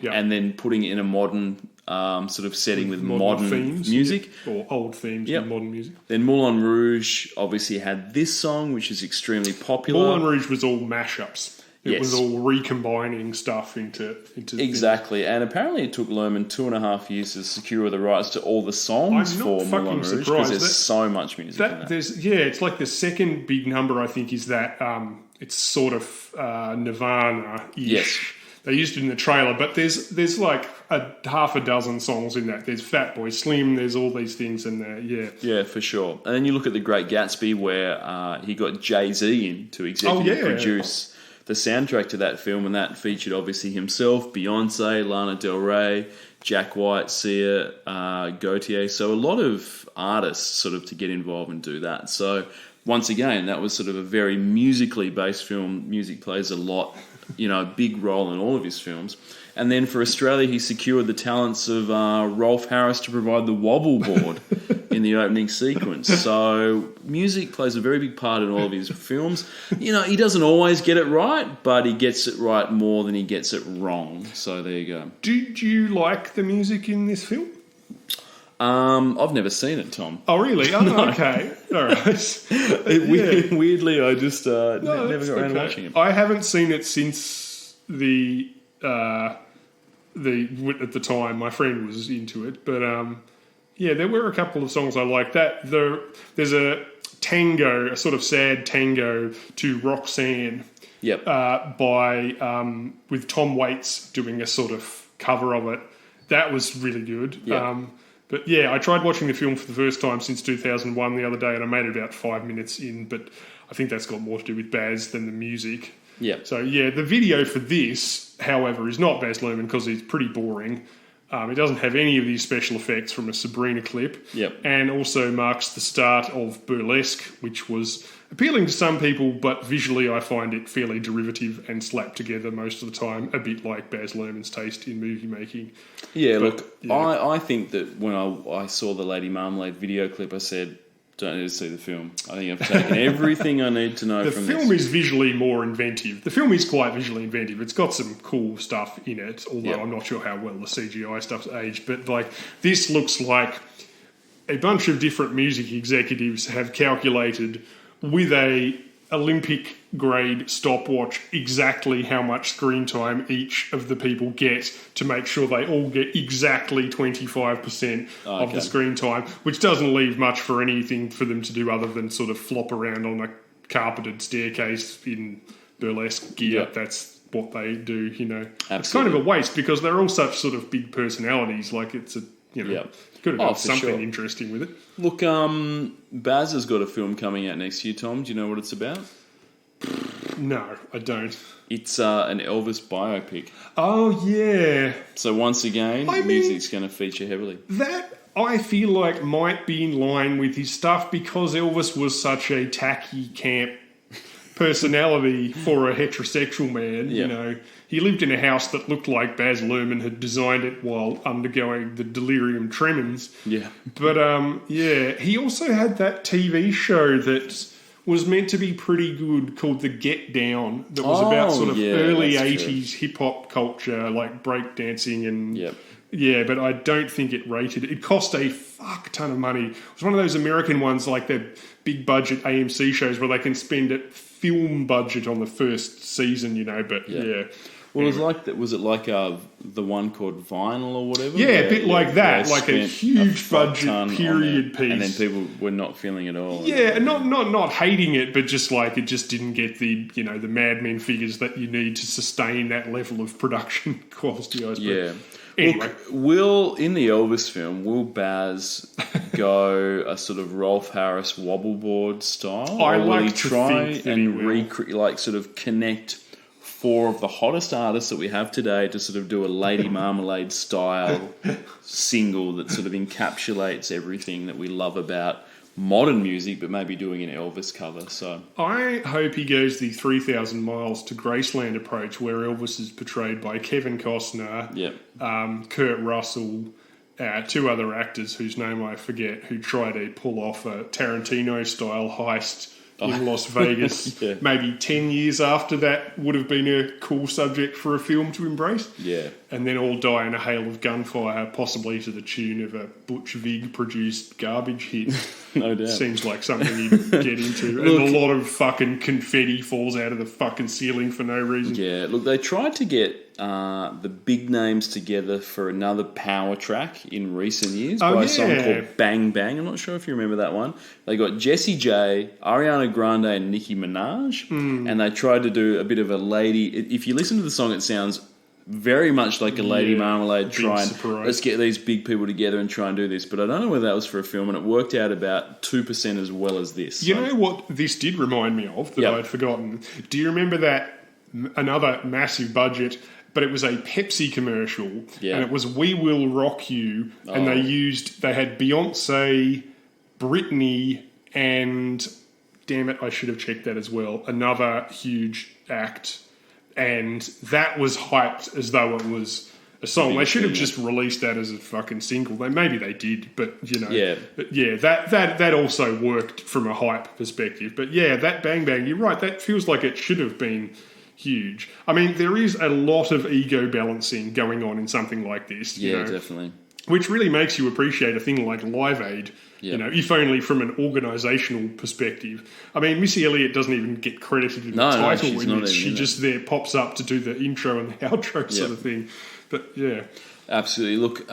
and then putting it in a modern sort of setting with modern themes, music. Or old themes with modern music. Then Moulin Rouge obviously had this song, which is extremely popular. Moulin Rouge was all mashups. It was all recombining stuff into exactly. And apparently it took Lerman 2.5 years to secure the rights to all the songs for Moulin Rouge because there's so much music in that. It's like the second big number, I think, is that it's sort of Nirvana-ish. Yes. They used it in the trailer, but there's like half a dozen songs in that. There's Fatboy Slim, there's all these things in there, Yeah, for sure. And then you look at The Great Gatsby, where he got Jay-Z in to executive produce the soundtrack to that film, and that featured obviously himself, Beyonce, Lana Del Rey, Jack White, Sia, Gautier. So a lot of artists sort of to get involved and do that. So once again, that was sort of a very musically based film. Music plays a lot, big role in all of his films. And then for Australia, he secured the talents of Rolf Harris to provide the wobble board in the opening sequence. So music plays a very big part in all of his films. He doesn't always get it right, but he gets it right more than he gets it wrong. So there you go. Did you like the music in this film? I've never seen it, Tom. Oh, really? Oh, no. Okay. All right. Weirdly, I just never got around to watching it. I haven't seen it since at the time my friend was into it, but there were a couple of songs I liked. There's a tango, a sort of sad tango to Roxanne. Yep. With Tom Waits doing a sort of cover of it. That was really good. Yep. But I tried watching the film for the first time since 2001 the other day, and I made it about 5 minutes in, but I think that's got more to do with Baz than the music. Yeah. So, the video for this, however, is not Baz Luhrmann because it's pretty boring. It doesn't have any of these special effects from a Sabrina clip. Yep. And also marks the start of Burlesque, which was appealing to some people, but visually I find it fairly derivative and slapped together most of the time, a bit like Baz Luhrmann's taste in movie making. Yeah, I think that when I saw the Lady Marmalade video clip, I said, don't need to see the film. I think I've taken everything I need to know from this. The film is visually more inventive. The film is quite visually inventive. It's got some cool stuff in it, although I'm not sure how well the CGI stuff's aged. But this looks like a bunch of different music executives have calculated with a Olympic grade stopwatch exactly how much screen time each of the people get to make sure they all get exactly 25% of the screen time, which doesn't leave much for anything for them to do other than sort of flop around on a carpeted staircase in burlesque gear. Yep. That's what they do, Absolutely. It's kind of a waste because they're all such sort of big personalities. Like it's a, could have done something interesting with it. Look, Baz has got a film coming out next year, Tom. Do you know what it's about? No, I don't. It's an Elvis biopic. Oh, yeah. So once again, music's going to feature heavily. That, I feel like, might be in line with his stuff because Elvis was such a tacky camp personality for a heterosexual man, He lived in a house that looked like Baz Luhrmann had designed it while undergoing the delirium tremens. Yeah. But, he also had that TV show that was meant to be pretty good called The Get Down that was about sort of early 80s hip-hop culture, like breakdancing and... Yep. Yeah, but I don't think it rated. It cost a fuck ton of money. It was one of those American ones like their big budget AMC shows where they can spend a film budget on the first season, you know, but yeah. Well, it was like that. Was it like the one called Vinyl or whatever? Yeah, a bit like that, like a huge budget period piece, and then people were not feeling it all. Yeah, and not hating it, but just like it just didn't get the the Mad Men figures that you need to sustain that level of production quality. I suppose. Yeah. Anyway. Look, in the Elvis film, will Baz go a sort of Rolf Harris wobbleboard style? I or will like he to try think that and he will. like sort of connect four of the hottest artists that we have today to sort of do a Lady Marmalade style single that sort of encapsulates everything that we love about modern music, but maybe doing an Elvis cover. So I hope he goes the 3,000 miles to Graceland approach, where Elvis is portrayed by Kevin Costner, Kurt Russell, two other actors whose name I forget, who try to pull off a Tarantino-style heist in Las Vegas. Maybe 10 years after that would have been a cool subject for a film to embrace. Yeah. And then all die in a hail of gunfire, possibly to the tune of a Butch Vig-produced garbage hit. No doubt. Seems like something you'd get into. And a lot of fucking confetti falls out of the fucking ceiling for no reason. Yeah, look, they tried to get the big names together for another power track in recent years by a song called Bang Bang. I'm not sure if you remember that one. They got Jessie J, Ariana Grande and Nicki Minaj, and they tried to do a bit of a lady... If you listen to the song, it sounds very much like a Lady Marmalade trying, let's get these big people together and try and do this. But I don't know whether that was for a film, and it worked out about 2% as well as this. You know what this did remind me of that I'd forgotten? Do you remember that another massive budget, but it was a Pepsi commercial, and it was We Will Rock You, and they had Beyonce, Britney, and damn it, I should have checked that as well, another huge act. And that was hyped as though it was a song. They should have just released that as a fucking single. Maybe they did, but that also worked from a hype perspective. But yeah, that Bang Bang, you're right. That feels like it should have been huge. I mean, there is a lot of ego balancing going on in something like this. Yeah, definitely. Which really makes you appreciate a thing like Live Aid. Yep. If only from an organisational perspective. I mean, Missy Elliott doesn't even get credited in the title when she just there pops up to do the intro and the outro sort of thing. But yeah. Absolutely. Look,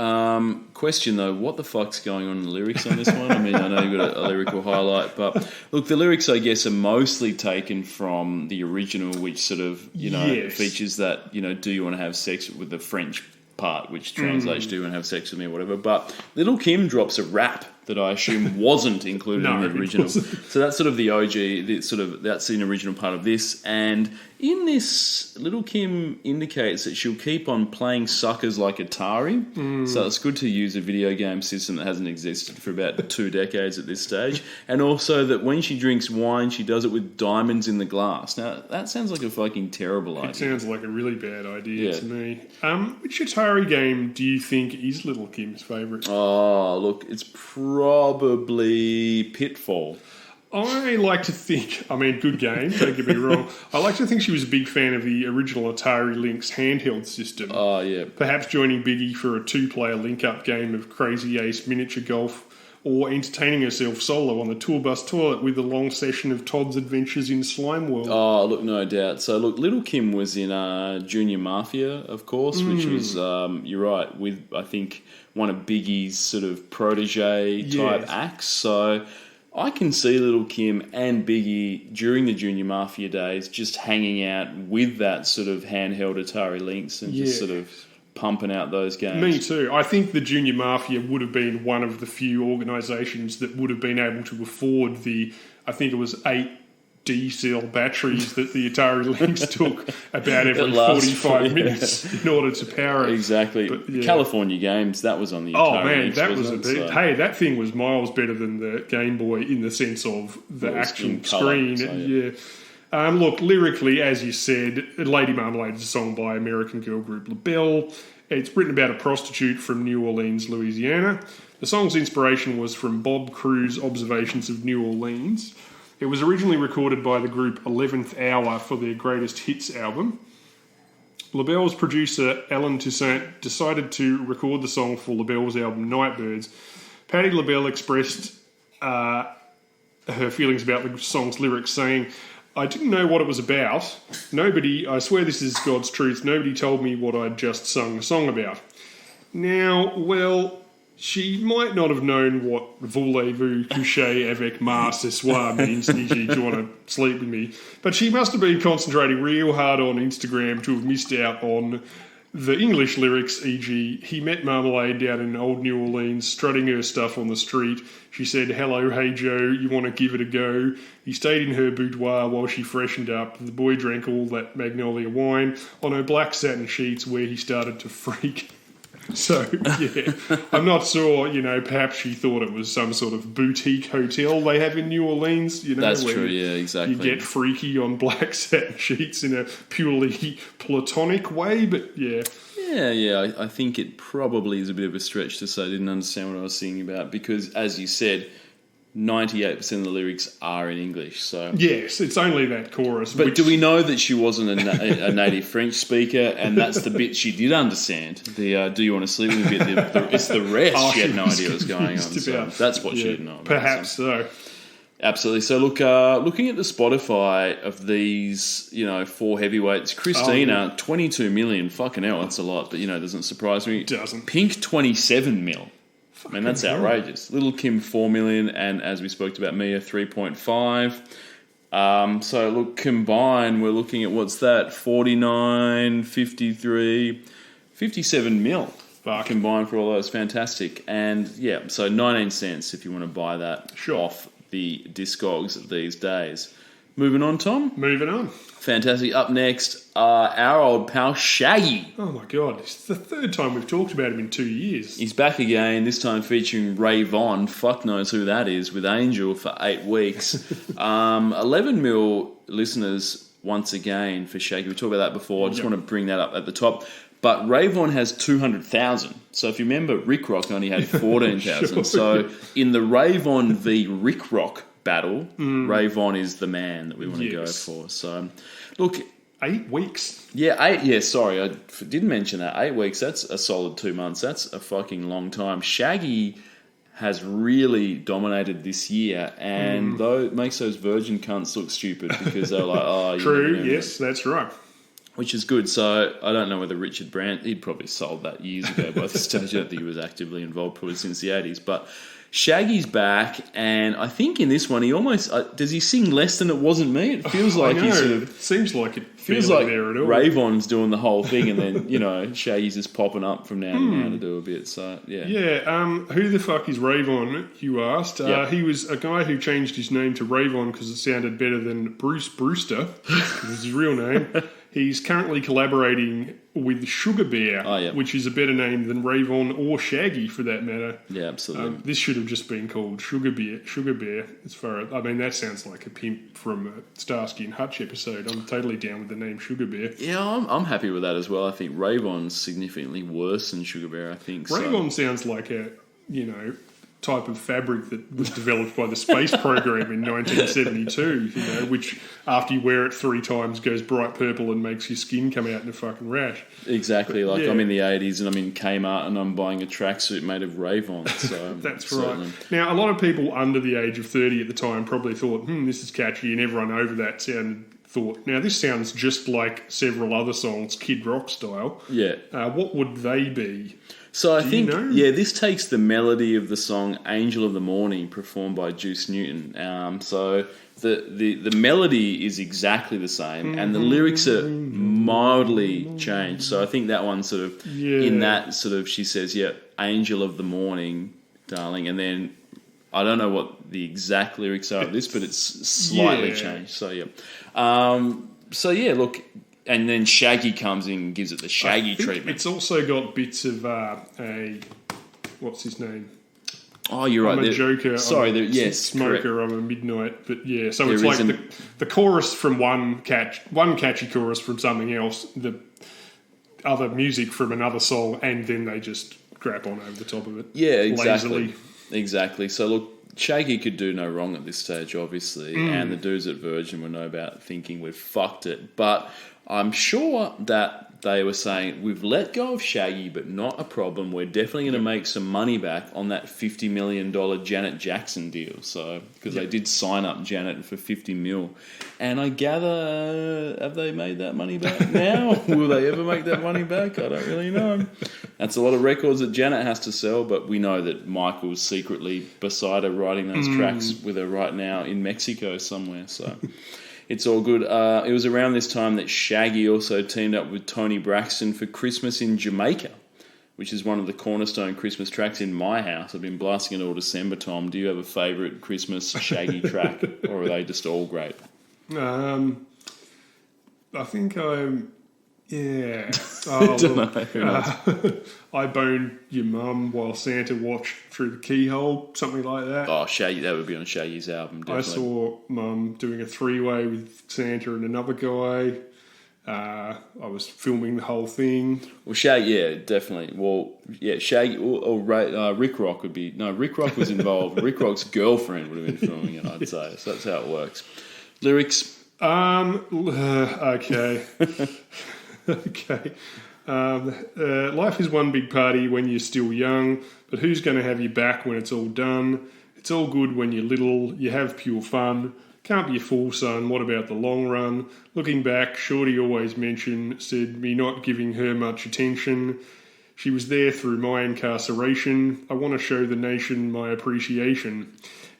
question though, what the fuck's going on in the lyrics on this one? I mean, I know you've got a lyrical highlight, but look, the lyrics, I guess, are mostly taken from the original, which sort of, features that, do you want to have sex with the French part, which translates to and have sex with me or whatever. But Little Kim drops a rap that I assume wasn't included in the original. So that's sort of the OG, that's the original part of this. And in this, Little Kim indicates that she'll keep on playing suckers like Atari. So it's good to use a video game system that hasn't existed for about 2 decades at this stage. And also that when she drinks wine, she does it with diamonds in the glass. Now, that sounds like a fucking terrible idea. It sounds like a really bad idea to me. Which Atari game do you think is Little Kim's favourite? Oh, look, it's probably Pitfall. I like to think, good game, don't get me wrong. I like to think she was a big fan of the original Atari Lynx handheld system. Oh, yeah. Perhaps joining Biggie for a 2-player link-up game of Crazy Ace miniature golf, or entertaining herself solo on the tour bus toilet with a long session of Todd's Adventures in Slime World. Oh, look, no doubt. So, look, Little Kim was in Junior Mafia, of course, which was, you're right, with, I think, one of Biggie's sort of protege-type acts. So I can see Little Kim and Biggie during the Junior Mafia days just hanging out with that sort of handheld Atari Lynx and just sort of pumping out those games. Me too. I think the Junior Mafia would have been one of the few organisations that would have been able to afford I think it was 8 D-cell batteries that the Atari Lynx took about every 45 minutes in order to power it. Exactly. But, California Games, that was on the Atari Lynx, that was a bit... Hey, that thing was miles better than the Game Boy in the sense of the action screen. Look, lyrically, as you said, Lady Marmalade is a song by American girl group LaBelle. It's written about a prostitute from New Orleans, Louisiana. The song's inspiration was from Bob Crew's observations of New Orleans. It was originally recorded by the group 11th Hour for their Greatest Hits album. LaBelle's producer, Alan Toussaint, decided to record the song for LaBelle's album Nightbirds. Patti LaBelle expressed her feelings about the song's lyrics, saying, "I didn't know what it was about. I swear this is God's truth, nobody told me what I'd just sung a song about." Now, well, she might not have known what voulez-vous coucher avec moi ce soir means, Niji, do you want to sleep with me? But she must have been concentrating real hard on Instagram to have missed out on the English lyrics, e.g., he met Marmalade down in Old New Orleans, strutting her stuff on the street. She said, "Hello, hey Joe, you want to give it a go?" He stayed in her boudoir while she freshened up. The boy drank all that Magnolia wine on her black satin sheets where he started to freak. So, yeah, I'm not sure, perhaps she thought it was some sort of boutique hotel they have in New Orleans, That's where true, yeah, exactly. you get freaky on black satin sheets in a purely platonic way, but yeah. Yeah, I think it probably is a bit of a stretch to say I didn't understand what I was singing about because, as you said, 98% of the lyrics are in English. So yes, it's only that chorus. But do we know that she wasn't a native French speaker, and that's the bit she did understand? The "Do you want to sleep with me?" It's the rest she had no idea what was going on. So that's what she didn't know about. Perhaps so. Absolutely. So look, looking at the Spotify of these, 4 heavyweights, Christina, 22 million. Fucking hell, that's a lot. But it doesn't surprise me. It doesn't. Pink, 27 mil. I mean, that's outrageous. Little Kim, 4 million, and as we spoke about, Mia, 3.5. So, look, combined, we're looking at, what's that, 49, 53, 57 mil combined for all those. Fantastic. And, yeah, so 19 cents if you want to buy that off the Discogs these days. Moving on, Tom? Moving on. Fantastic. Up next, our old pal Shaggy. Oh my God, it's the third time we've talked about him in 2 years. He's back again, this time featuring Ray Von. Fuck knows who that is, with Angel for 8 weeks. 11 mil listeners once again for Shaggy. We talked about that before. I just want to bring that up at the top. But Ray Von has 200,000. So if you remember, Rick Rock only had 14,000. Sure. So in the Ray Von v Rick Rock battle, Ray Von is the man that we want to go for. So, look, 8 weeks. Yeah, 8. Yeah, sorry, I didn't mention that. 8 weeks. That's a solid 2 months. That's a fucking long time. Shaggy has really dominated this year, and though it makes those virgin cunts look stupid because they're like, "Oh, true, yes, that's right." Which is good. So I don't know whether Richard Brandt, he'd probably sold that years ago by this stage. I don't think he was actively involved probably since the 80s, but Shaggy's back, and I think in this one he almost does he sing less than It Wasn't Me? It feels like he sort of seems like it feels like there at all. Ray Von's doing the whole thing, and then Shaggy's just popping up from now to now to do a bit. So who the fuck is Ray Von? You asked. He was a guy who changed his name to Ray Von because it sounded better than Bruce Brewster. This is his real name. He's currently collaborating with Sugar Bear, which is a better name than Ray Von or Shaggy for that matter. Yeah, absolutely. This should have just been called Sugar Bear. As far as that sounds like a pimp from a Starsky and Hutch episode. I'm totally down with the name Sugar Bear. Yeah, I'm happy with that as well. I think Ray Von's significantly worse than Sugar Bear. I think Ray Von sounds like a type of fabric that was developed by the space program in 1972, which after you wear it 3 times goes bright purple and makes your skin come out in a fucking rash. Exactly. I'm in the 80s and I'm in Kmart and I'm buying a tracksuit made of Ray Von. So that's right. Now, a lot of people under the age of 30 at the time probably thought, this is catchy, and everyone over that thought, now this sounds just like several other songs, Kid Rock style. Yeah. What would they be? So I think, this takes the melody of the song Angel of the Morning performed by Juice Newton. So the melody is exactly the same and the lyrics are mildly changed. So I think that one sort of, in that sort of, she says, Angel of the Morning, darling. And then I don't know what the exact lyrics are of this, but it's slightly changed. So, look... And then Shaggy comes in and gives it the Shaggy treatment. It's also got bits of what's his name? Oh, you're right. I'm a joker. Sorry, I'm a smoker. Correct. I'm a midnight. But yeah, so it's like the chorus from one catchy chorus from something else, the other music from another song, and then they just crap on over the top of it. Yeah, exactly. Lazily. Exactly. So look, Shaggy could do no wrong at this stage, obviously, and the dudes at Virgin were no about thinking we've fucked it. But I'm sure that they were saying, we've let go of Shaggy, but not a problem. We're definitely going to make some money back on that $50 million Janet Jackson deal. So, because they did sign up Janet for $50 million. And I gather, have they made that money back now? Will they ever make that money back? I don't really know. That's a lot of records that Janet has to sell, but we know that Michael's secretly beside her writing those tracks with her right now in Mexico somewhere. So... It's all good. It was around this time that Shaggy also teamed up with Tony Braxton for Christmas in Jamaica, which is one of the cornerstone Christmas tracks in my house. I've been blasting it all December, Tom. Do you have a favourite Christmas Shaggy track, or are they just all great? I think I'm... Yeah. Oh, Don't know. I boned your mum while Santa watched through the keyhole, something like that. Oh, Shaggy, that would be on Shaggy's album, definitely. I saw mum doing a three-way with Santa and another guy. I was filming the whole thing. Well, Shaggy, yeah, definitely. Well, yeah, Shaggy or Rick Rock would be... No, Rick Rock was involved. Rick Rock's girlfriend would have been filming it, I'd say. So that's how it works. Lyrics? Okay. Okay. Life is one big party when you're still young, but who's going to have you back when it's all done? It's all good when you're little, you have pure fun. Can't be a fool, son, what about the long run? Looking back, Shorty always said me not giving her much attention. She was there through my incarceration. I want to show the nation my appreciation.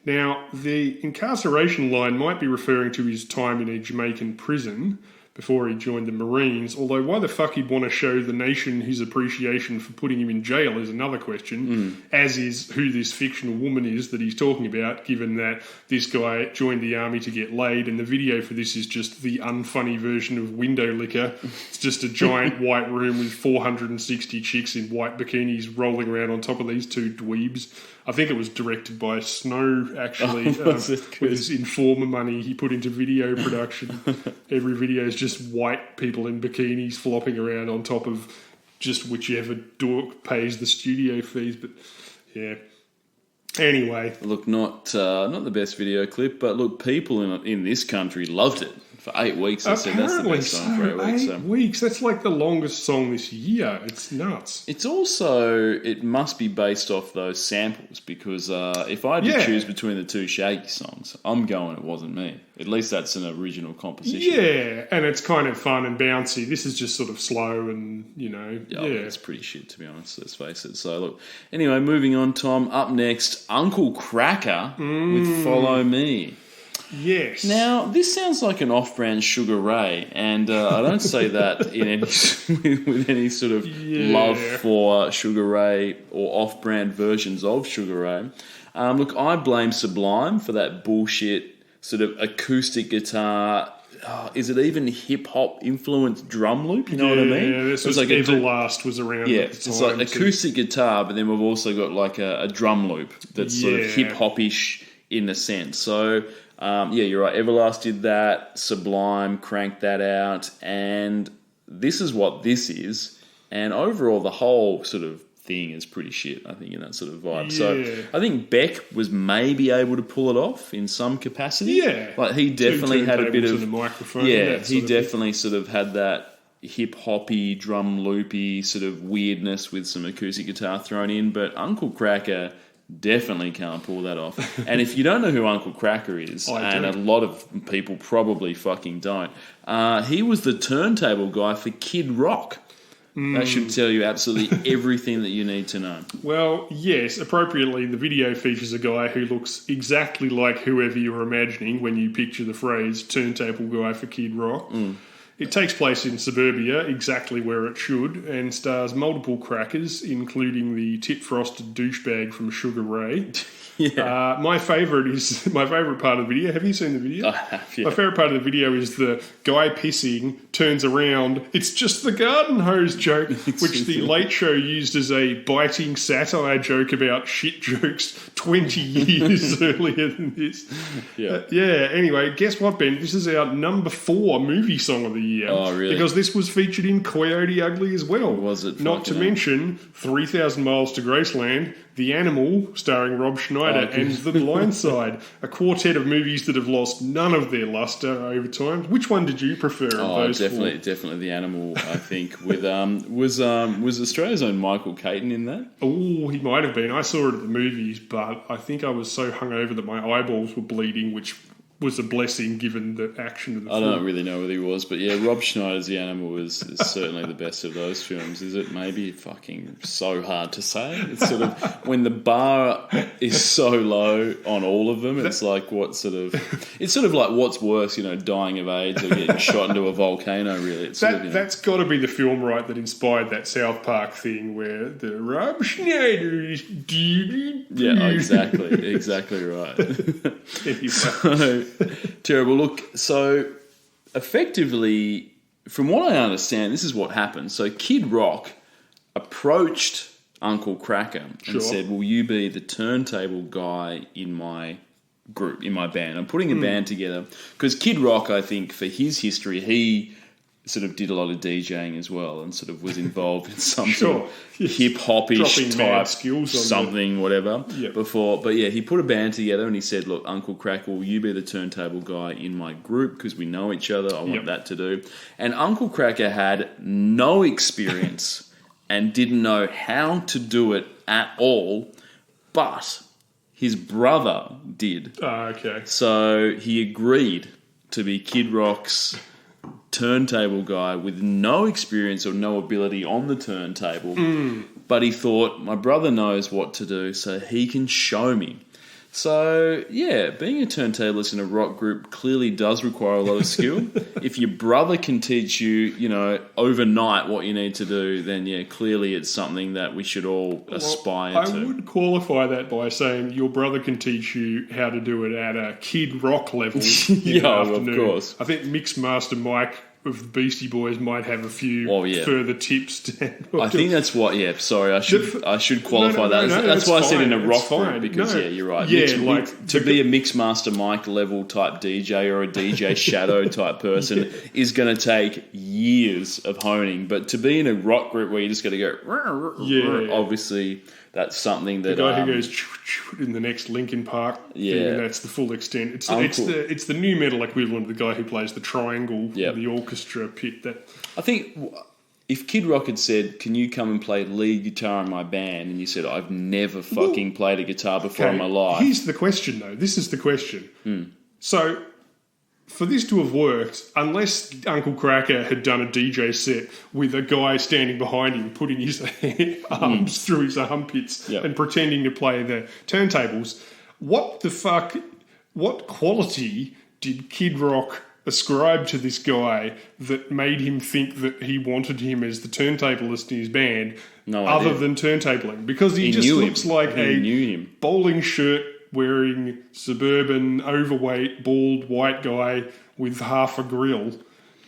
Now, the incarceration line might be referring to his time in a Jamaican prison before he joined the Marines, although why the fuck he'd want to show the nation his appreciation for putting him in jail is another question, as is who this fictional woman is that he's talking about, given that this guy joined the army to get laid, and the video for this is just the unfunny version of Window Licker. It's just a giant white room with 460 chicks in white bikinis rolling around on top of these two dweebs. I think it was directed by Snow, actually, with his Informer money he put into video production. Every video is just white people in bikinis flopping around on top of just whichever dork pays the studio fees. But, yeah. Anyway. Look, not the best video clip, but look, people in this country loved it. For 8 weeks, I said that's the best song for 8 weeks. 8 weeks. That's like the longest song this year. It's nuts. It's also, it must be based off those samples, because if I had to choose between the two Shaggy songs, I'm going It Wasn't Me. At least that's an original composition. Yeah, and it's kind of fun and bouncy. This is just sort of slow and, Yeah, it's pretty shit, to be honest, let's face it. So, look, anyway, moving on, Tom. Up next, Uncle Cracker with Follow Me. Yes. Now, this sounds like an off-brand Sugar Ray, and I don't say that with any sort of love for Sugar Ray or off-brand versions of Sugar Ray. Look, I blame Sublime for that bullshit sort of acoustic guitar. Is it even hip-hop influenced drum loop? You know what I mean? Yeah, this was like Everlast was around at the time. It's like acoustic guitar, but then we've also got like a drum loop that's sort of hip-hop-ish in a sense. So... you're right. Everlast did that. Sublime cranked that out. And this is what this is. And overall, the whole sort of thing is pretty shit, I think, in that sort of vibe. Yeah. So I think Beck was maybe able to pull it off in some capacity. Yeah. Like, he definitely had a bit of... the microphone. Yeah, he definitely sort of had that hip-hoppy, drum loopy sort of weirdness with some acoustic guitar thrown in. But Uncle Cracker... definitely can't pull that off. And if you don't know who Uncle Cracker is, and a lot of people probably fucking don't, he was the turntable guy for Kid Rock. That should tell you absolutely everything that you need to know. Well, yes, appropriately, the video features a guy who looks exactly like whoever you were imagining when you picture the phrase turntable guy for Kid Rock. It takes place in suburbia, exactly where it should, and stars multiple crackers, including the tit-frosted douchebag from Sugar Ray. My favourite part of the video. Have you seen the video? I have, yeah. My favourite part of the video is the guy pissing, turns around, it's just the garden hose joke, which the Late Show used as a biting satire joke about shit jokes 20 years earlier than this. Anyway, guess what, Ben? This is our number 4 movie song of the year. Oh, really? Because this was featured in Coyote Ugly as well. Was it? Not to mention 3,000 Miles to Graceland, The Animal, starring Rob Schneider, and The Blind Side, a quartet of movies that have lost none of their lustre over time. Which one did you prefer of those definitely The Animal, I think. With was Australia's own Michael Caton in that? Oh, he might have been. I saw it at the movies, but I think I was so hungover that my eyeballs were bleeding, which was a blessing given the action of the film. I don't really know whether he was, but yeah, Rob Schneider's The Animal is certainly the best of those films. Is it? Maybe fucking so hard to say. It's sort of when the bar is so low on all of them. It's like it's sort of like what's worse, dying of AIDS or getting shot into a volcano. Really, it's that's got to be the film, right? That inspired that South Park thing where the Rob Schneider is. Yeah, exactly right. So, terrible. Look, so effectively, from what I understand, this is what happened. So Kid Rock approached Uncle Kracker and said, will you be the turntable guy in my group, in my band? I'm putting a band together. Because Kid Rock, I think, for his history, he sort of did a lot of DJing as well and sort of was involved in some sort of hip-hop-ish type something, whatever, before. But yeah, he put a band together and he said, look, Uncle Cracker, will you be the turntable guy in my group because we know each other? I want that to do. And Uncle Cracker had no experience and didn't know how to do it at all, but his brother did. Okay. So he agreed to be Kid Rock's turntable guy with no experience or no ability on the turntable, but he thought, my brother knows what to do, so he can show me. So, yeah, being a turntablist in a rock group clearly does require a lot of skill. If your brother can teach you, overnight what you need to do, then, yeah, clearly it's something that we should all aspire to. I would qualify that by saying your brother can teach you how to do it at a Kid Rock level. Of course. I think Mixmaster Mike of the Beastie Boys might have a few further tips. I think that's what. Yeah, sorry, I should qualify that. That's why I said in a rock group because you're right. Yeah, to be a Mixmaster Mike level type DJ or a DJ Shadow type person is going to take years of honing. But to be in a rock group where you just got to go, obviously. That's something that the guy who goes in the next Linkin Park thing, and that's the full extent. It's the new metal equivalent of the guy who plays the triangle in the orchestra pit. That I think if Kid Rock had said, "Can you come and play lead guitar in my band?" and you said, "I've never fucking played a guitar before in my life." Here's the question, though. This is the question. So, for this to have worked, unless Uncle Cracker had done a DJ set with a guy standing behind him, putting his arms through his armpits and pretending to play the turntables, what the fuck, what quality did Kid Rock ascribe to this guy that made him think that he wanted him as the turntablist in his band other than turntabling? Because he just looks like a bowling shirt wearing suburban, overweight, bald, white guy with half a grill,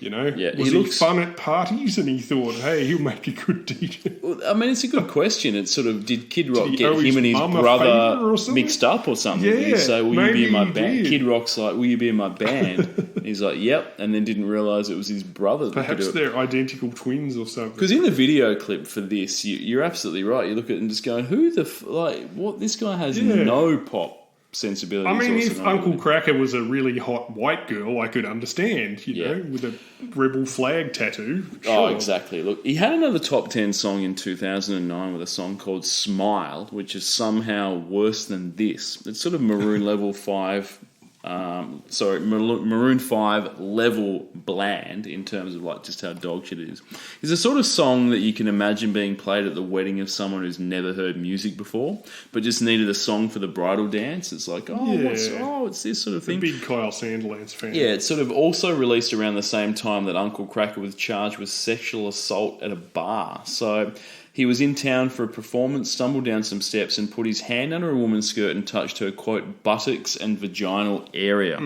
Was he fun at parties and he thought, hey, he'll make a good DJ? Well, I mean, it's a good question. It's sort of, did Kid Rock get him and his brother mixed up or something? Yeah, did he say, will you be in my band? Kid Rock's like, will you be in my band? He's like, yep, and then didn't realise it was his brother. Perhaps they're identical twins or something. Because in the video clip for this, you're absolutely right. You look at it and just go, what? This guy has no pop sensibility. I mean, if Uncle Cracker was a really hot white girl, I could understand, with a rebel flag tattoo. Sure. Oh, exactly. Look, he had another top 10 song in 2009 with a song called Smile, which is somehow worse than this. It's sort of Maroon level 5... Maroon 5 level bland in terms of like just how dog shit it is. It's a sort of song that you can imagine being played at the wedding of someone who's never heard music before, but just needed a song for the bridal dance. It's like, it's this sort of thing. A big Kyle Sandilands fan. Yeah, it's sort of also released around the same time that Uncle Cracker was charged with sexual assault at a bar. So he was in town for a performance, stumbled down some steps and put his hand under a woman's skirt and touched her, quote, buttocks and vaginal area.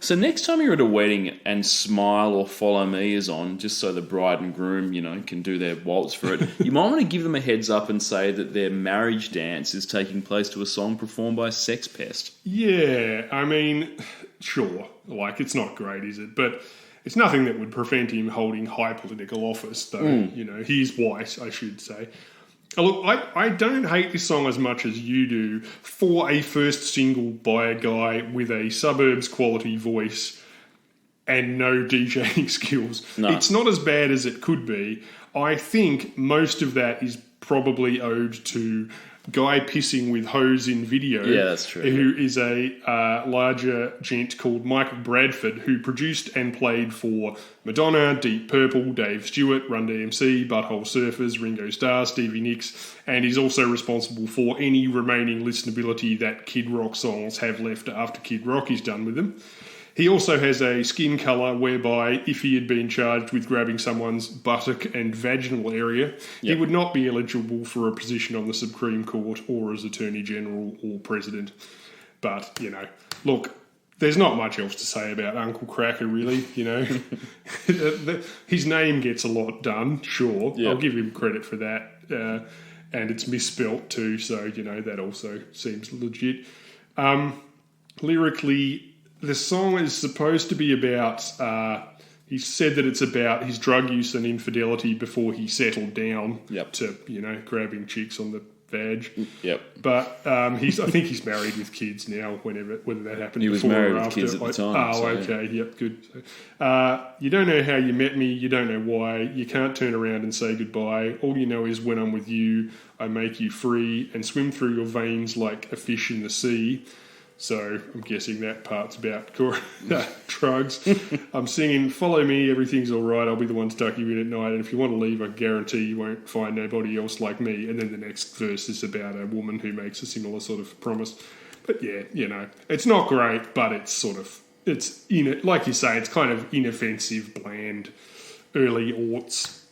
So next time you're at a wedding and Smile or Follow Me is on, just so the bride and groom, can do their waltz for it, you might want to give them a heads up and say that their marriage dance is taking place to a song performed by Sex Pest. Yeah, I mean, sure. Like, it's not great, is it? But it's nothing that would prevent him holding high political office, though. He's white, I should say. Look, I don't hate this song as much as you do for a first single by a guy with a suburbs quality voice and no DJing skills. No. It's not as bad as it could be. I think most of that is probably owed to guy pissing with hose in video. Yeah, that's true. Who is a larger gent called Michael Bradford, who produced and played for Madonna, Deep Purple, Dave Stewart, Run DMC, Butthole Surfers, Ringo Starr, Stevie Nicks, and is also responsible for any remaining listenability that Kid Rock songs have left after Kid Rock is done with them. He also has a skin colour whereby if he had been charged with grabbing someone's buttock and vaginal area, he would not be eligible for a position on the Supreme Court or as Attorney General or President. But, look, there's not much else to say about Uncle Cracker, really, His name gets a lot done, sure. Yep. I'll give him credit for that. And it's misspelt too, so, that also seems legit. Lyrically, the song is supposed to be about, he said that it's about his drug use and infidelity before he settled down to, grabbing chicks on the vag. Yep. But I think he's married with kids now, whether that happened He was before married or with after. kids at the time. Oh, so, okay, yep, good. So, you don't know how you met me, you don't know why, you can't turn around and say goodbye. All you know is when I'm with you, I make you free and swim through your veins like a fish in the sea. So I'm guessing that part's about drugs. I'm singing, follow me, everything's all right, I'll be the one to tuck you in at night, and if you want to leave, I guarantee you won't find nobody else like me. And then the next verse is about a woman who makes a similar sort of promise. But yeah, it's not great, but it's sort of, like you say, it's kind of inoffensive, bland, early aughts,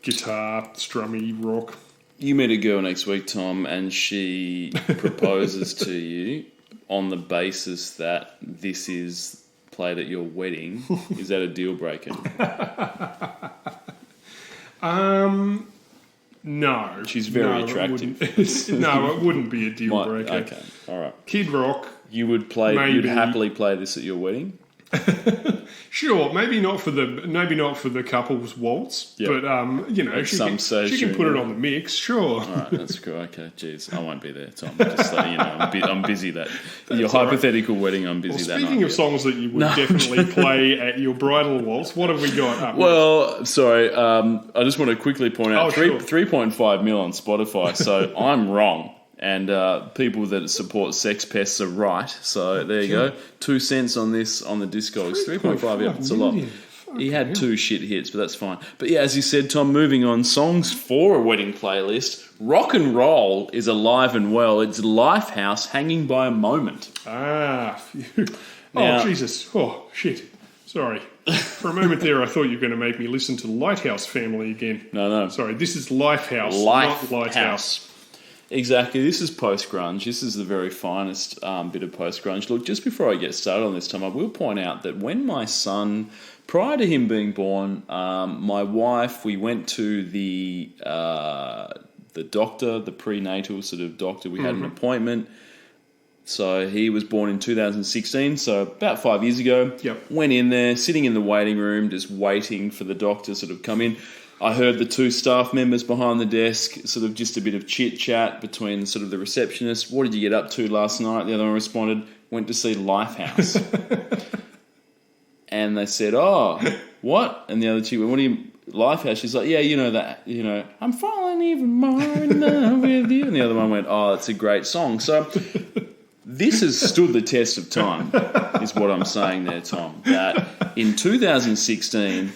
guitar, strummy rock. You meet a girl next week, Tom, and she proposes to you on the basis that this is played at your wedding. Is that a deal breaker? No. She's very attractive. It wouldn't be a deal breaker. Okay, all right. Kid Rock. You'd happily play this at your wedding? Sure, maybe not for the couple's waltz, but she can put it on the mix. Sure. All right, that's cool. Okay, jeez, I won't be there, Tom. Just so you know, I'm busy that your hypothetical wedding. I'm busy that night. Speaking of songs that you would definitely play at your bridal waltz, what have we got up? Well, sorry, I just want to quickly point out 3.5 mil on Spotify. So I'm wrong. And people that support sex pests are right. So there you go. 2 cents on this on the Discogs. 3.5. Yeah, it's a lot. He had 2 shit hits, but that's fine. But yeah, as you said, Tom, moving on. Songs for a wedding playlist. Rock and roll is alive and well. It's Lifehouse, Hanging by a Moment. Phew. Oh, Jesus. Oh, shit. Sorry. For a moment there, I thought you were going to make me listen to the Lighthouse Family again. No. Sorry, this is Lifehouse, not Lighthouse. Exactly. This is post-grunge. This is the very finest bit of post-grunge. Look, just before I get started on this, Tom, I will point out that when my son, prior to him being born, my wife, we went to the doctor, the prenatal sort of doctor. We had an appointment. So he was born in 2016, so about 5 years ago. Yep. Went in there, sitting in the waiting room, just waiting for the doctor to sort of come in. I heard the 2 staff members behind the desk, sort of just a bit of chit-chat between sort of the receptionist. What did you get up to last night? The other one responded, went to see Lifehouse. And they said, oh, what? And the other chick went, what do you... Lifehouse? She's like, yeah, that, I'm falling even more in love with you. And the other one went, oh, it's a great song. So this has stood the test of time, is what I'm saying there, Tom. That in 2016...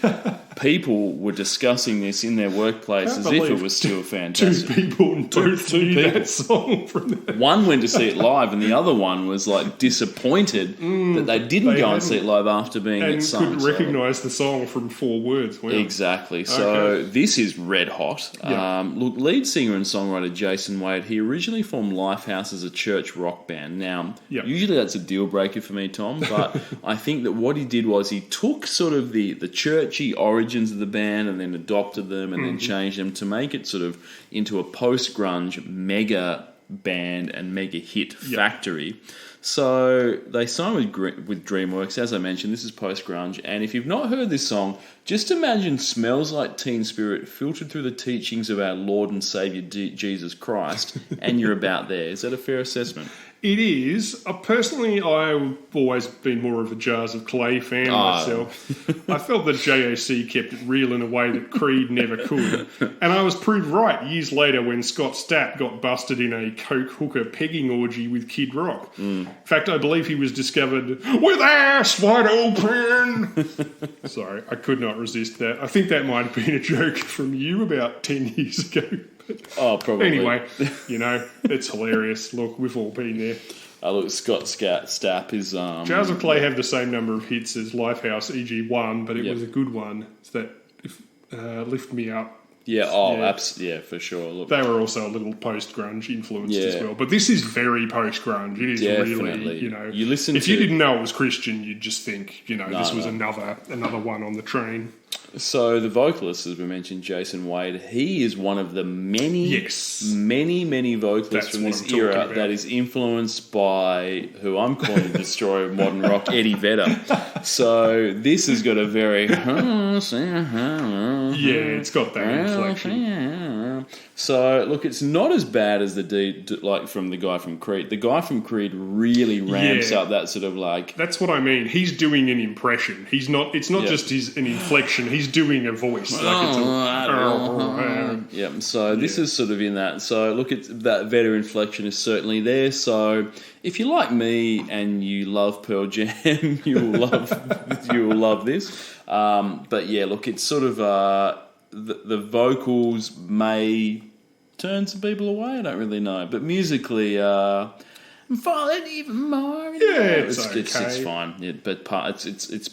people were discussing this in their workplace as if it was still fantastic. 2 people both knew that song from that. One went to see it live and the other one was like disappointed that they didn't go and see it live after being at sung. And couldn't recognise the song from 4 words. Wow. Exactly. So this is red hot. Yep. Look, lead singer and songwriter Jason Wade, he originally formed Lifehouse as a church rock band. Now, usually that's a deal breaker for me, Tom, but I think that what he did was he took sort of the churchy origins of the band and then adopted them and then changed them to make it sort of into a post-grunge mega band and mega hit factory. So they signed with DreamWorks. As I mentioned, this is post-grunge. And if you've not heard this song, just imagine Smells Like Teen Spirit filtered through the teachings of our Lord and Saviour Jesus Christ, and you're about there. Is that a fair assessment? It is. Personally, I've always been more of a Jars of Clay fan myself. I felt that JOC kept it real in a way that Creed never could. And I was proved right years later when Scott Stapp got busted in a coke hooker pegging orgy with Kid Rock. In fact, I believe he was discovered with ass wide open. Sorry, I could not resist that. I think that might have been a joke from you about 10 years ago. Probably. Anyway, it's hilarious. Look, we've all been there. Look, Scott Stapp is... Jars of Clay have the same number of hits as Lifehouse, e.g. one, but it was a good one. It's that Lift Me Up. Yeah, for sure. Look, they were also a little post-grunge influenced as well. But this is very post-grunge. It is really, You listen if you didn't know it was Christian, you'd just think, this was another one on the train. So the vocalist, as we mentioned, Jason Wade, he is one of the many vocalists from this era that is influenced by who I'm calling the destroyer of modern rock, Eddie Vedder. So this has got a very it's got that inflection. So look, it's not as bad as from the guy from Creed. The guy from Creed really ramps up that sort of like. That's what I mean. He's doing an impression. He's not. It's not just an inflection. He's doing a voice. So this is sort of in that. So look, it's that Vedder inflection is certainly there. So if you like me and you love Pearl Jam, you will love this. But yeah, look, it's sort of the vocals may turn some people away. I don't really know, but musically, I'm falling even more. It's okay. It's fine. Yeah, but it's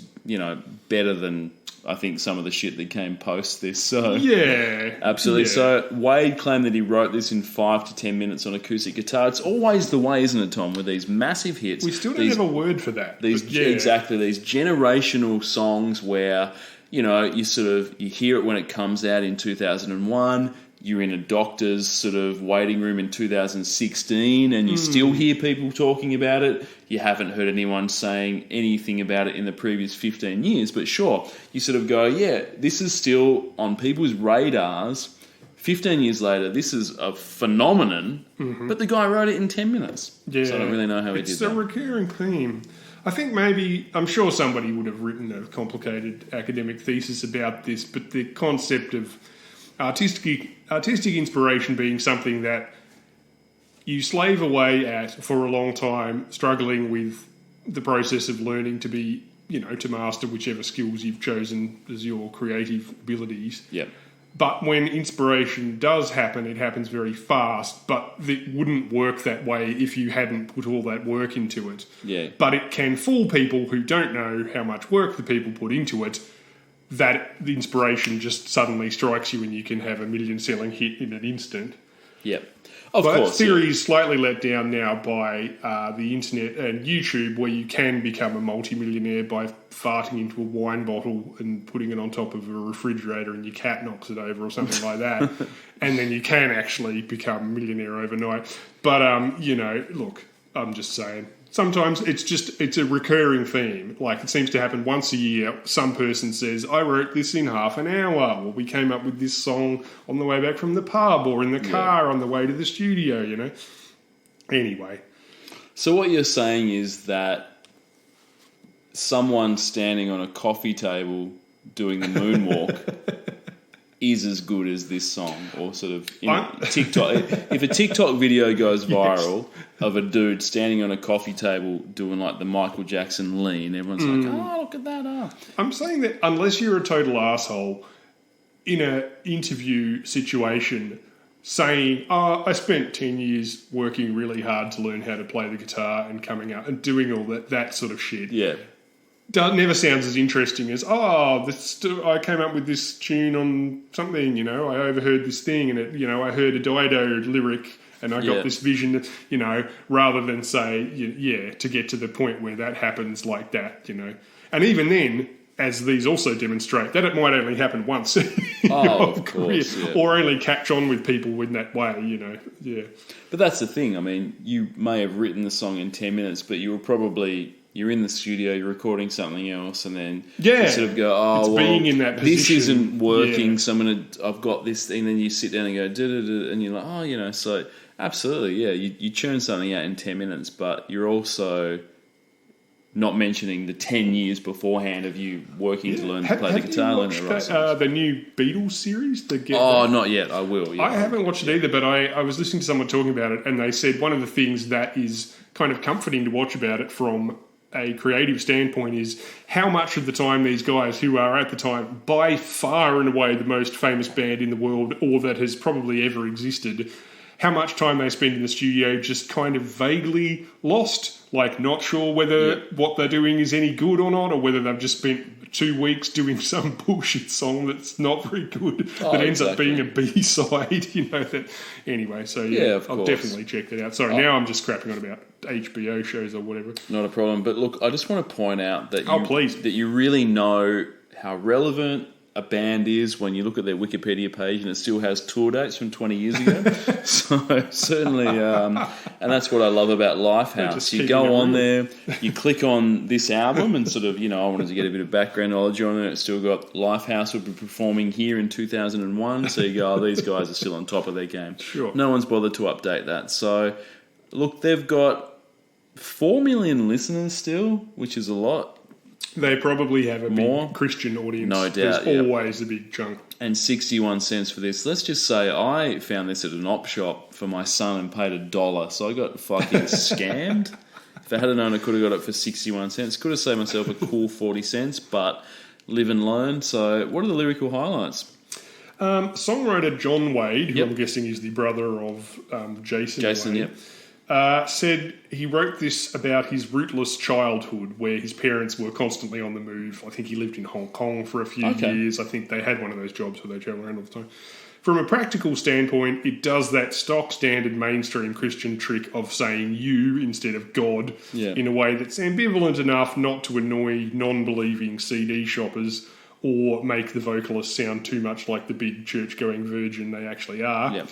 better than I think some of the shit that came post this. So absolutely. Yeah. So Wade claimed that he wrote this in 5 to 10 minutes on acoustic guitar. It's always the way, isn't it, Tom? With these massive hits, we still don't have a word for that. Exactly these generational songs where you hear it when it comes out in 2001. You're in a doctor's sort of waiting room in 2016 and you still hear people talking about it. You haven't heard anyone saying anything about it in the previous 15 years. But sure, you sort of go, this is still on people's radars. 15 years later, this is a phenomenon, but the guy wrote it in 10 minutes. Yeah. So I don't really know how he did that. It's a recurring theme. I think I'm sure somebody would have written a complicated academic thesis about this, but the concept of artistic inspiration being something that you slave away at for a long time, struggling with the process of learning to be, to master whichever skills you've chosen as your creative abilities. Yeah. But when inspiration does happen, it happens very fast, but it wouldn't work that way if you hadn't put all that work into it. Yeah. But it can fool people who don't know how much work the people put into it, that the inspiration just suddenly strikes you and you can have a million-selling hit in an instant. Yep. Of course. That theory is slightly let down now by the internet and YouTube, where you can become a multimillionaire by farting into a wine bottle and putting it on top of a refrigerator and your cat knocks it over or something like that. And then you can actually become a millionaire overnight. But, look, I'm just saying. Sometimes it's a recurring theme. Like, it seems to happen once a year. Some person says, I wrote this in half an hour. Or we came up with this song on the way back from the pub or in the car on the way to the studio, Anyway. So what you're saying is that someone standing on a coffee table doing the moonwalk is as good as this song, or sort of TikTok. If a TikTok video goes viral of a dude standing on a coffee table doing like the Michael Jackson lean, everyone's like, "Oh, look at that!" I'm saying that unless you're a total asshole in an interview situation, saying, I spent 10 years working really hard to learn how to play the guitar and coming out and doing all that sort of shit. Yeah. Never sounds as interesting as, I came up with this tune on something, I overheard this thing and I heard a Dido lyric and I got this vision, rather than say, to get to the point where that happens like that, And even then, as these also demonstrate, that it might only happen once in of career, course, yeah. or only catch on with people in that way, yeah. But that's the thing. I mean, you may have written the song in 10 minutes, but you're in the studio, you're recording something else, and then you sort of go, it's being in that this position. isn't working, so I've got this thing, and then you sit down and go, da-da-da, and you're like, so absolutely, yeah, you churn something out in 10 minutes, but you're also not mentioning the 10 years beforehand of you working to learn to play the guitar. Have you watched the new Beatles series? Not yet. I will. Yeah. I haven't watched it either, but I was listening to someone talking about it, and they said one of the things that is kind of comforting to watch about it from a creative standpoint is how much of the time these guys, who are at the time by far and away the most famous band in the world, or that has probably ever existed, how much time they spend in the studio just kind of vaguely lost, like not sure whether what they're doing is any good or not, or whether they've just spent 2 weeks doing some bullshit song that's not very good that ends up being a B-side, Anyway, so I'll definitely check that out. Sorry, now I'm just crapping on about HBO shows or whatever. Not a problem. But look, I just want to point out that that you really know how relevant a band is when you look at their Wikipedia page and it still has tour dates from 20 years ago. So certainly, and that's what I love about Lifehouse. You go on there, you click on this album and sort of, I wanted to get a bit of background knowledge on it. It's still got Lifehouse will be performing here in 2001. So you go, these guys are still on top of their game. Sure. No one's bothered to update that. So look, they've got 4 million listeners still, which is a lot. They probably have a big Christian audience. No doubt. There's always a big chunk. And 61 cents for this. Let's just say I found this at an op shop for my son and paid $1. So I got fucking scammed. If I had known, I could have got it for 61 cents. Could have saved myself a cool 40 cents, but live and learn. So what are the lyrical highlights? Songwriter John Wade, who I'm guessing is the brother of Jason Wade, said he wrote this about his rootless childhood where his parents were constantly on the move. I think he lived in Hong Kong for a few years. I think they had one of those jobs where they travel around all the time. From a practical standpoint, it does that stock standard mainstream Christian trick of saying you instead of God in a way that's ambivalent enough not to annoy non-believing CD shoppers or make the vocalists sound too much like the big church-going virgin they actually are. Yep.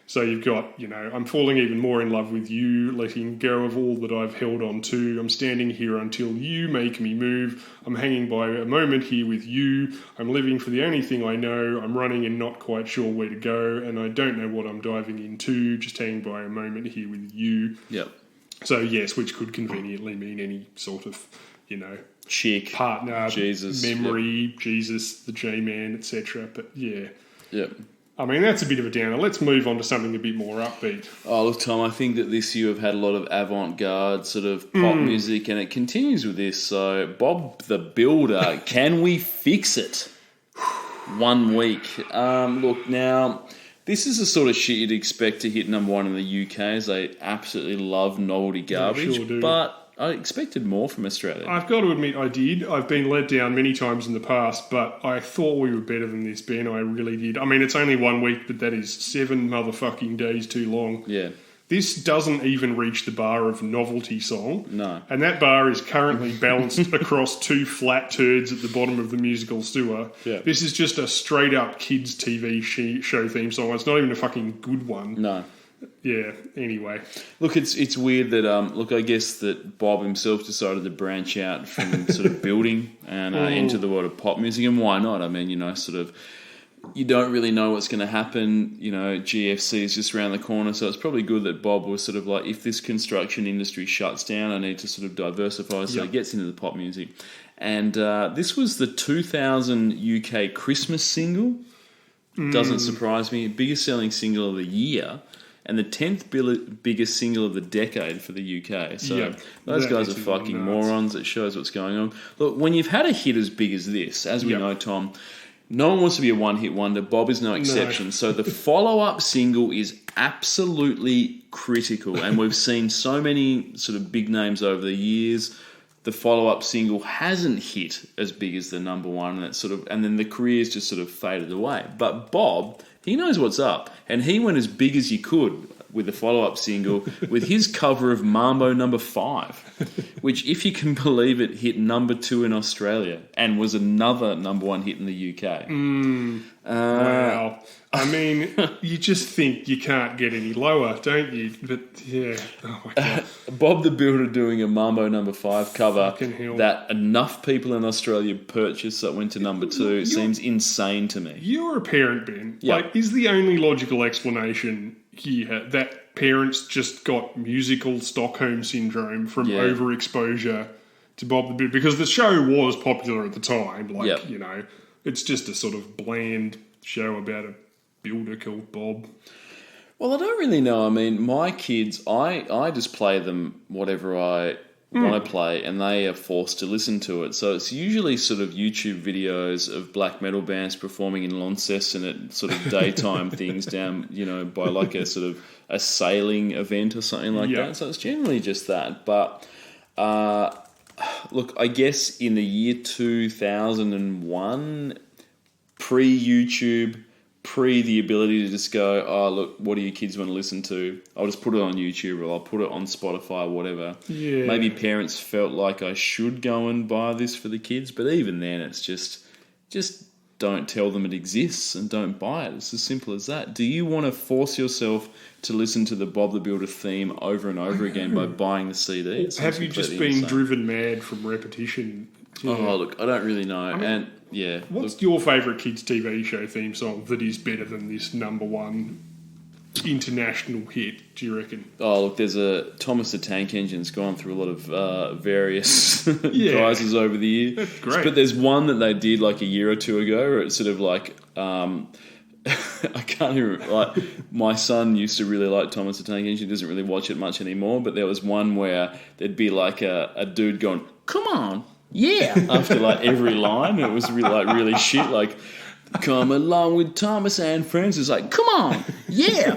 So you've got, I'm falling even more in love with you, letting go of all that I've held on to. I'm standing here until you make me move. I'm hanging by a moment here with you. I'm living for the only thing I know. I'm running and not quite sure where to go. And I don't know what I'm diving into. Just hanging by a moment here with you. Yep. So, yes, which could conveniently mean any sort of, chick, partner, Jesus, memory, Jesus, the J-Man, etc. But, yeah. Yep. I mean, that's a bit of a downer. Let's move on to something a bit more upbeat. Oh, look, Tom, I think that this year we've had a lot of avant-garde sort of pop music, and it continues with this. So, Bob the Builder, can we fix it? 1 week. Look, now, this is the sort of shit you'd expect to hit number one in the UK, as they absolutely love novelty garbage. Sure do. But I expected more from Australia. I've got to admit I did. I've been let down many times in the past, but I thought we were better than this, Ben. I really did. I mean, it's only 1 week, but that is 7 motherfucking days too long. Yeah. This doesn't even reach the bar of novelty song. No. And that bar is currently balanced across 2 flat turds at the bottom of the musical sewer. Yeah. This is just a straight-up kids' TV show theme song. It's not even a fucking good one. No. Yeah, anyway. Look, it's weird that, I guess that Bob himself decided to branch out from sort of building and into the world of pop music, and why not? I mean, you don't really know what's going to happen. GFC is just around the corner, so it's probably good that Bob was sort of like, if this construction industry shuts down, I need to sort of diversify, so he gets into the pop music. And this was the 2000 UK Christmas single. Doesn't surprise me. Biggest selling single of the year. And the 10th biggest single of the decade for the UK. So those guys are fucking morons. It shows what's going on. Look, when you've had a hit as big as this, as we know, Tom, no one wants to be a one-hit wonder. Bob is no exception. So the follow-up single is absolutely critical. And we've seen so many sort of big names over the years. The follow-up single hasn't hit as big as the number one, and then the career's just sort of faded away. But Bob, he knows what's up, and he went as big as he could. with a follow-up single with his cover of Mambo Number 5, which, if you can believe it, hit number 2 in Australia and was another number 1 hit in the UK. Wow. I mean, you just think you can't get any lower, don't you? But, yeah. Oh, my God. Bob the Builder doing a Mambo Number 5 cover Fucking hell. that enough people in Australia purchased that went to number 2 seems insane to me. You're a parent, Ben. Yeah. Like, is the only logical explanation here that parents just got musical Stockholm syndrome from overexposure to Bob the Builder? Because the show was popular at the time. Like, you know, it's just a sort of bland show about a builder called Bob. Well, I don't really know. I mean, my kids, I just play them whatever I want to play, and they are forced to listen to it. So it's usually sort of YouTube videos of black metal bands performing in Launceston at sort of daytime things down, you know, by like a sort of a sailing event or something like that. So it's generally just that. But look, I guess in the year 2001, pre-YouTube, pre the ability to just go, oh, look, what do your kids want to listen to? I'll just put it on YouTube or I'll put it on Spotify or whatever. Yeah. Maybe parents felt like I should go and buy this for the kids, but even then it's just don't tell them it exists and don't buy it. It's as simple as that. Do you want to force yourself to listen to the Bob the Builder theme over and over again by buying the CD? Have you just been driven mad from repetition? Yeah. Oh, look, I don't really know. I mean, what's your favourite kids' TV show theme song that is better than this number 1 international hit, do you reckon? Oh, look, there's a Thomas the Tank Engine's gone through a lot of various prizes over the year. That's great. But there's one that they did like a year or two ago where it's sort of like... I can't even... Like, my son used to really like Thomas the Tank Engine. He doesn't really watch it much anymore, but there was one where there'd be like a dude going, "Come on, yeah," after like every line. It was really shit, like... Come along with Thomas and friends. It's like, come on, yeah.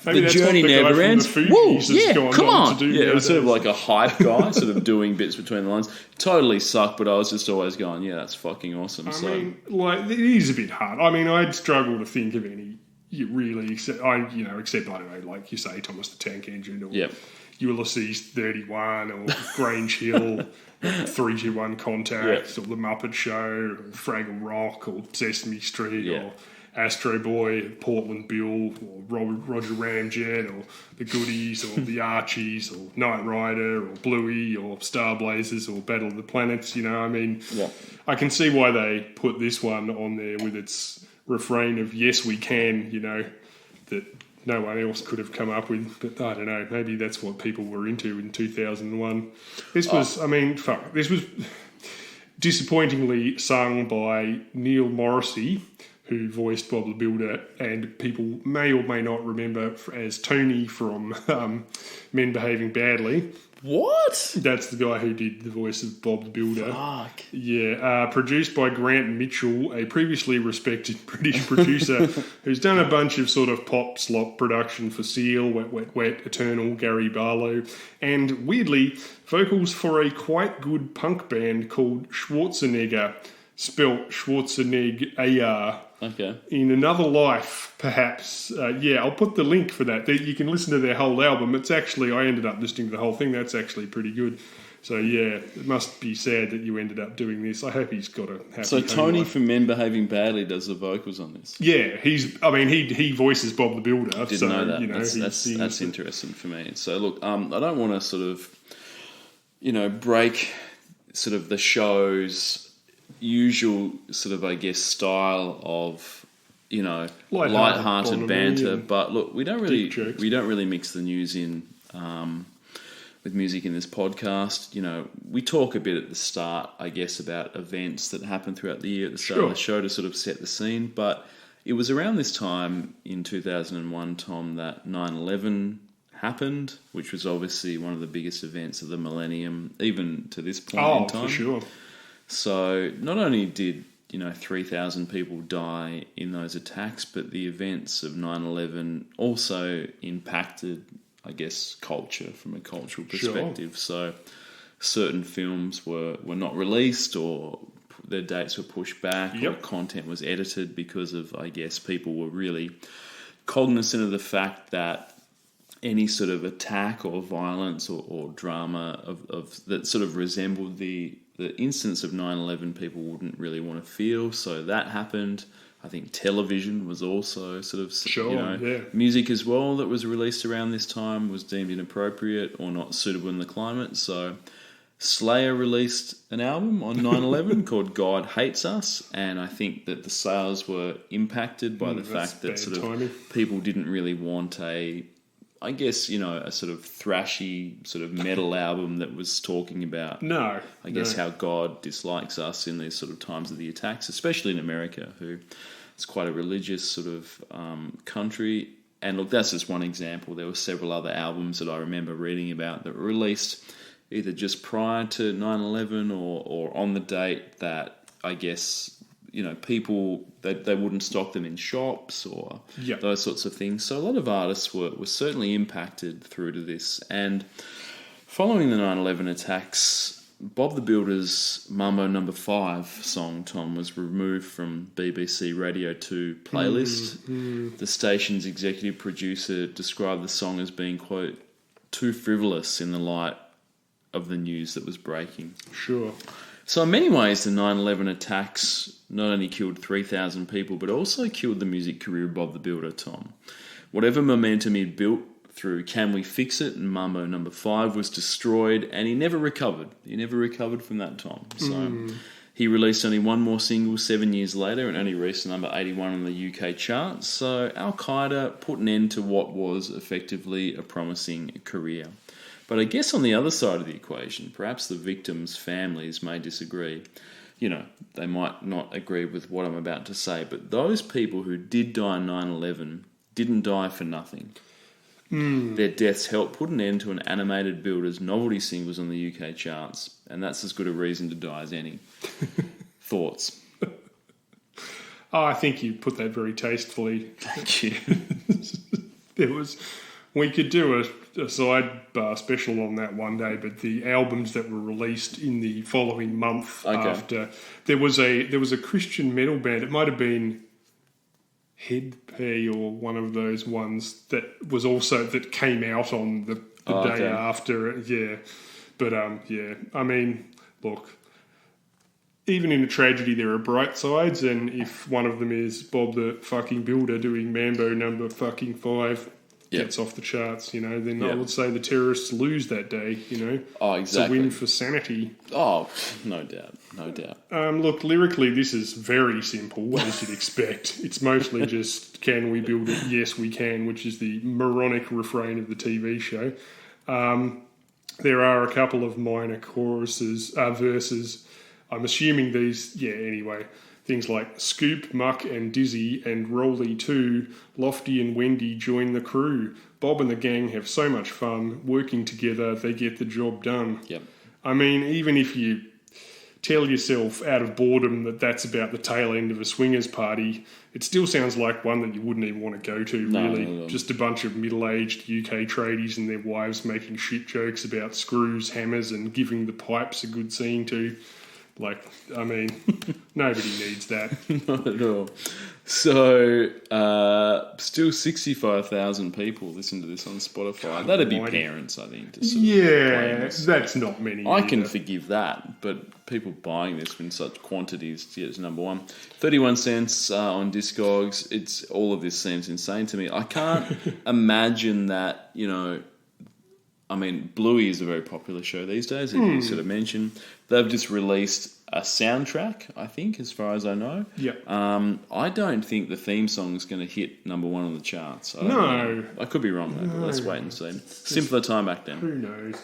The journey never ends. Woo, yeah, come on. It was sort of like a hype guy, sort of doing bits between the lines. Totally sucked, but I was just always going, yeah, that's fucking awesome. I mean, like, it is a bit hard. I mean, I'd struggle to think of any really, except I don't know, like you say, Thomas the Tank Engine or Ulysses 31 or Grange Hill. 3-2-1 Contact or The Muppet Show or Fraggle Rock or Sesame Street or Astro Boy, Portland Bill or Roger Ramjet or The Goodies or The Archies or Knight Rider or Bluey or Star Blazers or Battle of the Planets, you know, I mean, I can see why they put this one on there with its refrain of "yes we can," you know, that no one else could have come up with, but I don't know, maybe that's what people were into in 2001. This was, this was disappointingly sung by Neil Morrissey, who voiced Bob the Builder, and people may or may not remember as Tony from Men Behaving Badly. What? That's the guy who did the voice of Bob the Builder. Fuck. Yeah, produced by Grant Mitchell, a previously respected British producer who's done a bunch of sort of pop slop production for Seal, Wet, Wet, Wet, Eternal, Gary Barlow, and weirdly, vocals for a quite good punk band called Schwarzenegger, spelt Schwarzenegger. Okay. In Another Life, perhaps. I'll put the link for that. You can listen to their whole album. It's actually, I ended up listening to the whole thing. That's actually pretty good. So, yeah, it must be sad that you ended up doing this. I hope he's got a happy So Tony life. from Men Behaving Badly does the vocals on this? Yeah, he voices Bob the Builder. I didn't know that. You know, that's interesting for me. So, look, I don't want to sort of, break sort of the show's usual sort of, I guess, style of, light-hearted banter. But look, we don't really mix the news in with music in this podcast. We talk a bit at the start, I guess, about events that happen throughout the year at the start of the show to sort of set the scene. But it was around this time in 2001, Tom, that 9/11 happened, which was obviously one of the biggest events of the millennium, even to this point in time. Oh, for sure. So not only did 3,000 people die in those attacks, but the events of 9/11 also impacted, I guess, culture from a cultural perspective. So certain films were not released, or their dates were pushed back, or content was edited because of, I guess, people were really cognizant of the fact that any sort of attack or violence or drama of that sort of resembled the instance of 9/11 people wouldn't really want to feel. So that happened. I think television was also sort of music as well that was released around this time was deemed inappropriate or not suitable in the climate. So Slayer released an album on 9/11 called God Hates Us, and I think that the sales were impacted by the fact that sort of people didn't really want a sort of thrashy sort of metal album that was talking about how God dislikes us in these sort of times of the attacks, especially in America, who it's quite a religious sort of country. And look, that's just one example. There were several other albums that I remember reading about that were released either just prior to 9/11 or on the date that I guess, people, they wouldn't stock them in shops or those sorts of things. So a lot of artists were certainly impacted through to this. And following the 9/11 attacks, Bob the Builder's Mambo No. 5 song, Tom, was removed from BBC Radio 2 playlist. The station's executive producer described the song as being, quote, too frivolous in the light of the news that was breaking. Sure. So in many ways, the 9/11 attacks not only killed 3,000 people, but also killed the music career of Bob the Builder, Tom. Whatever momentum he'd built through Can We Fix It and Mambo No. 5 was destroyed, and he never recovered. He never recovered from that, Tom. So he released only one more single 7 years later and only reached number 81 on the UK charts. So Al-Qaeda put an end to what was effectively a promising career. But I guess on the other side of the equation, perhaps the victims' families may disagree. They might not agree with what I'm about to say, but those people who did die in 9/11 didn't die for nothing. Their deaths helped put an end to an animated builder's novelty singles on the UK charts, and that's as good a reason to die as any. Thoughts? I think you put that very tastefully. Thank you. We could do a sidebar special on that one day, but the albums that were released in the following month after, there was a Christian metal band. It might have been Head Pay or one of those ones that was also that came out on the day after. Yeah, but I mean, look. Even in a tragedy, there are bright sides, and if one of them is Bob the fucking Builder doing Mambo No. 5 gets off the charts, then I would say the terrorists lose that day, Oh, exactly. It's a win for sanity. Oh, no doubt. Look, lyrically, this is very simple, as you'd expect. It's mostly just, can we build it? Yes, we can, which is the moronic refrain of the TV show. There are a couple of minor verses. I'm assuming these, anyway. Things like Scoop, Muck and Dizzy and Rolly too, Lofty and Wendy join the crew. Bob and the gang have so much fun. Working together, they get the job done. Yep. I mean, even if you tell yourself out of boredom that that's about the tail end of a swingers party, it still sounds like one that you wouldn't even want to go to, really. No. Just a bunch of middle-aged UK tradies and their wives making shit jokes about screws, hammers and giving the pipes a good seeing to. Nobody needs that. Not at all. So, still 65,000 people listen to this on Spotify. That'd be parents, I think. To sort of that's not many. I can forgive that, but people buying this in such quantities, it's number one. 31 cents on Discogs. It's all of this seems insane to me. I can't imagine that, Bluey is a very popular show these days, as you sort of mentioned. They've just released a soundtrack, I think, as far as I know. Yeah. I don't think the theme song is going to hit number one on the charts. I could be wrong, though, but let's wait and see. Simpler time back then. Who knows?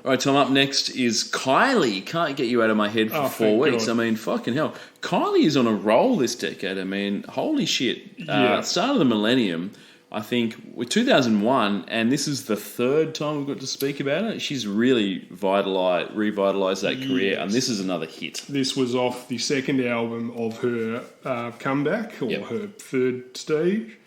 All right, Tom, up next is Kylie. Can't get you out of my head for 4 weeks. God. Fucking hell. Kylie is on a roll this decade. Holy shit. Start of the millennium, I think, with 2001, and this is the third time we've got to speak about it. She's really revitalised that career, and this is another hit. This was off the second album of her comeback, or her third stage.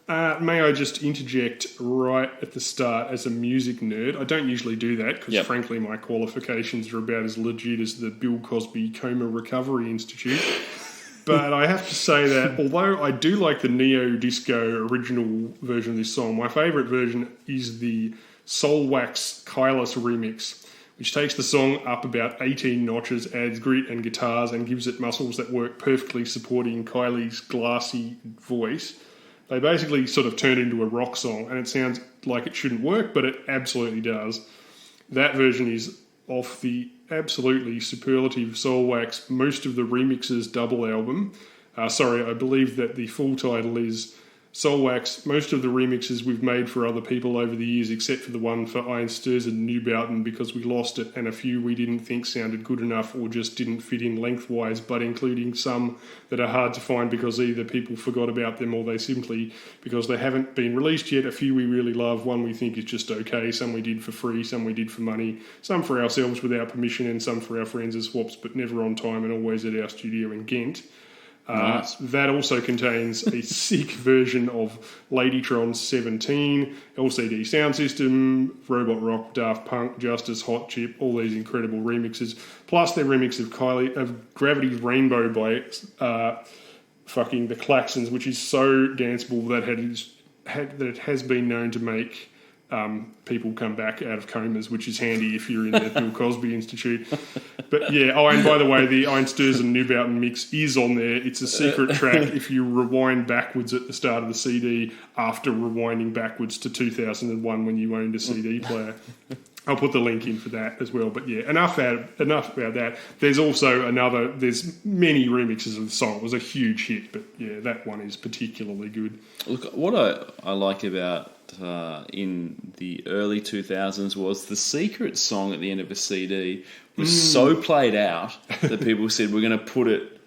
May I just interject right at the start as a music nerd? I don't usually do that because, frankly, my qualifications are about as legit as the Bill Cosby Coma Recovery Institute. But I have to say that although I do like the neo-disco original version of this song, my favourite version is the Soulwax Kylus remix, which takes the song up about 18 notches, adds grit and guitars, and gives it muscles that work perfectly supporting Kylie's glassy voice. They basically sort of turn it into a rock song, and it sounds like it shouldn't work, but it absolutely does. That version is off the absolutely superlative Soulwax Most of the Remixes double album. I believe that the full title is Soulwax Most of the Remixes We've Made for Other People Over the Years, except for the one for Iron Stirs and Newbouten, because we lost it, and a few we didn't think sounded good enough or just didn't fit in lengthwise, but including some that are hard to find because either people forgot about them or they simply, because they haven't been released yet, a few we really love, one we think is just okay, some we did for free, some we did for money, some for ourselves without permission, and some for our friends as swaps, but never on time and always at our studio in Ghent. Nice. That also contains a sick version of Ladytron 17, LCD Sound System, Robot Rock, Daft Punk, Justice, Hot Chip, all these incredible remixes, plus their remix of Gravity's Rainbow by the Klaxons, which is so danceable that it has been known to make people come back out of comas, which is handy if you're in the Bill Cosby Institute. But yeah, and by the way, the Iron Stirs and Newbouten mix is on there. It's a secret track if you rewind backwards at the start of the CD after rewinding backwards to 2001 when you owned a CD player. I'll put the link in for that as well. But yeah, enough about that. There's also there's many remixes of the song. It was a huge hit, but yeah, that one is particularly good. Look, what I like about in the early 2000s was the secret song at the end of a CD was so played out that people said, we're going to put it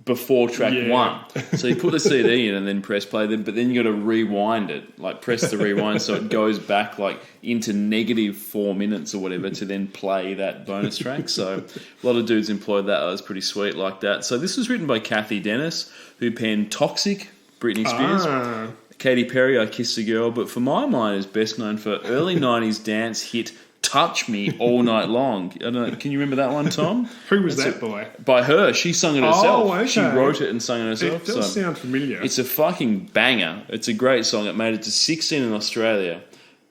before track one. So you put the CD in and then press play, but then you got to rewind it, like press the rewind so it goes back like into -4 minutes or whatever to then play that bonus track. So a lot of dudes employed that. That was pretty sweet like that. So this was written by Kathy Dennis, who penned Toxic, Britney Spears. Katy Perry, I Kissed a Girl, but for my mind is best known for early 90s dance hit Touch Me All Night Long. I don't know, can you remember that one, Tom? Who was that by? By her. She sung it herself. Oh, okay. She wrote it and sung it herself. It does sound familiar. It's a fucking banger. It's a great song. It made it to 16 in Australia.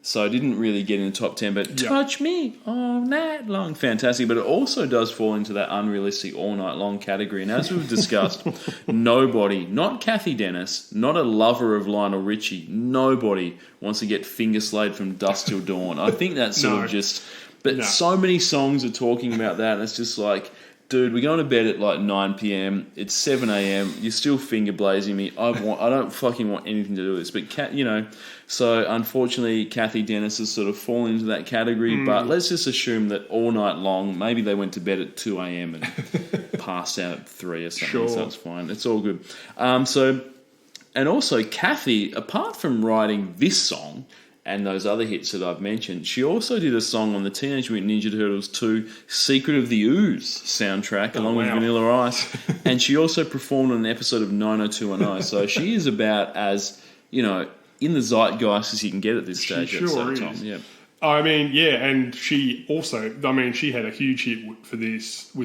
So I didn't really get in the top 10, but Touch Me All Night Long. Fantastic. But it also does fall into that unrealistic all night long category. And as we've discussed, nobody, not Kathy Dennis, not a lover of Lionel Richie, nobody wants to get finger slayed from dusk till dawn. I think that's sort of just... But so many songs are talking about that, and it's just like... Dude, we're going to bed at like 9 p.m. It's 7 a.m. You're still finger blazing me. I don't fucking want anything to do with this. But, so unfortunately, Kathy Dennis has sort of fallen into that category. But let's just assume that all night long, maybe they went to bed at 2 a.m. and passed out at 3 or something. Sure. So it's fine. It's all good. And also, Kathy, apart from writing this song and those other hits that I've mentioned, she also did a song on the Teenage Mutant Ninja Turtles 2 Secret of the Ooze soundtrack, along with Vanilla Ice. And she also performed on an episode of 90210. So she is about as, in the zeitgeist as you can get at this stage. She sure is. Yeah. I mean, yeah, and she also, she had a huge hit with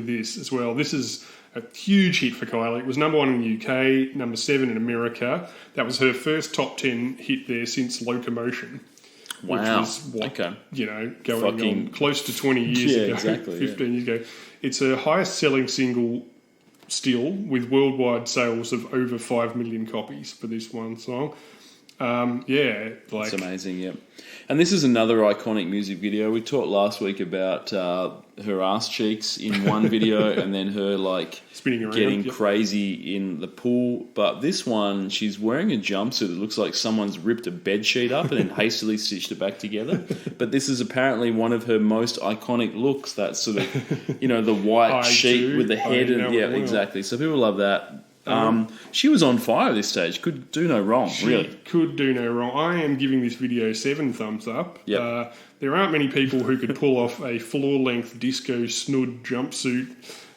this as well. This is a huge hit for Kylie. It was number 1 in the UK, number 7 in America. That was her first top 10 hit there since Locomotion. Wow. Which was, going on close to 20 years ago. Exactly, 15 years ago. It's her highest selling single still, with worldwide sales of over 5 million copies for this one song. It's amazing, yeah. And this is another iconic music video. We talked last week about her ass cheeks in one video and then her spinning around, getting crazy in the pool. But this one, she's wearing a jumpsuit that looks like someone's ripped a bed sheet up and then hastily stitched it back together. But this is apparently one of her most iconic looks, that sort of, the white sheet with the head. Exactly. So people love that. She was on fire at this stage. Could do no wrong, really. Could do no wrong. I am giving this video 7 thumbs up. Yep. There aren't many people who could pull off a floor-length disco snood jumpsuit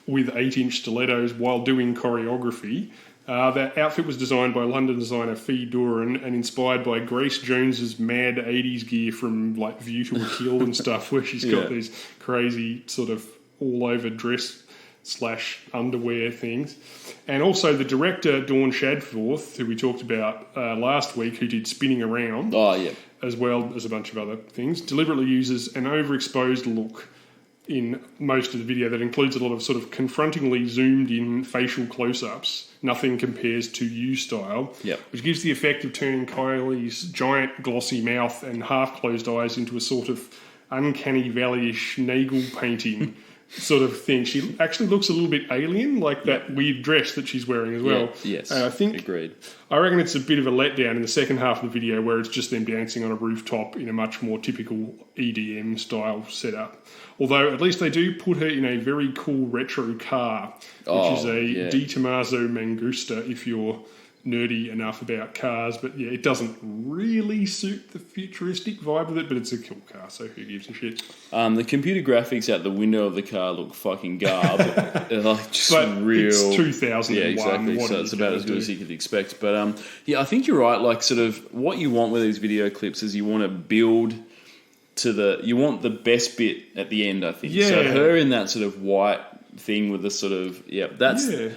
with 8-inch stilettos while doing choreography. That outfit was designed by London designer Fee Doran and inspired by Grace Jones's mad 80s gear from View to a Kill and stuff, where she's got these crazy sort of all-over dress / underwear things. And also the director, Dawn Shadforth, who we talked about last week, who did Spinning Around, as well as a bunch of other things, deliberately uses an overexposed look in most of the video that includes a lot of sort of confrontingly zoomed in facial close-ups. Nothing compares to You style, which gives the effect of turning Kylie's giant glossy mouth and half-closed eyes into a sort of uncanny valley-ish Nagel painting sort of thing. She actually looks a little bit alien, like that weird dress that she's wearing as well. Yes, I think, agreed. I reckon it's a bit of a letdown in the second half of the video where it's just them dancing on a rooftop in a much more typical EDM style setup. Although at least they do put her in a very cool retro car, which is a Di Tommaso Mangusta if you're nerdy enough about cars. But yeah, it doesn't really suit the futuristic vibe of it, but it's a cool car, so who gives a shit? The computer graphics out the window of the car look fucking garb. Like just but real. It's 2001. Yeah, exactly. So it's about as good as you could expect. But yeah, I think you're right. Like, sort of what you want with these video clips is you want to build to you want the best bit at the end, I think. Yeah. So her in that sort of white thing with the sort of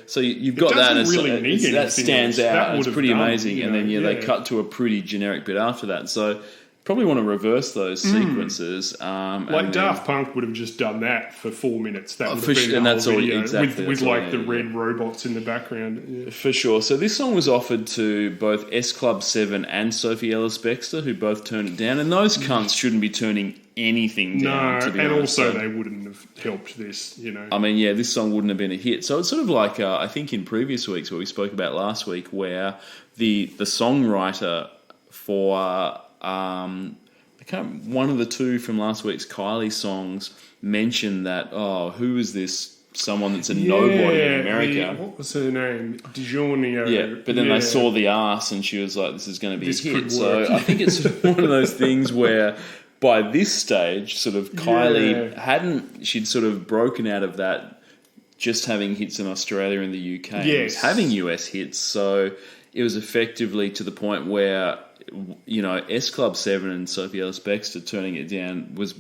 so you've got that, and really that stands out, and it's pretty amazing. And then they cut to a pretty generic bit after that. So probably want to reverse those sequences. Like Daft Punk would have just done that for 4 minutes. That would have been and the that's whole all video, exactly with that's all, like the red robots in the background. Yeah. For sure. So this song was offered to both S Club 7 and Sophie Ellis Bextor, who both turned it down. And those cunts shouldn't be turning anything down, to be honest. Also they wouldn't have helped this, you know. I mean, yeah, this song wouldn't have been a hit. So it's sort of like, I think in previous weeks, what we spoke about last week, where the songwriter for... one of the two from last week's Kylie songs mentioned that, who is this? Someone that's a nobody in America. What was her name? DiGiorno. Yeah, but then they saw the ass and she was like, this is going to be a hit. So I think it's one of those things where by this stage, sort of Kylie she'd sort of broken out of that just having hits in Australia and the UK. Yes. And was having US hits. So it was effectively to the point where, you know, S Club 7 and Sophie Ellis Bextor turning it down was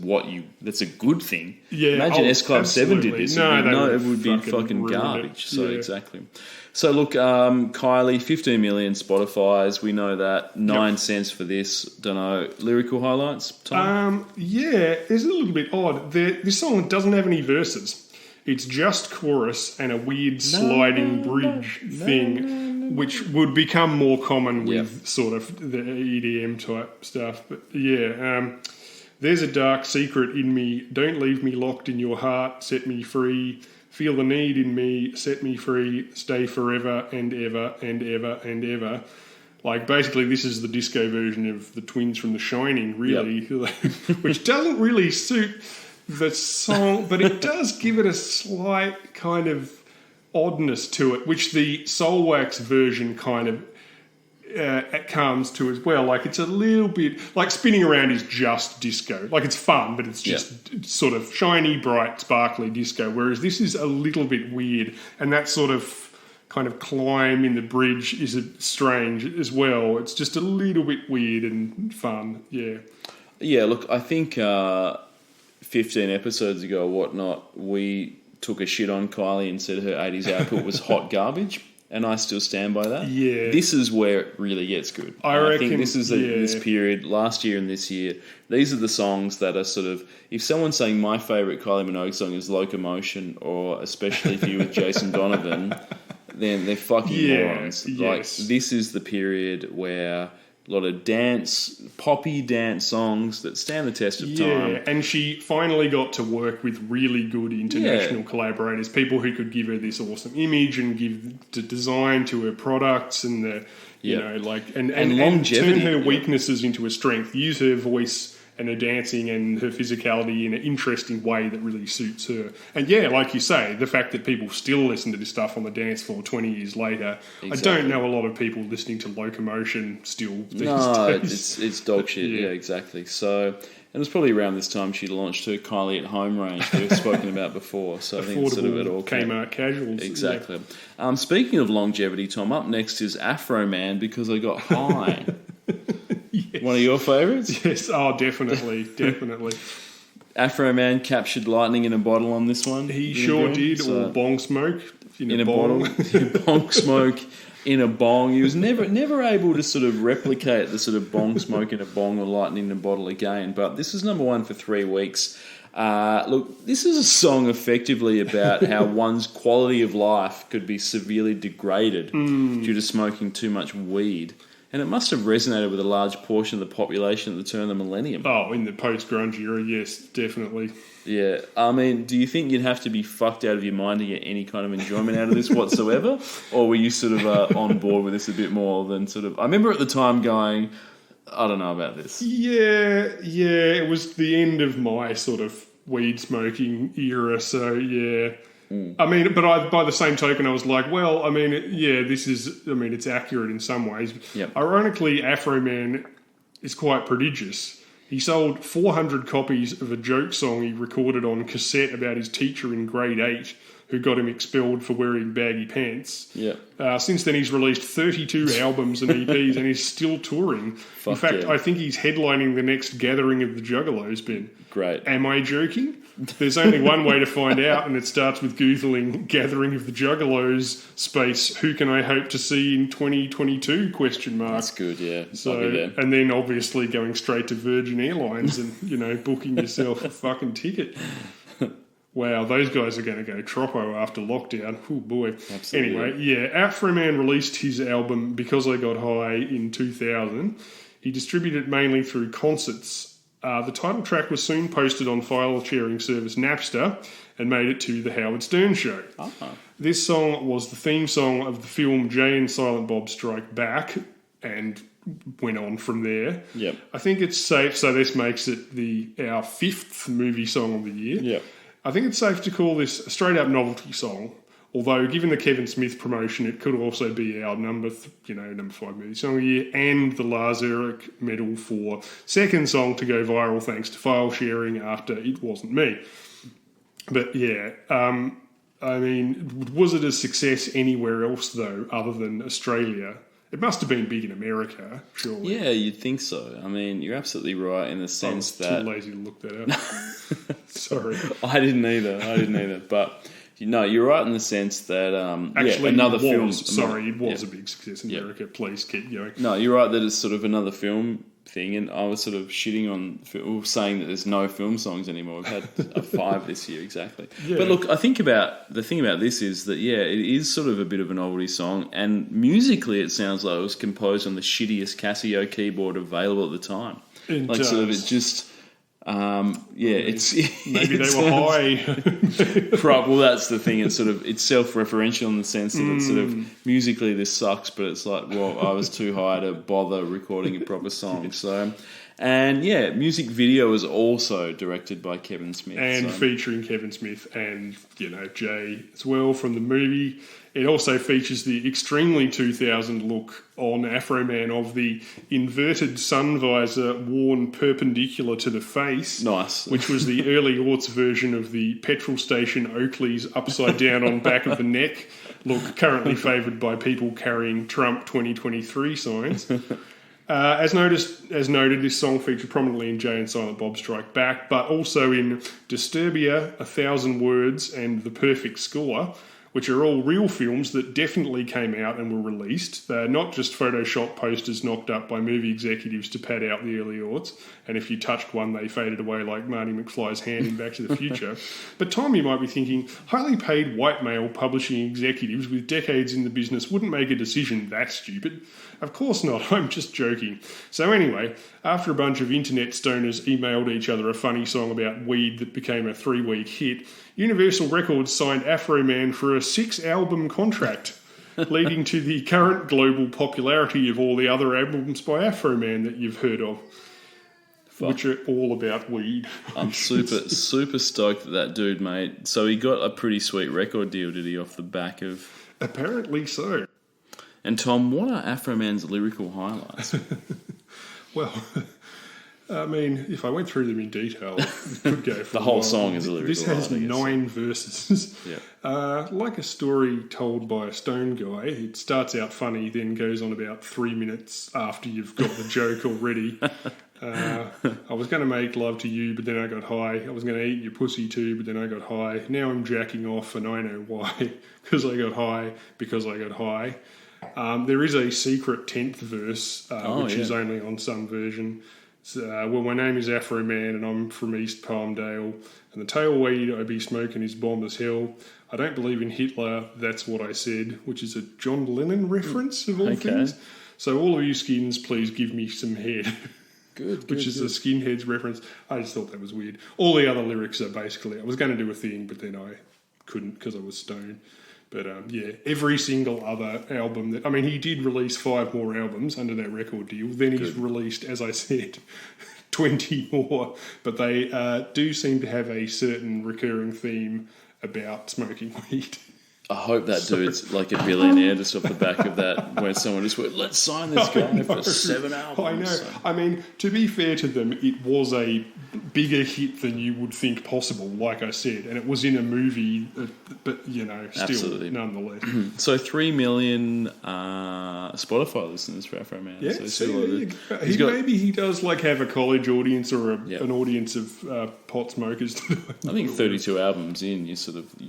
that's a good thing. Yeah, imagine S Club 7 did this. It would be fucking garbage. So exactly. So look, Kylie, 15 million Spotify's. We know that. 9 cents for this. Don't know. Lyrical highlights, Tom? It's a little bit odd. This song doesn't have any verses. It's just chorus and a weird sliding bridge thing, which would become more common with sort of the EDM type stuff. But yeah, there's a dark secret in me. Don't leave me locked in your heart. Set me free. Feel the need in me. Set me free. Stay forever and ever and ever and ever. Like, basically, this is the disco version of the twins from The Shining, really, which doesn't really suit the song, but it does give it a slight kind of oddness to it, which the Soulwax version kind of comes to as well. Like, it's a little bit like Spinning Around is just disco. Like, it's fun, but it's just sort of shiny, bright, sparkly disco, whereas this is a little bit weird, and that sort of kind of climb in the bridge is strange as well. It's just a little bit weird and fun. Yeah, look, I think 15 episodes ago or whatnot, we took a shit on Kylie and said her 80s output was hot garbage, and I still stand by that. Yeah. This is where it really gets good. I think this is this period, last year and this year, these are the songs that are sort of, if someone's saying my favourite Kylie Minogue song is Locomotion, or Especially For You with Jason Donovan, then they're fucking morons. Like, this is the period where a lot of poppy dance songs that stand the test of time. Yeah, and she finally got to work with really good international collaborators, people who could give her this awesome image and give the design to her products and the, you know, like, and longevity. Turn her weaknesses into a strength, use her voice and her dancing and her physicality in an interesting way that really suits her. And yeah, like you say, the fact that people still listen to this stuff on the dance floor 20 years later, I don't know a lot of people listening to Locomotion still these days. It's dog shit, yeah, exactly. So, and it was probably around this time she launched her Kylie at Home range that we've spoken about before. So I think sort of it all Kmart casuals. Exactly. Yeah. Speaking of longevity, Tom, up next is Afro Man, Because I Got High. Yes. One of your favourites? Yes, definitely. Afro Man captured lightning in a bottle on this one. He sure did, or bong smoke in a bottle. bong. Bong smoke in a bong. He was never able to sort of replicate the sort of bong smoke in a bong or lightning in a bottle again. But this was number one for 3 weeks. Look, this is a song effectively about how one's quality of life could be severely degraded due to smoking too much weed. And it must have resonated with a large portion of the population at the turn of the millennium. Oh, in the post-grunge era, yes, definitely. Yeah, I mean, do you think you'd have to be fucked out of your mind to get any kind of enjoyment out of this whatsoever? Or were you sort of on board with this a bit more than sort of... I remember at the time going, I don't know about this. Yeah, it was the end of my sort of weed smoking era, so yeah. I mean, but by the same token, I was like, well, I mean, it's accurate in some ways. Yep. Ironically, Afro Man is quite prodigious. He sold 400 copies of a joke song he recorded on cassette about his teacher in grade 8 who got him expelled for wearing baggy pants. Yeah. Since then, he's released 32 albums and EPs and he's still touring. In fact, yeah. I think he's headlining the next Gathering of the Juggalos, Ben. Great. Am I joking? There's only one way to find out, and it starts with Googling Gathering of the Juggalos space, who can I hope to see in 2022, question mark. That's good, yeah. So, I'll be there. and then obviously going straight to Virgin Airlines and, booking yourself a fucking ticket. Wow, those guys are going to go troppo after lockdown. Oh, boy. Absolutely. Anyway, yeah, Afro Man released his album Because I Got High in 2000. He distributed it mainly through concerts. The title track was soon posted on file-sharing service Napster and made it to The Howard Stern Show. Uh-huh. This song was the theme song of the film Jay and Silent Bob Strike Back and went on from there. Yep. I think it's safe, so this makes it our 5th movie song of the year. Yep. I think it's safe to call this a straight-up novelty song, although given the Kevin Smith promotion, it could also be our number 5 movie song of the year and the Lars Ulrich medal for second song to go viral thanks to file sharing after It Wasn't Me. But yeah, I mean, was it a success anywhere else though, other than Australia? It must have been big in America, surely. Yeah, you'd think so. I mean, you're absolutely right in the sense that... too lazy to look that up. Sorry. I didn't either. But... No, you're right in the sense that Actually, another it film. was a big success in America. Please keep going. No, you're right that it's sort of another film thing, and I was sort of shitting on saying that there's no film songs anymore. We've had 5 this year exactly. Yeah. But look, I think the thing about this is that it is sort of a bit of a novelty song, and musically it sounds like it was composed on the shittiest Casio keyboard available at the time. It like does. Sort of it just. It's maybe they were high. Well, that's the thing. It's self-referential in the sense that it's sort of musically this sucks, but it's like, well, I was too high to bother recording a proper song. So, and music video is also directed by Kevin Smith and featuring Kevin Smith and Jay as well from the movie. It also features the extremely 2000 look on Afro Man of the inverted sun visor worn perpendicular to the face. Nice. Which was the early aughts version of the petrol station Oakley's upside down on back of the neck look, currently favoured by people carrying Trump 2023 signs. As noted, this song featured prominently in Jay and Silent Bob Strike Back, but also in Disturbia, 1,000 Words, and The Perfect Score, which are all real films that definitely came out and were released. They're not just Photoshop posters knocked up by movie executives to pad out the early aughts, and if you touched one, they faded away like Marty McFly's hand in Back to the Future. But Tom, you might be thinking, highly paid white male publishing executives with decades in the business wouldn't make a decision that stupid. Of course not, I'm just joking. So anyway, after a bunch of internet stoners emailed each other a funny song about weed that became a 3-week hit, Universal Records signed Afro Man for a 6-album contract, leading to the current global popularity of all the other albums by Afro Man that you've heard of, which are all about weed. I'm super stoked that dude, mate. So he got a pretty sweet record deal, did he, off the back of... Apparently so. And Tom, what are Afro Man's lyrical highlights? Well, I mean, if I went through them in detail, it could go for the whole song is a lyrical This has highlight, 9 verses. Yeah. Like a story told by a stone guy, it starts out funny, then goes on about 3 minutes after you've got the joke already. I was going to make love to you, but then I got high. I was going to eat your pussy too, but then I got high. Now I'm jacking off, and I know why. Because I got high. There is a secret 10th verse, which is only on some version. Well, my name is Afro Man, and I'm from East Palmdale. And the tail weed I be smoking is bomb as hell. I don't believe in Hitler, that's what I said, which is a John Lennon reference of all things. So all of you skins, please give me some head. Which is a Skinheads reference. I just thought that was weird. All the other lyrics are basically, I was going to do a thing, but then I couldn't because I was stoned. But every single other album that... I mean, he did release 5 more albums under that record deal. Then he's released, as I said, 20 more. But they do seem to have a certain recurring theme about smoking weed. I hope that dude's like a billionaire just off the back of that, where someone just went, let's sign this guy for 7 albums. I know. So. I mean, to be fair to them, it was a bigger hit than you would think possible, like I said, and it was in a movie, but, still, absolutely. Nonetheless. So 3 million Spotify listeners for Afro Man. Yeah, so maybe he does like have a college audience or an audience of pot smokers. I think 32 albums in, you're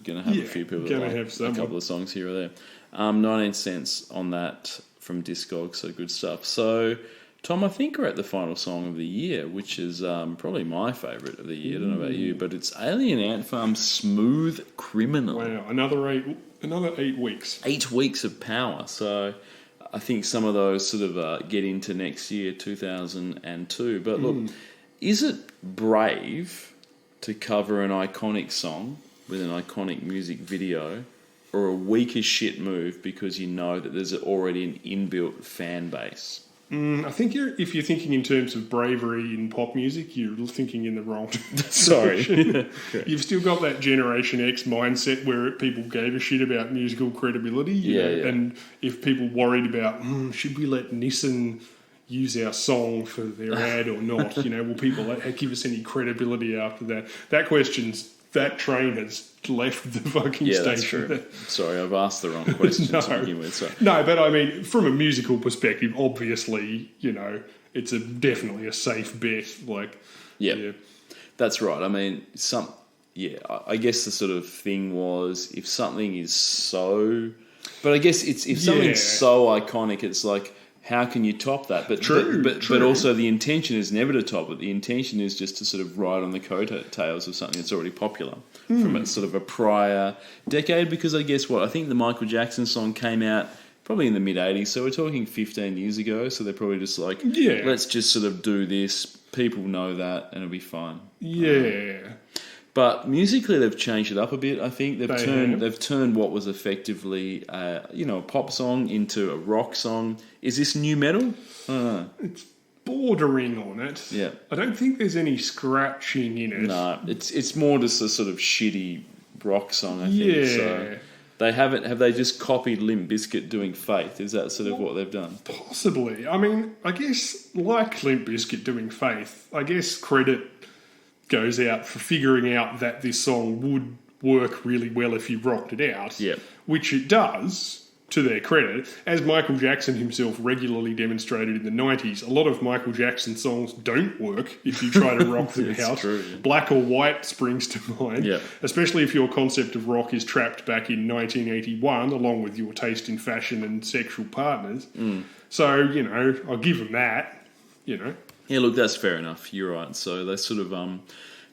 going to have a few people that like have a couple of songs here or there. 19 cents on that from Discogs, so good stuff. So, Tom, I think we're at the final song of the year, which is probably my favourite of the year. I don't know about you, but it's Alien Ant Farm's Smooth Criminal. Wow, another 8 weeks. 8 weeks of power. So I think some of those sort of get into next year, 2002. But look, is it brave to cover an iconic song with an iconic music video, or a weak as shit move because you know that there's already an inbuilt fan base? I think if you're thinking in terms of bravery in pop music, you're thinking in the wrong Sorry. You've still got that Generation X mindset where people gave a shit about musical credibility. You know, and if people worried about, should we let Nissan use our song for their ad or not? Will people give us any credibility after that? That train has left the fucking station. That's true. Sorry, I've asked the wrong question to begin with. So. No, but I mean, from a musical perspective, obviously, it's definitely a safe bet. That's right. I mean, I guess the sort of thing was if something is so... But I guess if something's so iconic, it's like, how can you top that? But true. But also the intention is never to top it. The intention is just to sort of ride on the coattails of something that's already popular from a sort of a prior decade. Because I think the Michael Jackson song came out probably in the mid-'80s, so we're talking 15 years ago. So they're probably just like, let's just sort of do this. People know that, and it'll be fine. Yeah. But musically, they've changed it up a bit. I think they've turned what was effectively, a pop song into a rock song. Is this new metal? I don't know. It's bordering on it. Yeah, I don't think there's any scratching in it. No, it's more just a sort of shitty rock song. I think. Yeah. So they haven't. Have they just copied Limp Bizkit doing Faith? Is that sort of what they've done? Possibly. I mean, I guess like Limp Bizkit doing Faith, I guess credit goes out for figuring out that this song would work really well if you rocked it out, which it does, to their credit. As Michael Jackson himself regularly demonstrated in the 90s, a lot of Michael Jackson songs don't work if you try to rock them out. True. Black or White springs to mind, especially if your concept of rock is trapped back in 1981, along with your taste in fashion and sexual partners. So, I'll give them that, Yeah, look, that's fair enough. You're right. So they sort of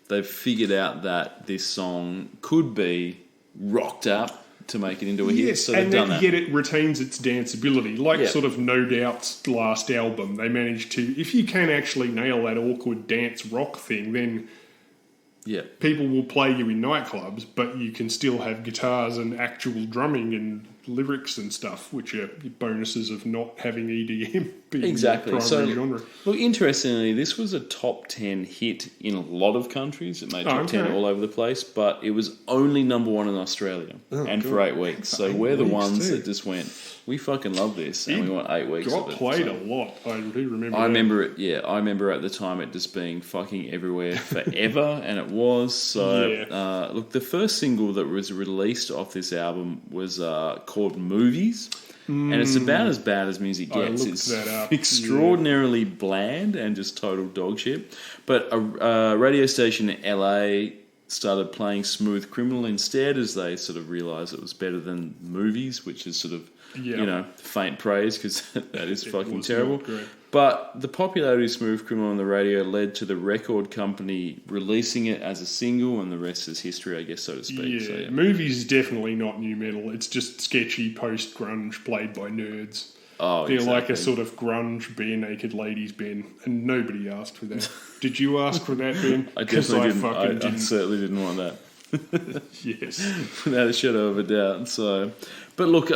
they've figured out that this song could be rocked up to make it into a hit. So they've done that. Yet it retains its danceability, like sort of No Doubt's last album. They managed to, if you can actually nail that awkward dance rock thing, then people will play you in nightclubs, but you can still have guitars and actual drumming and lyrics and stuff, which are bonuses of not having EDM being the primary genre. Look, interestingly, this was a top 10 hit in a lot of countries. It made top 10 all over the place, but it was only number 1 in Australia for 8 weeks. So we're the ones that just went, we fucking love this, and we want 8 weeks of it. Got played a lot. I do remember. I remember at the time it just being fucking everywhere forever, and it was. So look, the first single that was released off this album was called Movies. And it's about as bad as music gets. It's that up. extraordinarily bland and just total dog shit. But a radio station in LA started playing Smooth Criminal instead, as they sort of realised it was better than Movies, which is sort of, faint praise, because that is fucking terrible. But the popularity of Smooth Criminal on the radio led to the record company releasing it as a single, and the rest is history, I guess, so to speak. Yeah, So, Movies is definitely not new metal. It's just sketchy post-grunge played by nerds. Oh, They're exactly. like a sort of grunge bare-naked ladies, Ben, and nobody asked for that. Did you ask for that, Ben? I definitely didn't. fucking I didn't. certainly didn't want that. Yes. Without a shadow of a doubt. So, but look,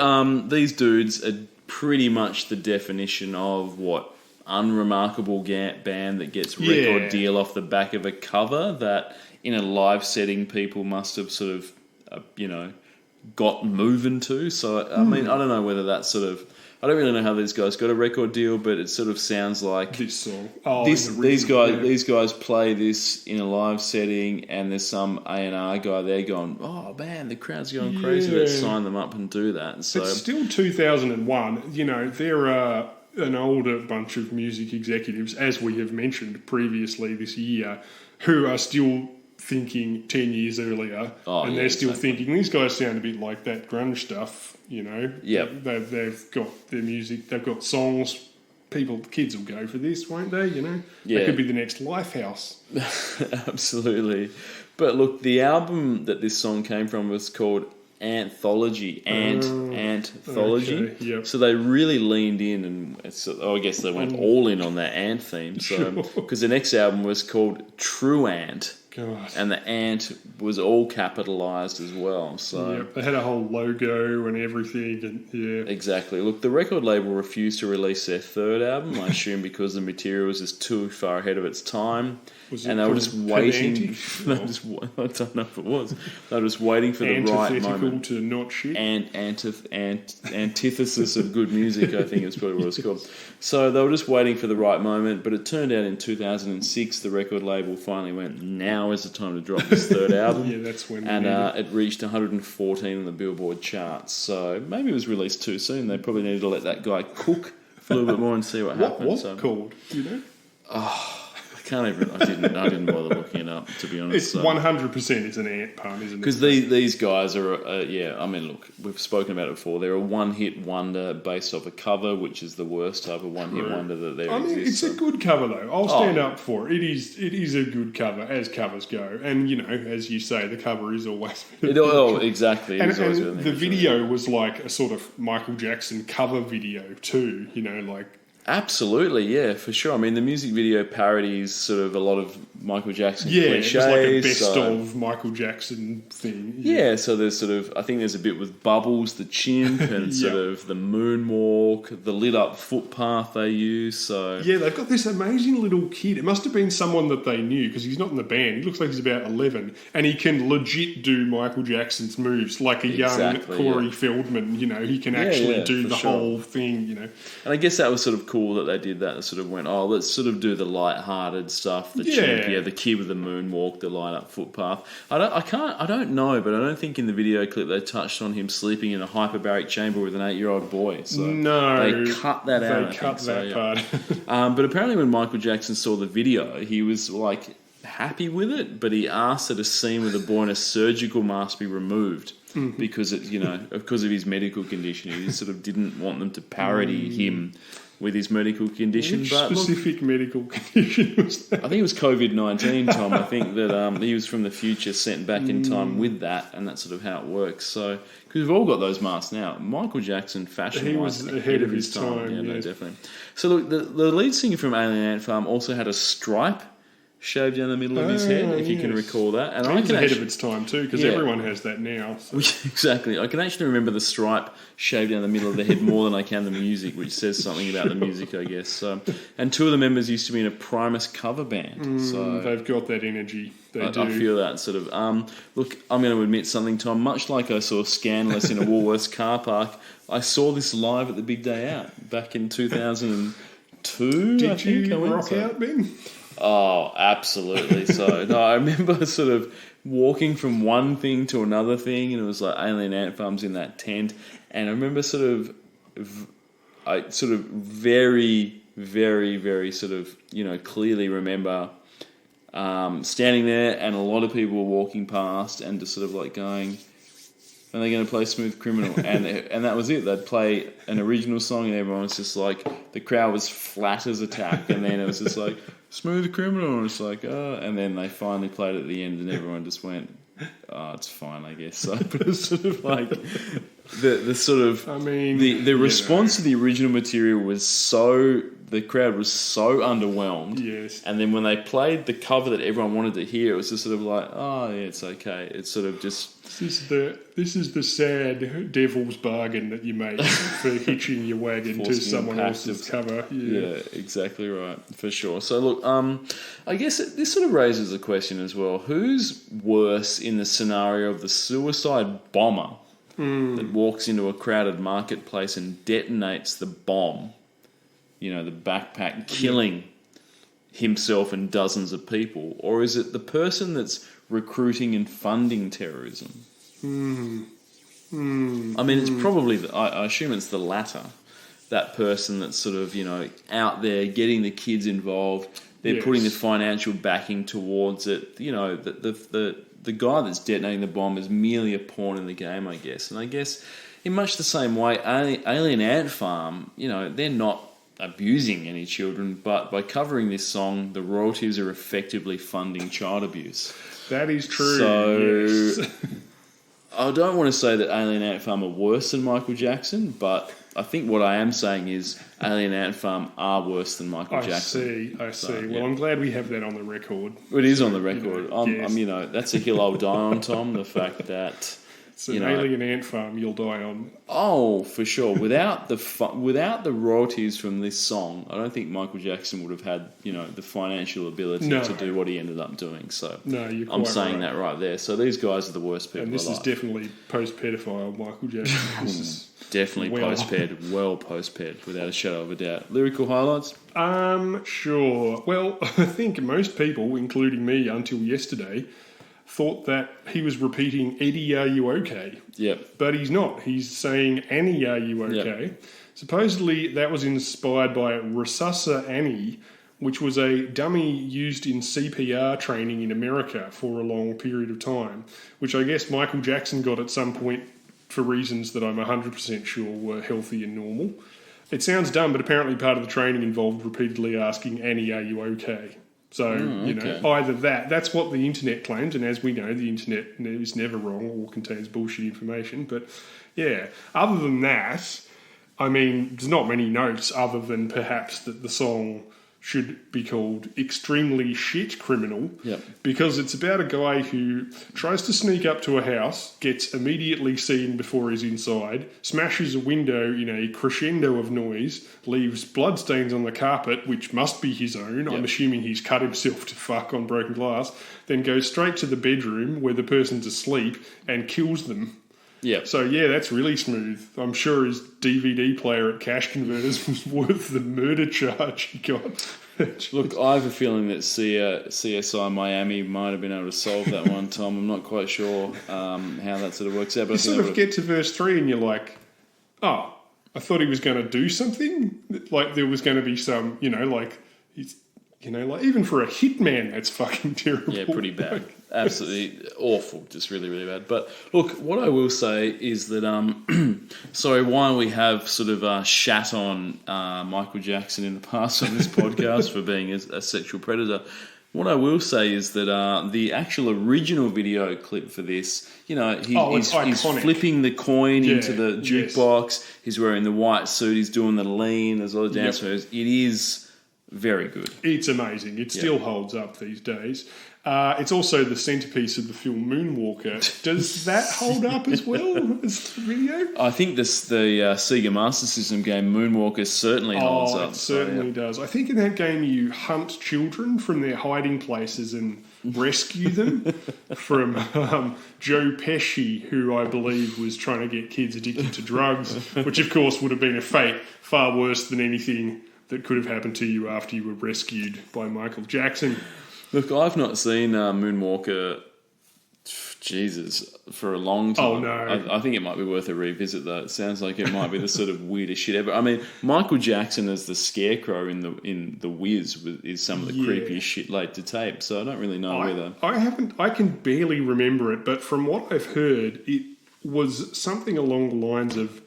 these dudes are pretty much the definition of what unremarkable band that gets record deal off the back of a cover that in a live setting people must have sort of, got moving to. So, I mean, I don't know whether that's sort of. I don't really know how these guys got a record deal, but it sort of sounds like this song. These guys play this in a live setting, and there's some A&R guy there going, "Oh man, the crowd's going crazy. Let's sign them up and do that." And so it's still 2001. There are an older bunch of music executives, as we have mentioned previously this year, who are still thinking 10 years earlier, and they're still thinking these guys sound a bit like that grunge stuff. Yep. They've got their music, they've got songs. Kids will go for this, won't they? They could be the next Lifehouse. Absolutely. But look, the album that this song came from was called Anthology. Anthology. Okay, yep. So they really leaned in, and I guess they went all in on that ant theme. So because the next album was called True Ant. God. And the ant was all capitalised as well. So they had a whole logo and everything. And exactly. Look, the record label refused to release their third album, I assume because the material was just too far ahead of its time. And they were just waiting. I don't know if it was. They were just waiting for the right moment. To not shit. Antithesis of good music, I think is probably what it's called. So they were just waiting for the right moment. But it turned out in 2006, the record label finally went, now is the time to drop this third album. Yeah, that's when. And it reached 114 on the Billboard charts. So maybe it was released too soon. They probably needed to let that guy cook a little bit more and see what happened. What was it called? I didn't bother looking it up, to be honest. It's 100% it's an ant pun, isn't it? Because these guys are, I mean, look, we've spoken about it before. They're a one-hit wonder based off a cover, which is the worst type of one-hit wonder that there exists. It's a good cover, though. I'll stand up for it. It is a good cover, as covers go. And, as you say, the cover is always... exactly. And the video was like a sort of Michael Jackson cover video, too, Absolutely, yeah, for sure. I mean, the music video parodies sort of a lot of Michael Jackson cliches. Yeah, it was like a best of Michael Jackson thing. Yeah, so there's sort of, I think there's a bit with Bubbles, the chimp, and sort of the moonwalk, the lit up footpath they use. So yeah, they've got this amazing little kid. It must have been someone that they knew because he's not in the band. He looks like he's about 11, and he can legit do Michael Jackson's moves like a young Corey Feldman. He can actually do the whole thing. And I guess that was sort of cool that they did that. They sort of went, let's sort of do the light-hearted stuff, the chimp, the kid with the moonwalk, the light-up footpath. I don't know, but I don't think in the video clip they touched on him sleeping in a hyperbaric chamber with an 8-year-old boy. So no, they cut that out. They cut that part. But apparently, when Michael Jackson saw the video, he was like happy with it, but he asked that a scene with a boy in a surgical mask be removed. Because because of his medical condition, he just sort of didn't want them to parody him with his medical condition. Which specific medical condition was that? I think it was COVID-19, Tom. I think that he was from the future sent back in time with that, and that's sort of how it works. So, because we've all got those masks now. Michael Jackson, fashion-wise, he was ahead of his time. Yeah, no, definitely. So, look, the lead singer from Alien Ant Farm also had a stripe shaved down the middle of his head, if you can recall that. And it was ahead of its time too, because everyone has that now. So. Exactly. I can actually remember the stripe shaved down the middle of the head more than I can the music, which says something about the music, I guess. So, and two of the members used to be in a Primus cover band. So they've got that energy. I feel that sort of. Look, I'm going to admit something, Tom. Much like I saw Scandalous in a Woolworths car park, I saw this live at the Big Day Out back in 2002. Did you rock out, Ben? Oh, absolutely. So, no, I remember sort of walking from one thing to another thing, and it was like alien ant farms in that tent. And I remember I very, very, very sort of, clearly remember standing there, and a lot of people were walking past and just sort of like going, "Are they going to play Smooth Criminal?" and that was it. They'd play an original song, and everyone was just like, the crowd was flat as a tack, and then it was just like, "Smooth Criminal," and it's like, oh, and then they finally played it at the end, and everyone just went, "Oh, it's fine, I guess." So, but it's sort of like the sort of, the response to the original material was so. The crowd was so underwhelmed. Yes. And then when they played the cover that everyone wanted to hear, it was just sort of like, oh, yeah, it's okay. It's sort of just... This is the sad devil's bargain that you make for hitching your wagon to someone else's cover. Yeah, exactly right, for sure. So look, I guess this sort of raises a question as well. Who's worse in the scenario of the suicide bomber that walks into a crowded marketplace and detonates the bomb? The backpack killing himself and dozens of people? Or is it the person that's recruiting and funding terrorism? I mean, it's probably, I assume it's the latter. That person that's sort of, out there getting the kids involved. They're putting the financial backing towards it. The guy that's detonating the bomb is merely a pawn in the game, I guess. And I guess in much the same way, Alien Ant Farm, they're not abusing any children, but by covering this song, the royalties are effectively funding child abuse. That is true. So yes. I don't want to say that Alien Ant Farm are worse than Michael Jackson, but I think what I am saying is Alien Ant Farm are worse than Michael Jackson. I see. So, well, I'm glad we have that on the record. It is on the record. Yes. That's a hill I'll die on, Tom. The fact that it's an Alien Ant Farm you'll die on. Oh, for sure. Without the royalties from this song, I don't think Michael Jackson would have had the financial ability to do what he ended up doing. So I'm saying that right there. So these guys are the worst people. And this is definitely post-pedophile Michael Jackson. This is definitely post-ped, well post-ped, without a shadow of a doubt. Lyrical highlights? Sure. Well, I think most people, including me until yesterday, thought that he was repeating "Eddie, are you okay?" Yep. But he's not. He's saying "Annie, are you okay?" Yep. Supposedly that was inspired by Resusci Annie, which was a dummy used in CPR training in America for a long period of time, which I guess Michael Jackson got at some point for reasons that I'm 100% sure were healthy and normal. It sounds dumb, but apparently part of the training involved repeatedly asking "Annie, are you okay?" So, either that's what the internet claims, and as we know, the internet is never wrong or contains bullshit information. But, yeah, other than that, I mean, there's not many notes other than perhaps that the song should be called Extremely Shit Criminal, because it's about a guy who tries to sneak up to a house, gets immediately seen before he's inside, smashes a window in a crescendo of noise, leaves bloodstains on the carpet, which must be his own. I'm assuming he's cut himself to fuck on broken glass, then goes straight to the bedroom where the person's asleep and kills them. Yeah. So, that's really smooth. I'm sure his DVD player at Cash Converters was worth the murder charge he got. Look, I have a feeling that CSI Miami might have been able to solve that one, Tom. I'm not quite sure how that sort of works out. But you sort of get to verse 3 and you're like, oh, I thought he was going to do something. Like there was going to be some, he's... like even for a hitman, that's fucking terrible. Yeah, pretty bad. Absolutely awful. Just really, really bad. But look, what I will say is that, while we have sort of shat on Michael Jackson in the past on this podcast for being a sexual predator, what I will say is that the actual original video clip for this, he's flipping the coin into the jukebox. Yes. He's wearing the white suit. He's doing the lean as well as dance moves. It is very good. It's amazing. It still holds up these days. It's also the centrepiece of the film Moonwalker. Does that hold up as well as the video? I think the Sega Master System game Moonwalker certainly holds up. It certainly does. I think in that game you hunt children from their hiding places and rescue them from Joe Pesci, who I believe was trying to get kids addicted to drugs, which of course would have been a fate far worse than anything that could have happened to you after you were rescued by Michael Jackson. Look, I've not seen Moonwalker Jesus, for a long time. Oh, no. I think it might be worth a revisit, though. It sounds like it might be the sort of weirdest shit ever. I mean, Michael Jackson as the Scarecrow in the Wiz is some of the creepiest shit laid to tape. So I don't really know whether I can barely remember it, but from what I've heard, it was something along the lines of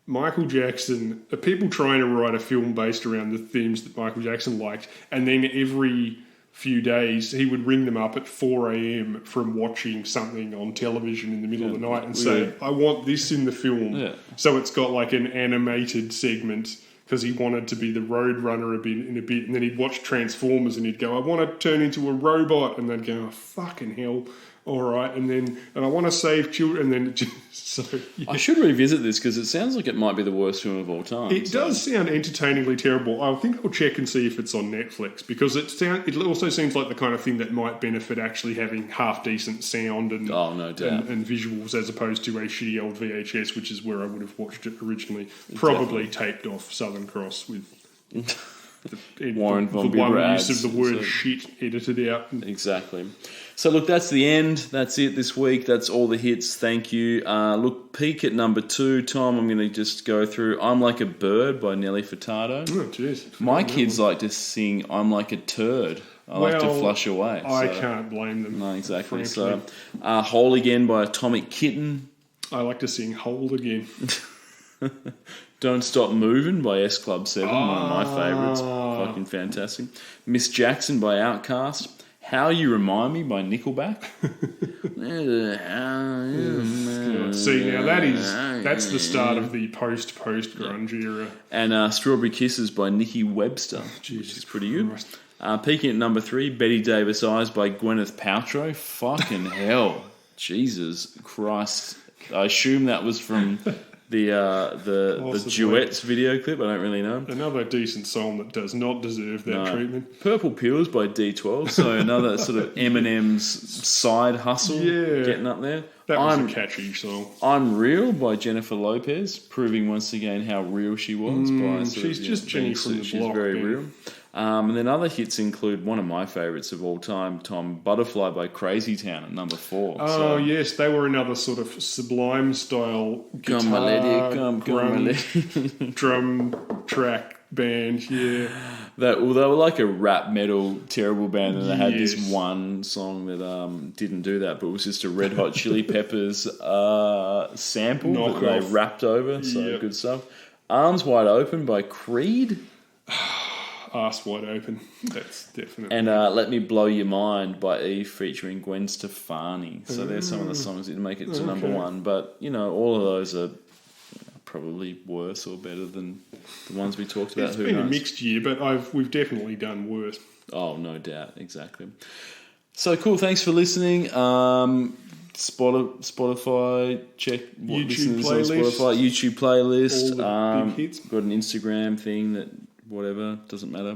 Michael Jackson, people trying to write a film based around the themes that Michael Jackson liked, and then every few days he would ring them up at 4 a.m. from watching something on television in the middle of the night and say, I want this in the film. Yeah. So it's got like an animated segment because he wanted to be the Roadrunner in a bit, and then he'd watch Transformers and he'd go, I want to turn into a robot, and they'd go, oh, fucking hell. All right, and I want to save children, and then it just, so yeah. I should revisit this because it sounds like it might be the worst film of all time. It does sound entertainingly terrible. I think I'll check and see if it's on Netflix because it also seems like the kind of thing that might benefit actually having half decent sound and no doubt. and visuals as opposed to a shitty old VHS, which is where I would have watched it originally. Probably taped off Southern Cross with Warren Von the one Bieber use of the word ads. shit edited out. Exactly. So look, that's the end. That's it this week. That's all the hits. Thank you. Look, peak at number 2, Tom. I'm going to just go through I'm Like a Bird by Nelly Furtado. Oh, jeez. My kids like to sing I'm Like a Turd. I like to flush away. I can't blame them. No, exactly. Frankly. So, Whole Again by Atomic Kitten. I like to sing Hold Again. Don't Stop Moving by S Club 7, one of my favourites. Fucking fantastic. Miss Jackson by Outkast. How You Remind Me by Nickelback. See, now that's the start of the post grunge era. And Strawberry Kisses by Nikki Webster, which is pretty good. Peaking at number 3, Betty Davis Eyes by Gwyneth Paltrow. Fucking hell. Jesus Christ. I assume that was from the Duets video clip. I don't really know. Another decent song that does not deserve that treatment. Purple Pills by D12. So another sort of Eminem's side hustle getting up there. That was a catchy song. I'm Real by Jennifer Lopez, proving once again how real she was. She's just Jenny from the she's block. very man. real. And then other hits include one of my favourites of all time, Tom, Butterfly by Crazy Town at number 4. Oh, yes, they were another sort of Sublime style guitar, Come my lady, come my lady. drum track band, yeah. They were like a rap metal terrible band, and they had this one song that didn't do that, but it was just a Red Hot Chili Peppers sample that they rapped over, so good stuff. Arms Wide Open by Creed. Ass Wide Open, that's definitely. And Let Me Blow Your Mind by Eve featuring Gwen Stefani. So there's some of the songs that didn't make it to number 1, but all of those are probably worse or better than the ones we talked about. It's been a mixed year, but we've definitely done worse. Oh, no doubt, exactly. So cool, thanks for listening. Spotify, check what YouTube listeners on playlist. Spotify, YouTube playlist. All the big hits. Got an Instagram thing that whatever, doesn't matter.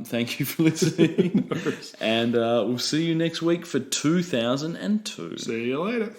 Thank you for listening. And we'll see you next week for 2002. See you later.